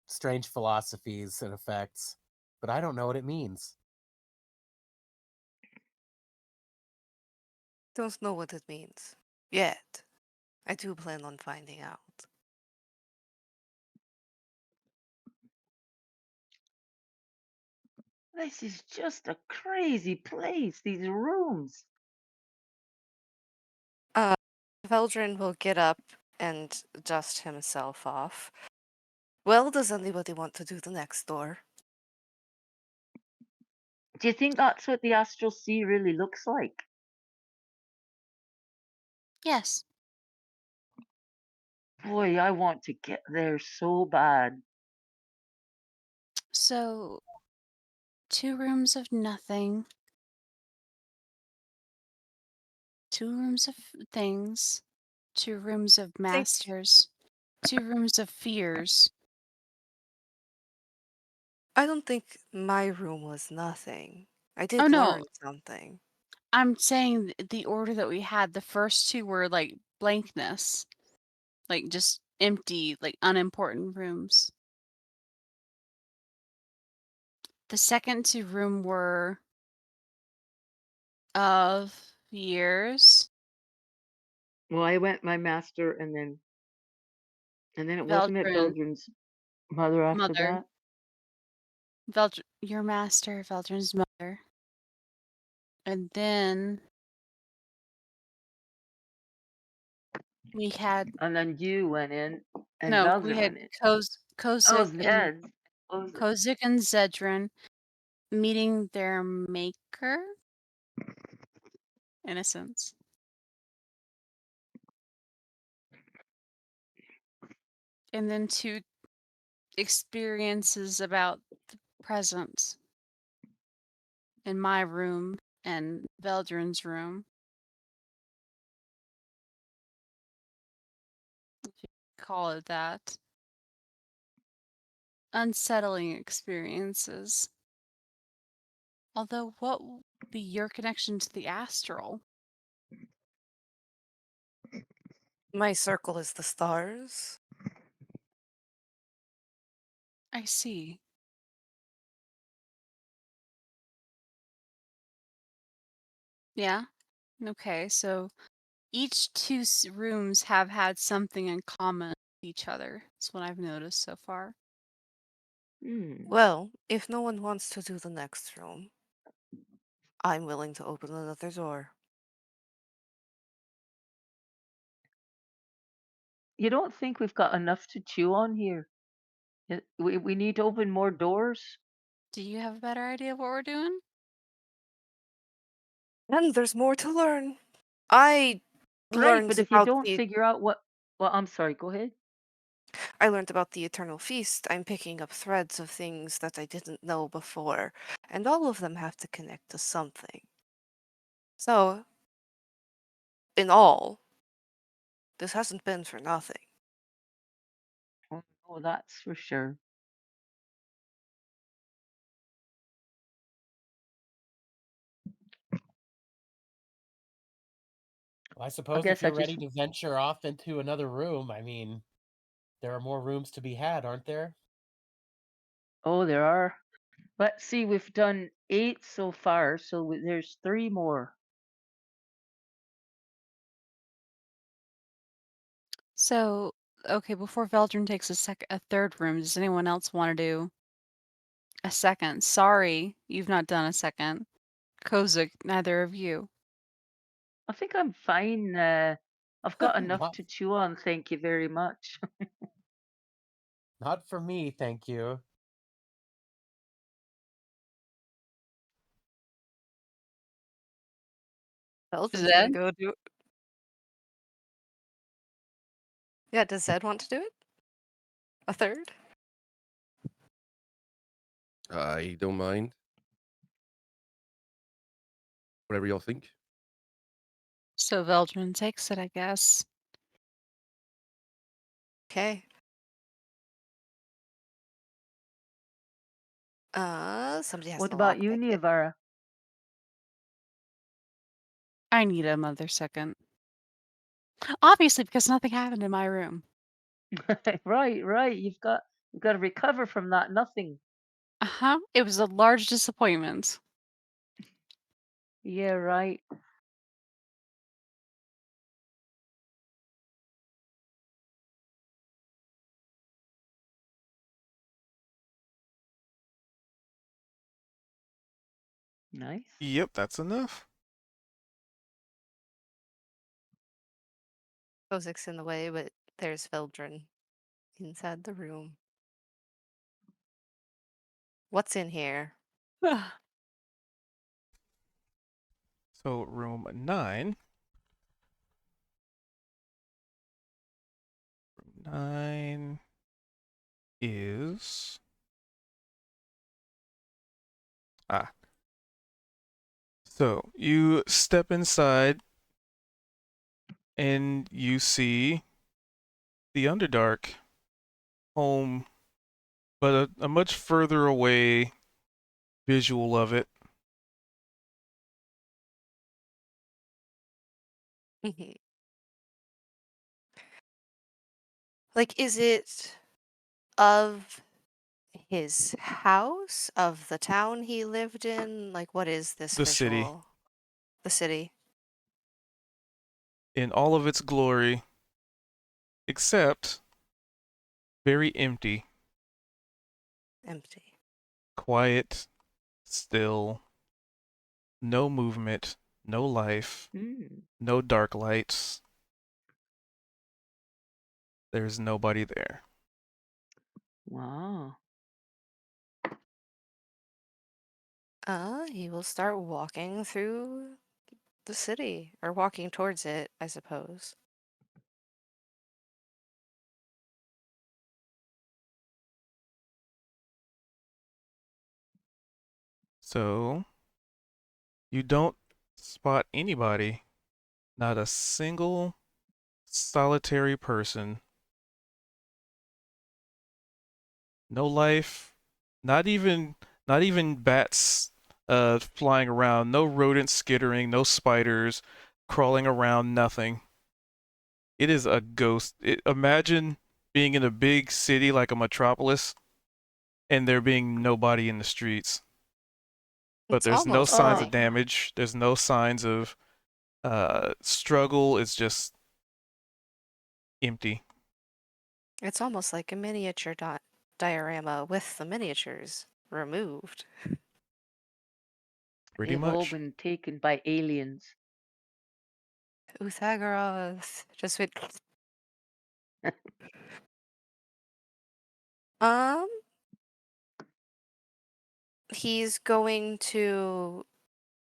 strange philosophies and effects, but I don't know what it means. Don't know what it means. Yet. I do plan on finding out. This is just a crazy place, these rooms. Veldrin will get up and dust himself off. Well, does anybody want to do the next door? Do you think that's what the astral sea really looks like? Yes. Boy, I want to get there so bad. So, 2 rooms of nothing. 2 rooms of things. 2 rooms of masters. 2 rooms of fears. I don't think my room was nothing. I Oh, did no. learn something. I'm saying the order that we had, the first 2 were, like, blankness. Like, just empty, like, unimportant rooms. The second 2 room were of fears. Well, I went my master and then it wasn't it Veldrin, Belgium's mother after mother. that? Your master, Veldrin's mother. And then we had And then you went in and no, we Belgium had went in. Oh, Kozik Zed. Oh, Zed. Kozik and Zedrin meeting their maker, in a sense. And then 2 experiences about the present in my room and Veldrin's room. If you call it that. Unsettling experiences. Although, what would be your connection to the astral? My circle is the stars. I see. Yeah? Okay, so each 2 rooms have had something in common with each other. That's what I've noticed so far. Well, if no one wants to do the next room, I'm willing to open another door. You don't think we've got enough to chew on here? We need to open more doors? Do you have a better idea of what we're doing? And there's more to learn. I Right, but learned if you about don't the figure out what well, I'm sorry, go ahead. I learned about the eternal feast. I'm picking up threads of things that I didn't know before, and all of them have to connect to something. So, in all, this hasn't been for nothing. Oh, that's for sure. Well, I I suppose if guess I you're just ready to venture off into another room, I mean, there are more rooms to be had, aren't there? oh, there are. But see, we've done 8 so far, so there's 3 more. So, okay, before Veldrin takes a third room, does anyone else want to do a second? Sorry, you've not done a second. Kozik, neither of you. I think I'm fine. I've got enough not, to chew on, thank you very much. not for me, thank you. Belgium's gonna Zed? go do it. Yeah, does Zed want to do it? A third? I don't mind. Whatever y'all think. So Veldrin takes it, I guess. Okay. Somebody has What to about lock you, pick it. Niavara? I need another second. Obviously, because nothing happened in my room. Right. You've got to recover from that nothing. Uh-huh. It was a large disappointment. Yeah, right. Nice. Yep, that's enough. Kozik's in the way, but there's Veldrin inside the room. What's in here? So room 9. Room 9 is So you step inside and you see the Underdark home, but a much further away visual of it. Mhm. Like, is it of his house, of the town he lived in? Like, what is this The city, visual? The city. in all of its glory, except very empty, Empty. quiet, still, no movement, no life, Mm. no dark lights. There's nobody there. Wow. He will start walking through the city, or walking towards it, I suppose. So, you don't spot anybody, not a single solitary person. No life, not even bats flying around, no rodents skittering, no spiders crawling around, nothing. It is a ghost. Imagine being in a big city like a metropolis and there being nobody in the streets. But It's there's no almost signs of like damage. There's no signs of struggle. It's just empty. it's almost like a miniature diorama with the miniatures removed. Pretty They've all much. been taken by aliens. Pythagoras. Just wait. Um, he's going to,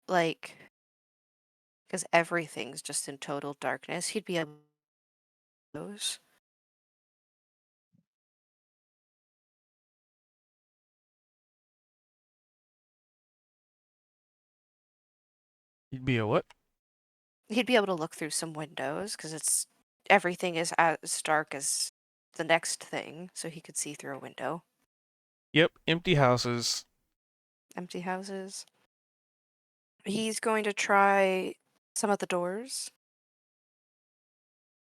like, because everything's just in total darkness, he'd be able to those. You'd be a what? He'd be able to look through some windows because everything is as dark as the next thing, so he could see through a window. Yep, empty houses. Empty houses. He's going to try some of the doors.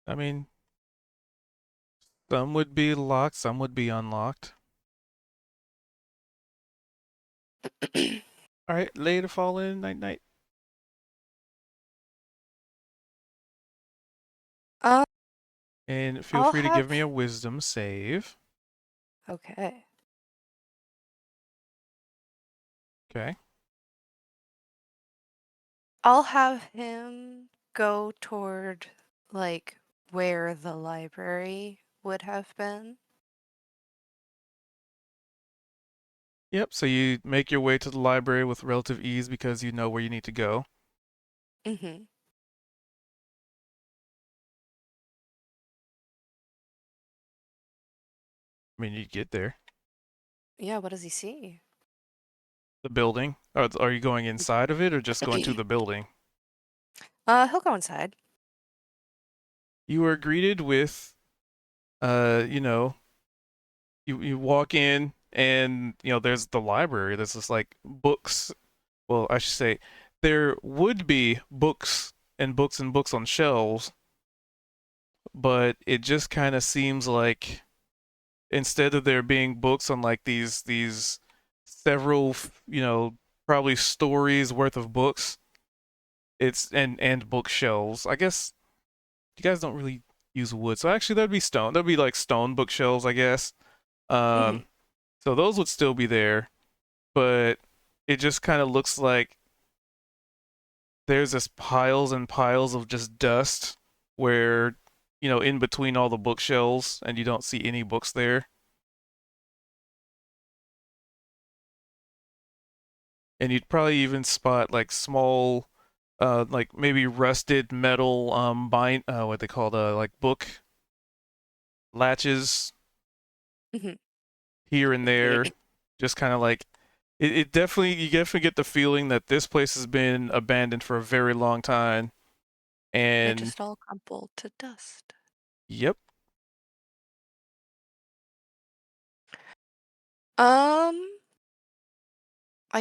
I mean, some would be locked, some would be unlocked. All right, lay to fall in, night night. Um, And feel I'll free to give me have. a wisdom save. Okay. Okay. I'll have him go toward, like, where the library would have been. Yep, so you make your way to the library with relative ease because you know where you need to go. Mm-hmm. I mean, you get there. Yeah, what does he see? The building. Are you going inside of it or just going to the building? He'll go inside. You are greeted with, you know, you walk in and, you know, there's the library. There's just like books. Well, I should say there would be books and books and books on shelves, but it just kind of seems like instead of there being books on like these several, you know, probably stories worth of books, it's and bookshelves. I guess you guys don't really use wood, so actually that'd be stone. That'd be like stone bookshelves, I guess. Mm-hmm. So those would still be there, but it just kind of looks like there's just piles and piles of just dust where, you know, in between all the bookshelves, and you don't see any books there. And you'd probably even spot like small, like maybe rusted metal, what they call like book latches Mm-hmm. here and there, just kind of like it definitely you definitely get the feeling that this place has been abandoned for a very long time. They're And just all crumpled to dust. yep, I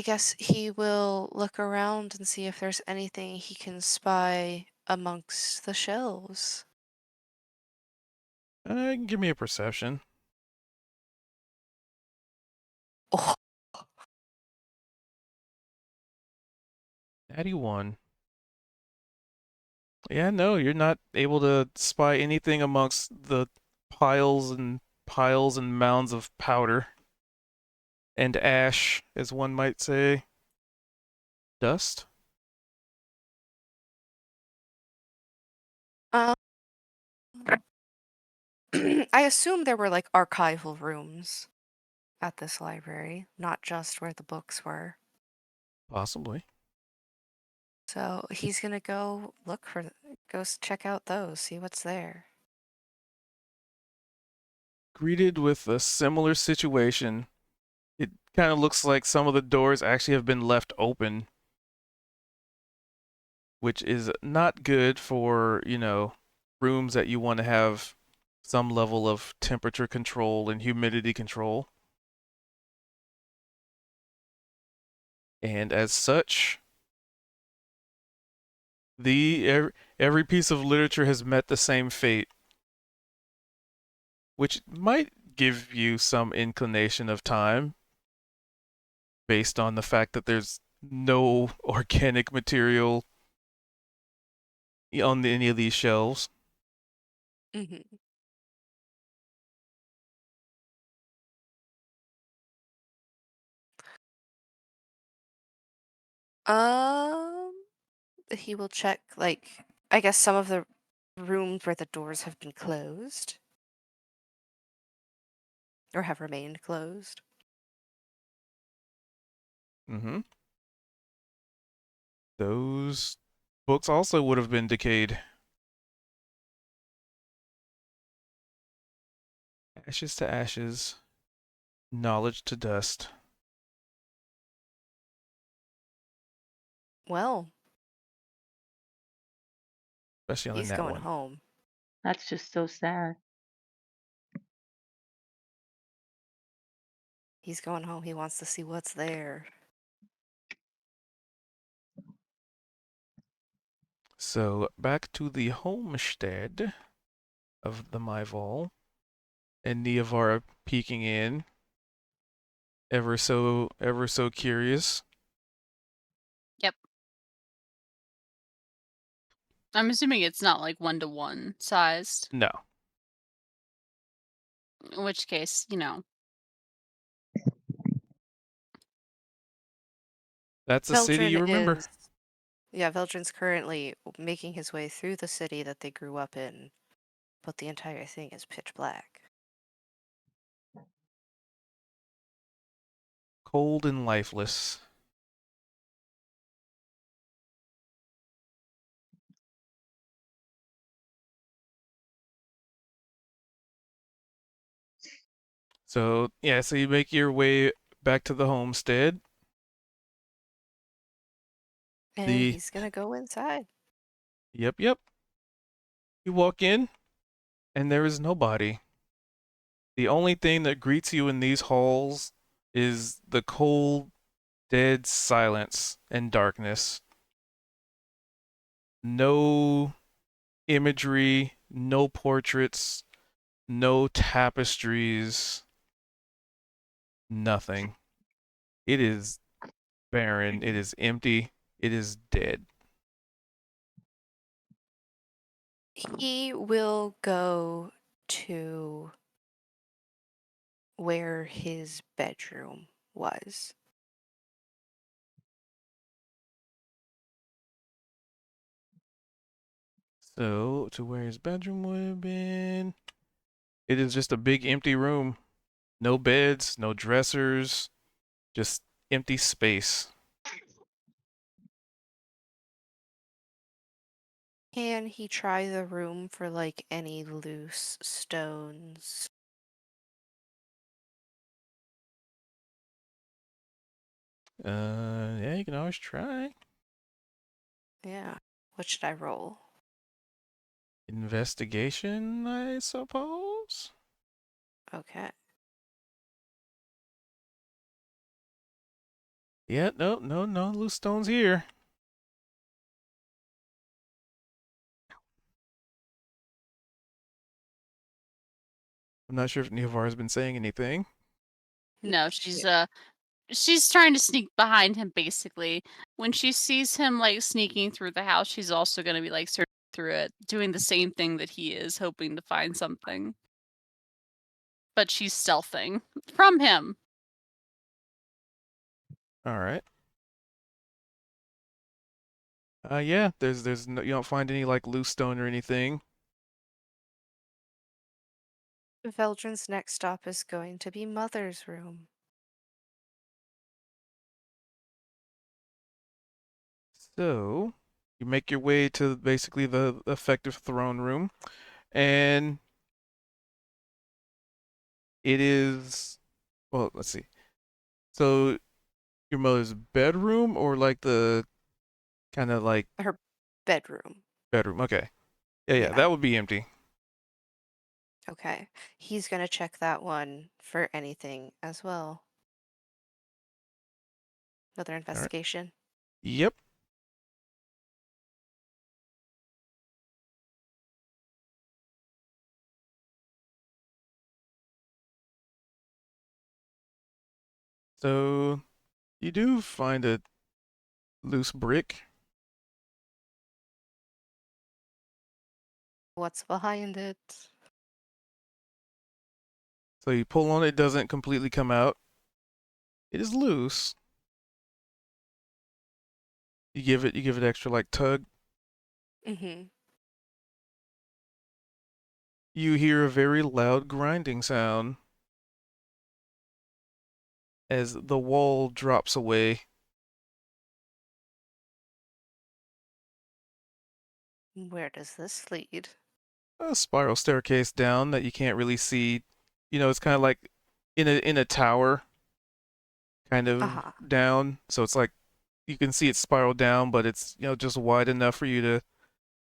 guess he will look around and see if there's anything he can spy amongst the shelves. Give me a perception. Oh, Natty 1. Yeah, no, you're not able to spy anything amongst the piles and mounds of powder and ash, as one might say. Dust? um, I assume there were like archival rooms at this library, not just where the books were. Possibly. So he's gonna go look for, check out those, see what's there. Greeted with a similar situation, it kind of looks like some of the doors actually have been left open, which is not good for, rooms that you want to have some level of temperature control and humidity control. And as such, every piece of literature has met the same fate, which might give you some inclination of time based on the fact that there's no organic material on any of these shelves. Mm-hmm. He will check, like, I guess some of the rooms where the doors have been closed or have remained closed. Mm-hmm. Those books also would have been decayed. Ashes to ashes, knowledge to dust. Well, Especially on the he's net going one. home. That's just so sad. He's going home. He wants to see what's there. So back to the homestead of the Myval, and Neavara peeking in, ever so curious. Yep. I'm assuming it's not like 1-to-1 sized. No. In which case, That's a city you remember. Veldrin's currently making his way through the city that they grew up in, but the entire thing is pitch black. Cold and lifeless. So, yeah, so you make your way back to the homestead. And The he's gonna go inside. Yep. You walk in, and there is nobody. The only thing that greets you in these halls is the cold, dead silence and darkness. No imagery, no portraits, no tapestries, nothing. It is barren, it is empty, it is dead. He will go to where his bedroom was. So, to where his bedroom would have been, it is just a big empty room. No beds, no dressers, just empty space. Can he try the room for like any loose stones? Yeah, you can always try. Yeah. What should I roll? Investigation, I suppose. Okay. Yeah, no loose stones here. I'm not sure if Neovar has been saying anything. No, she's trying to sneak behind him basically. When she sees him like sneaking through the house, she's also gonna be like searching through it, doing the same thing that he is, hoping to find something. But she's stealthing from him. All right. Yeah, there's no, you don't find any like loose stone or anything. Veldrin's next stop is going to be Mother's room. So you make your way to basically the effective throne room, and it is, well, let's see. So your mother's bedroom or like the kind of like Her bedroom. bedroom? Okay. Yeah, Yeah. that would be empty. Okay. He's gonna check that one for anything as well. Another All right. investigation. Yep. So you do find a loose brick. What's behind it? So you pull on it, it doesn't completely come out. It is loose. You give it extra like tug. Mm-hmm. You hear a very loud grinding sound as the wall drops away. Where does this lead? A spiral staircase down that you can't really see. You know, it's kind of like in a tower, kind of Uh-huh. down. So it's like you can see it spiral down, but it's, you know, just wide enough for you to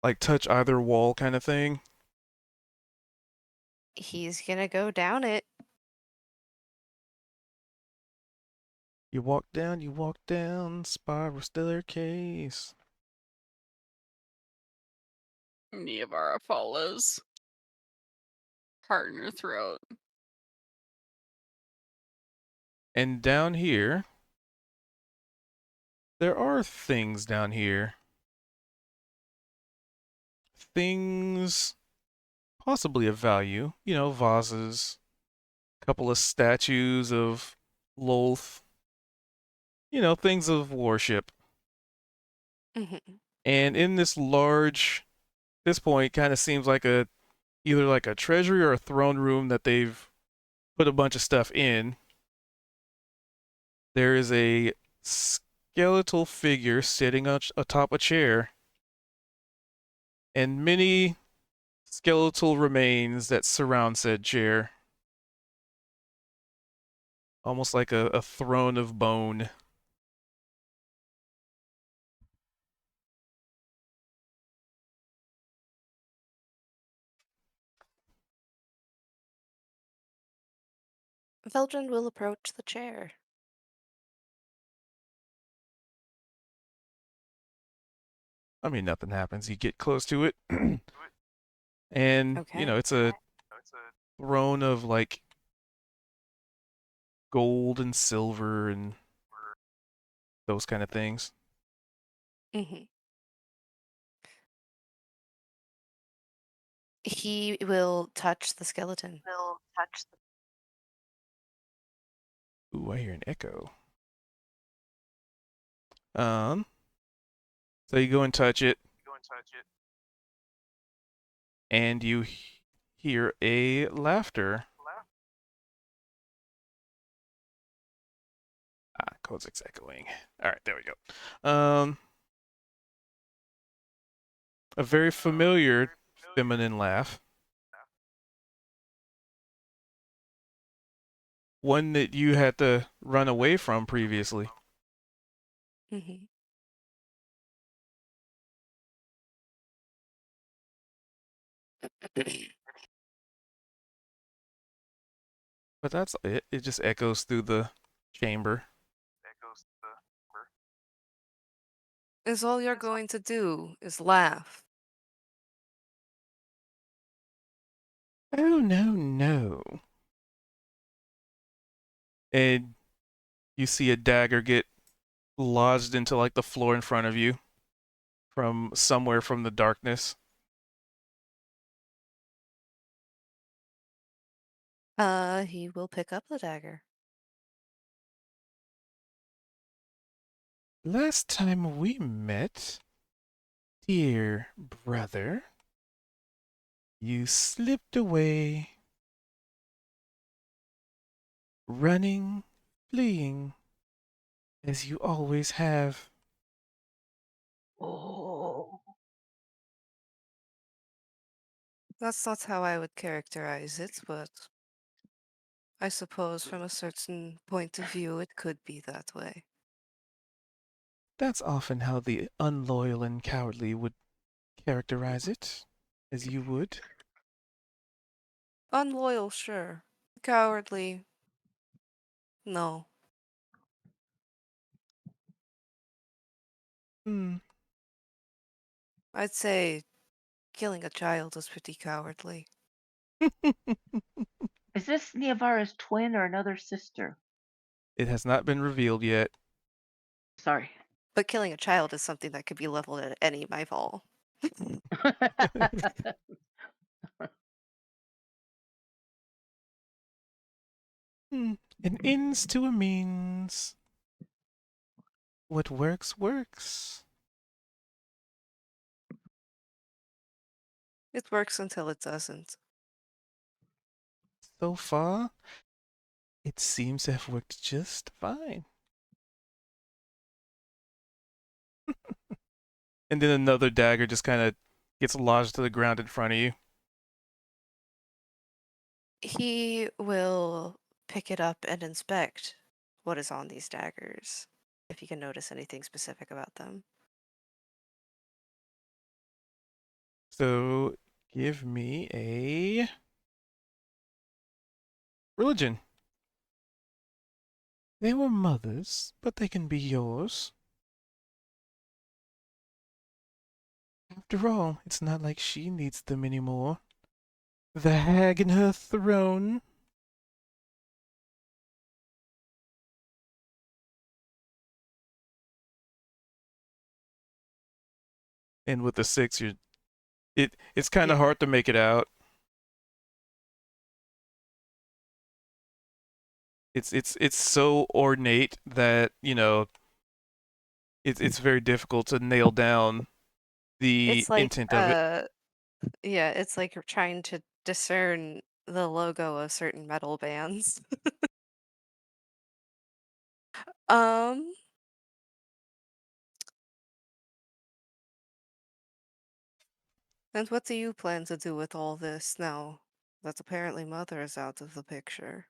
like touch either wall kind of thing. He's gonna go down it. You walk down, spiral staircase. Neavara follows. Heart in her throat. And down here, there are things down here. Things possibly of value. You know, vases, a couple of statues of Lolth. You know, things of worship. Mm-hmm. And in this point, kind of seems like either like a treasury or a throne room that they've put a bunch of stuff in. There is a skeletal figure sitting atop a chair, and many skeletal remains that surround said chair. Almost like a throne of bone. Veldrin will approach the chair. I mean, nothing happens. You get close to it, and Okay. you know it's a throne of like gold and silver and those kind of things. Mm-hmm. He will touch the skeleton. Ooh, I hear an echo. So you go and touch it, and you hear a laughter. Kozik's echoing. All right, there we go. A very familiar feminine laugh. One that you had to run away from previously. Mm-hmm. But that's it. It just echoes through the chamber. Is all you're going to do is laugh. Oh, no, no. And you see a dagger get lodged into like the floor in front of you from somewhere from the darkness. He will pick up the dagger. Last time we met, dear brother, you slipped away, running, fleeing, as you always have. Oh. That's not how I would characterize it, but I suppose from a certain point of view it could be that way. That's often how the unloyal and cowardly would characterize it, as you would. Unloyal, sure. Cowardly, no. Hmm. I'd say killing a child is pretty cowardly. Is this Niavara's twin or another sister? It has not been revealed yet. Sorry. But killing a child is something that could be leveled at any Myval. An ends to a means. What works, works. It works until it doesn't. So far, it seems to have worked just fine. And then another dagger just kind of gets lodged to the ground in front of you. He will pick it up and inspect what is on these daggers, if he can notice anything specific about them. So give me a religion. They were mother's, but they can be yours. After all, it's not like she needs them anymore. The hag in her throne. And with the 6, it's kind of Yeah. hard to make it out. It's so ornate that, it's very difficult to nail down the It's like, intent of it. yeah, it's like you're trying to discern the logo of certain metal bands. Um, and what do you plan to do with all this now that apparently Mother is out of the picture?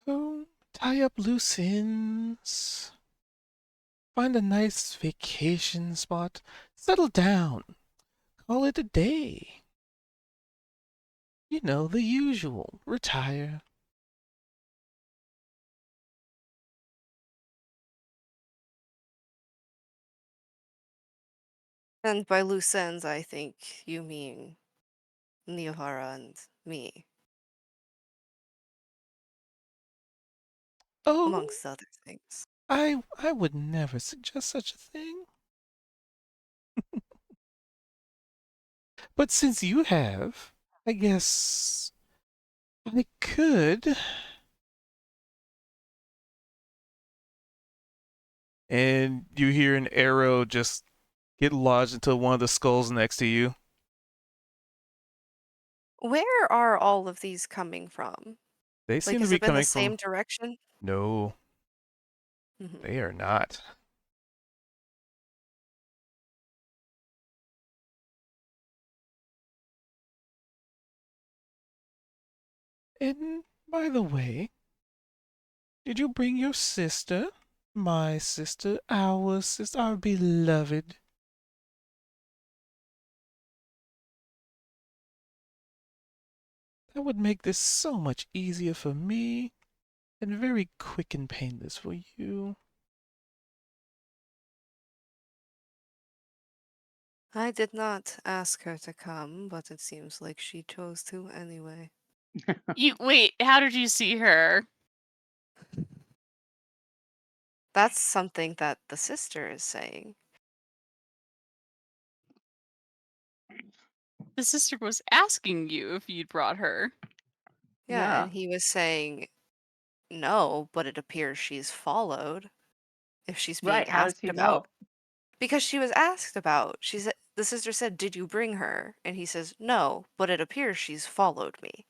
Oh, tie up loose ends. Find a nice vacation spot. Settle down. Call it a day. You know, the usual. Retire. And by loose ends, I think you mean Niyohara and me, Oh, amongst other things. I would never suggest such a thing. But since you have, I guess I could. And you hear an arrow just get lodged into one of the skulls next to you. Where are all of these coming from? They Like, seem to is be it in the coming same from. direction? No, Mhm. they are not. And by the way, did you bring your sister? My sister, our sister, our beloved. That would make this so much easier for me and very quick and painless for you. I did not ask her to come, but it seems like she chose to anyway. You wait, how did you see her? That's something that the sister is saying. The sister was asking you if you'd brought her. Yeah, Yeah. and he was saying no, but it appears she's followed if she's being Right. How does asked he know? about. Because she was asked about. She said the sister said, "Did you bring her?" And he says, "No, but it appears she's followed me."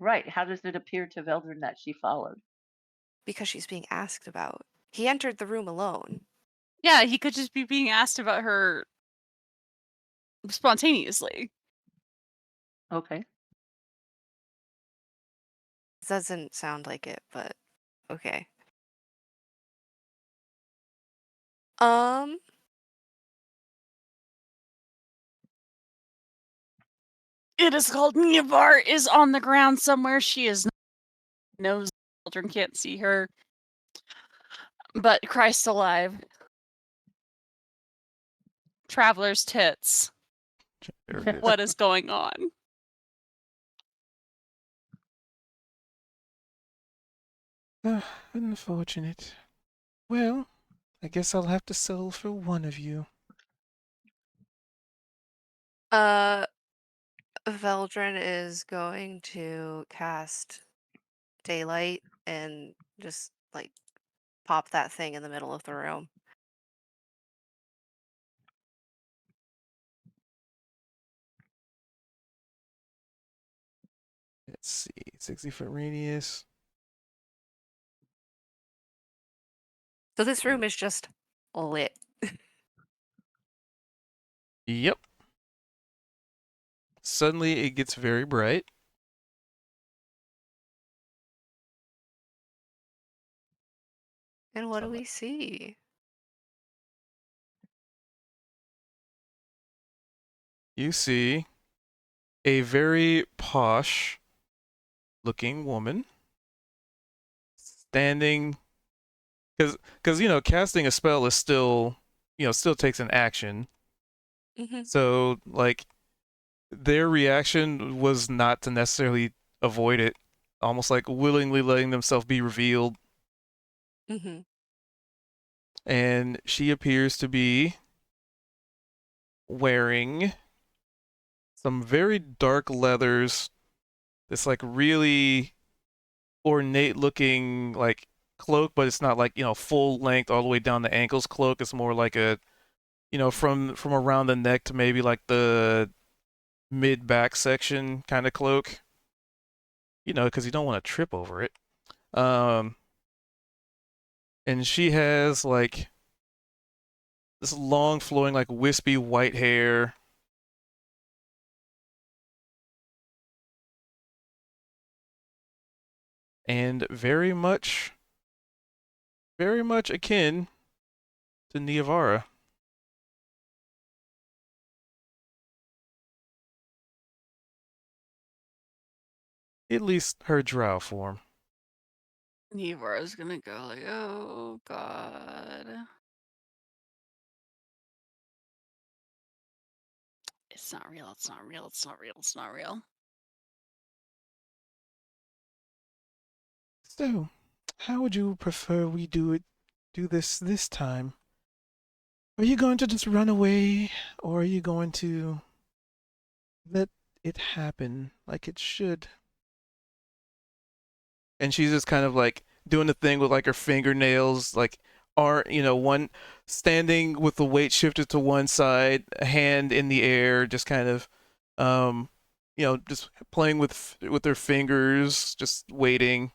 Right. How does it appear to Veldrin that she followed? Because she's being asked about. He entered the room alone. Yeah, he could just be being asked about her spontaneously. Okay. Doesn't sound like it, but okay. Um, It is called Nivar is on the ground somewhere. She is knows children can't see her. But Christ alive. Traveler's tits. There it is. What is going on? Unfortunate. Well, I guess I'll have to settle for one of you. Veldrin is going to cast daylight and just like pop that thing in the middle of the room. Let's see, 60-foot radius. So this room is just lit. Yep. Suddenly it gets very bright. And what do we see? You see a very posh looking woman standing because casting a spell is still still takes an action. Mm-hmm. So like their reaction was not to necessarily avoid it, almost like willingly letting themselves be revealed. Mm-hmm. And she appears to be wearing some very dark leathers, this like really ornate looking like cloak, but it's not like full length all the way down the ankles cloak. It's more like a from around the neck to maybe like the mid back section kind of cloak, because you don't want to trip over it. And she has like this long flowing like wispy white hair, and very much akin to Niavara. At least her drow form. Nivar is gonna go like, oh god. It's not real, it's not real, it's not real, it's not real. So, how would you prefer we do this time? Are you going to just run away, or are you going to let it happen like it should? And she's just kind of like doing the thing with like her fingernails, like are one standing with the weight shifted to one side, a hand in the air, just kind of just playing with her fingers, just waiting.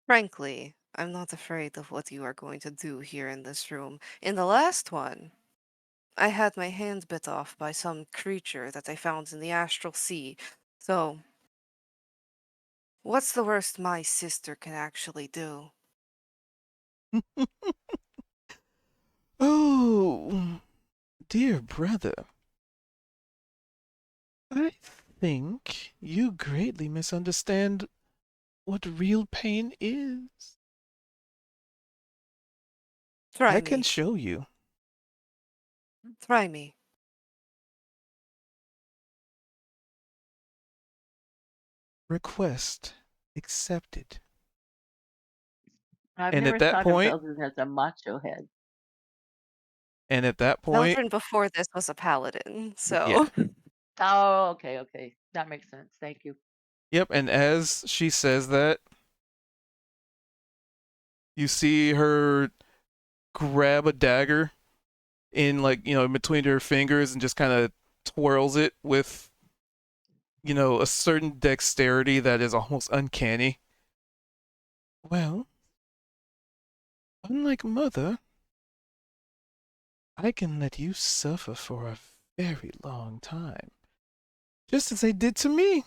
Frankly, I'm not afraid of what you are going to do here in this room. In the last one, I had my hand bit off by some creature that I found in the astral sea. So, what's the worst my sister can actually do? Oh, dear brother. I think you greatly misunderstand what real pain is. Try I can me. show you. Try me. Request accepted. I've And at never that thought of point, Veldrin as a macho head. Veldrin before this was a paladin, yeah. so Oh, okay, okay. That makes sense. Thank you. Yep, and as she says that, you see her grab a dagger in, like, in between her fingers and just kind of twirls it with, a certain dexterity that is almost uncanny. Well, unlike Mother, I can let you suffer for a very long time, just as they did to me.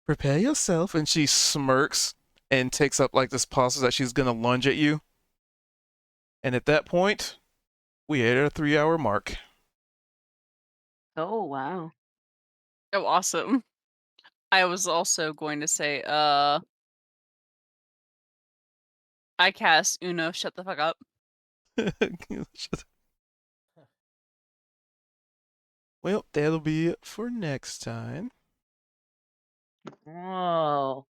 Prepare yourself, and she smirks and takes up like this posture that she's gonna lunge at you. And at that point, we hit our 3-hour mark. Oh, wow. Oh, awesome. I was also going to say, I cast Uno, shut the fuck up. Well, that'll be it for next time. Whoa.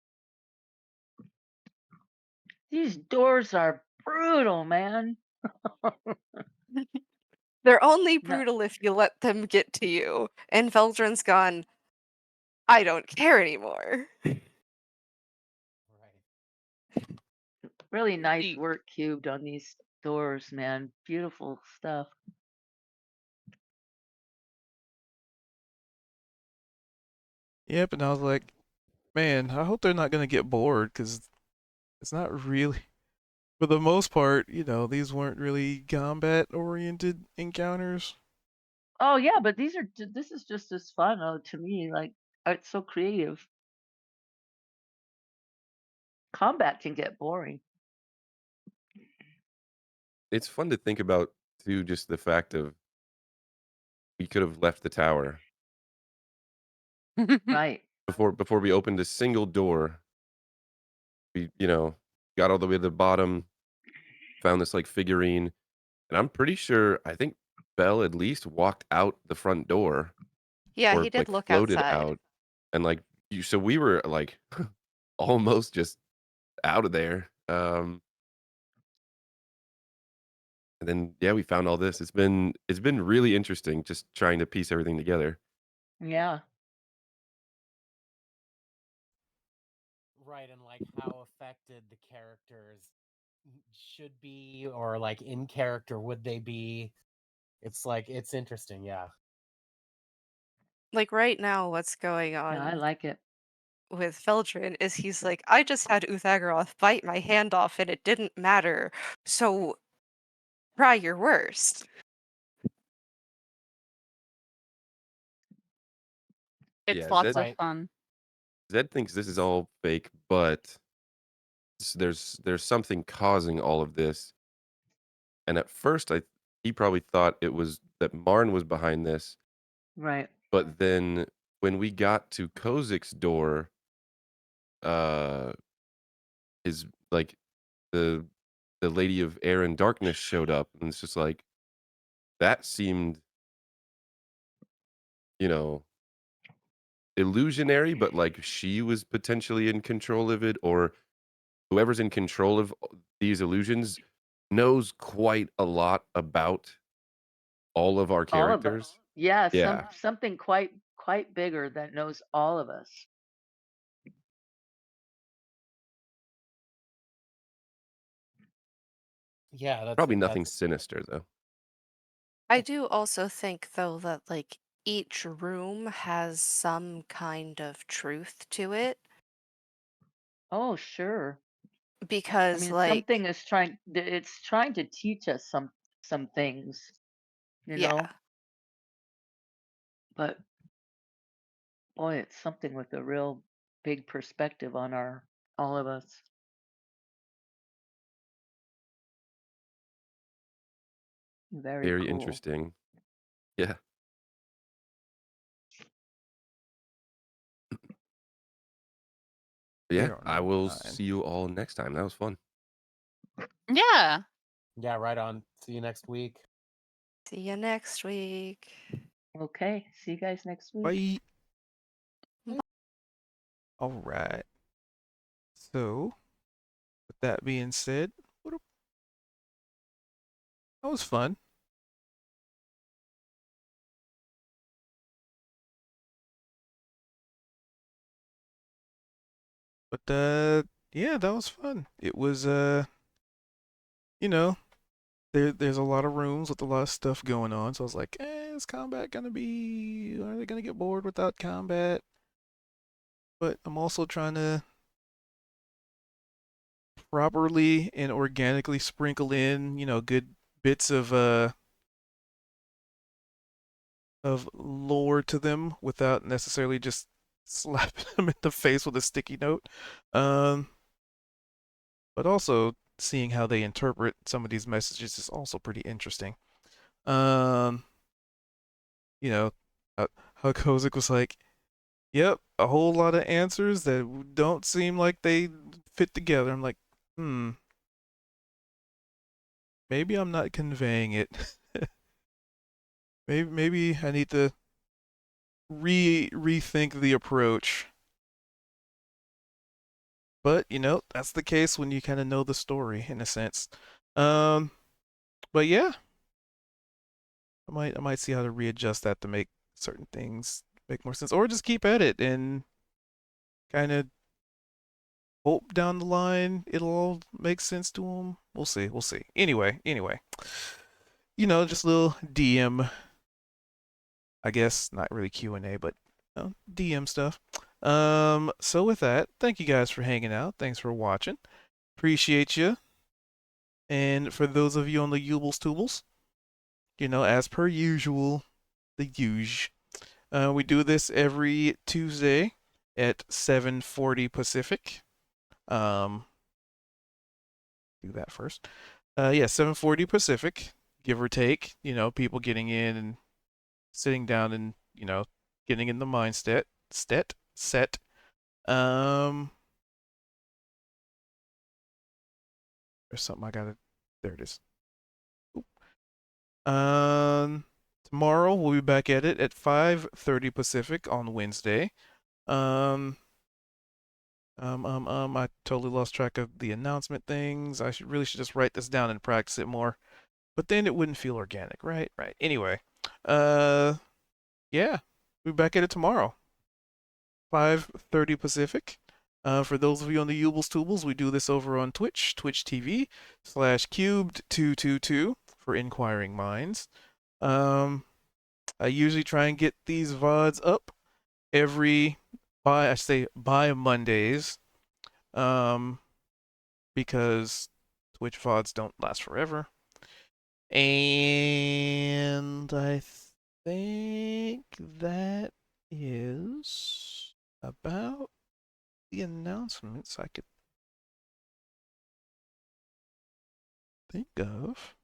These doors are brutal, man. they're only No, brutal if you let them get to you. And Veldrin's gone, I don't care anymore. Right. really nice The work cubed on these doors, man. Beautiful stuff. Yep, and I was like, man, I hope they're not gonna get bored, because it's not really, for the most part, these weren't really combat-oriented encounters. Oh yeah, but this is just as fun to me. Like it's so creative. Combat can get boring. It's fun to think about too, just the fact of we could have left the tower Right. before we opened a single door. We, got all the way to the bottom, found this like figurine, and I'm pretty sure I think Belle at least walked out the front door Yeah, or he did like look floated outside. out, and like so we were like almost just out of there. And then yeah, we found all this. It's been really interesting just trying to piece everything together. Yeah. Right, and like how affected the characters should be, or like in character would they be? It's like it's interesting, yeah. Like right now, what's going Yeah, I on like it. with Feldrin is he's like, I just had Uthageroth bite my hand off and it didn't matter. So try your worst. it's Yeah, lots Zed of Right. fun. Zed thinks this is all fake, but there's something causing all of this. And at first, he probably thought it was that Marn was behind this, Right. but then when we got to Kozik's door, uh, his like the Lady of Air and Darkness showed up, and it's just like that seemed, you know, illusionary, but like she was potentially in control of it, or whoever's in control of these illusions knows quite a lot about all of our All of us. characters. Yeah, Yeah. something quite bigger that knows all of us. Yeah, Probably nothing that's sinister though. I do also think, though, that like each room has some kind of truth to it Oh, sure. I because, mean, like, something is it's trying to teach us some things, you yeah, know? But boy, it's something with a real big perspective on all of us. Very Very cool. interesting. Yeah. Yeah. Here on I number will 9. see you all next time. That was fun. Yeah. Yeah, right on. See you next week. See you next week. Okay. See you guys next week. Bye. All right. So, with that being said, that was fun. But yeah, that was fun. It was you know, there's a lot of rooms with a lot of stuff going on, so I was like, is combat gonna be? Are they gonna get bored without combat? But I'm also trying to properly and organically sprinkle in, good bits of lore to them without necessarily just slapping them in the face with a sticky note. But also seeing how they interpret some of these messages is also pretty interesting. Um, you know, how Kozik was like, "Yep, a whole lot of answers that don't seem like they fit together." I'm like, maybe I'm not conveying it. maybe I need to rethink the approach. But that's the case when you kind of know the story in a sense. But yeah, I might see how to readjust that to make certain things make more sense, or just keep at it and kind of hope down the line it'll all make sense to them. We'll see. We'll see. Anyway, just a little DM. I guess not really Q&A, but DM stuff. So with that, thank you guys for hanging out. Thanks for watching. Appreciate you. And for those of you on the Yubles Tubles, as per usual, the usual. We do this every Tuesday at 7:40 Pacific. Do that first. Yeah, 7:40 Pacific, give or take. People getting in and sitting down and getting in the mindset set. There's something I gotta. There it is. Oop. Tomorrow we'll be back at it at 5:30 Pacific on Wednesday. I totally lost track of the announcement things. I should just write this down and practice it more. But then it wouldn't feel organic, right? Right. Anyway, yeah, we'll be back at it tomorrow. 5:30 Pacific. For those of you on the Yubles Tubles, we do this over on Twitch, Twitch TV/cubed222 for inquiring minds. I usually try and get these VODs up by Mondays. Because Twitch VODs don't last forever. And I think that is about the announcements I could think of.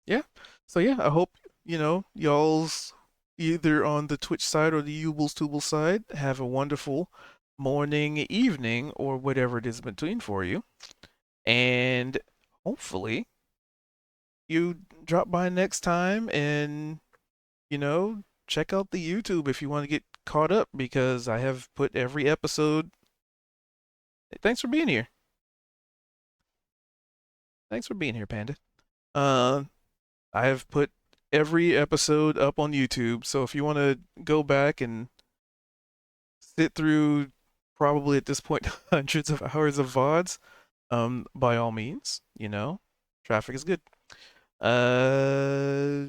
Yeah. So yeah, I hope, y'all's either on the Twitch side or the Yubles Tubal side have a wonderful morning, evening, or whatever it is between for you. And hopefully you drop by next time and, check out the YouTube if you want to get caught up, because I have put every episode. Thanks for being here. Thanks for being here, Panda. I have put every episode up on YouTube, so if you want to go back and sit through probably at this point hundreds of hours of VODs, by all means, traffic is good. I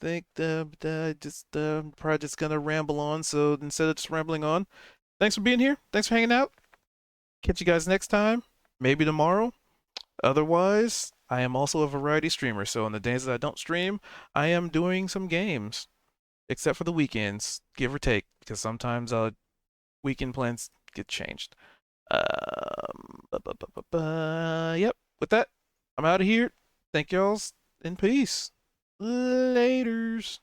think probably just gonna ramble on. So instead of just rambling on, thanks for being here. Thanks for hanging out. Catch you guys next time. Maybe tomorrow. Otherwise, I am also a variety streamer. So on the days that I don't stream, I am doing some games, except for the weekends, give or take, because sometimes weekend plans get changed. Yep. With that, I'm out of here. Thank y'all, and peace. Laters.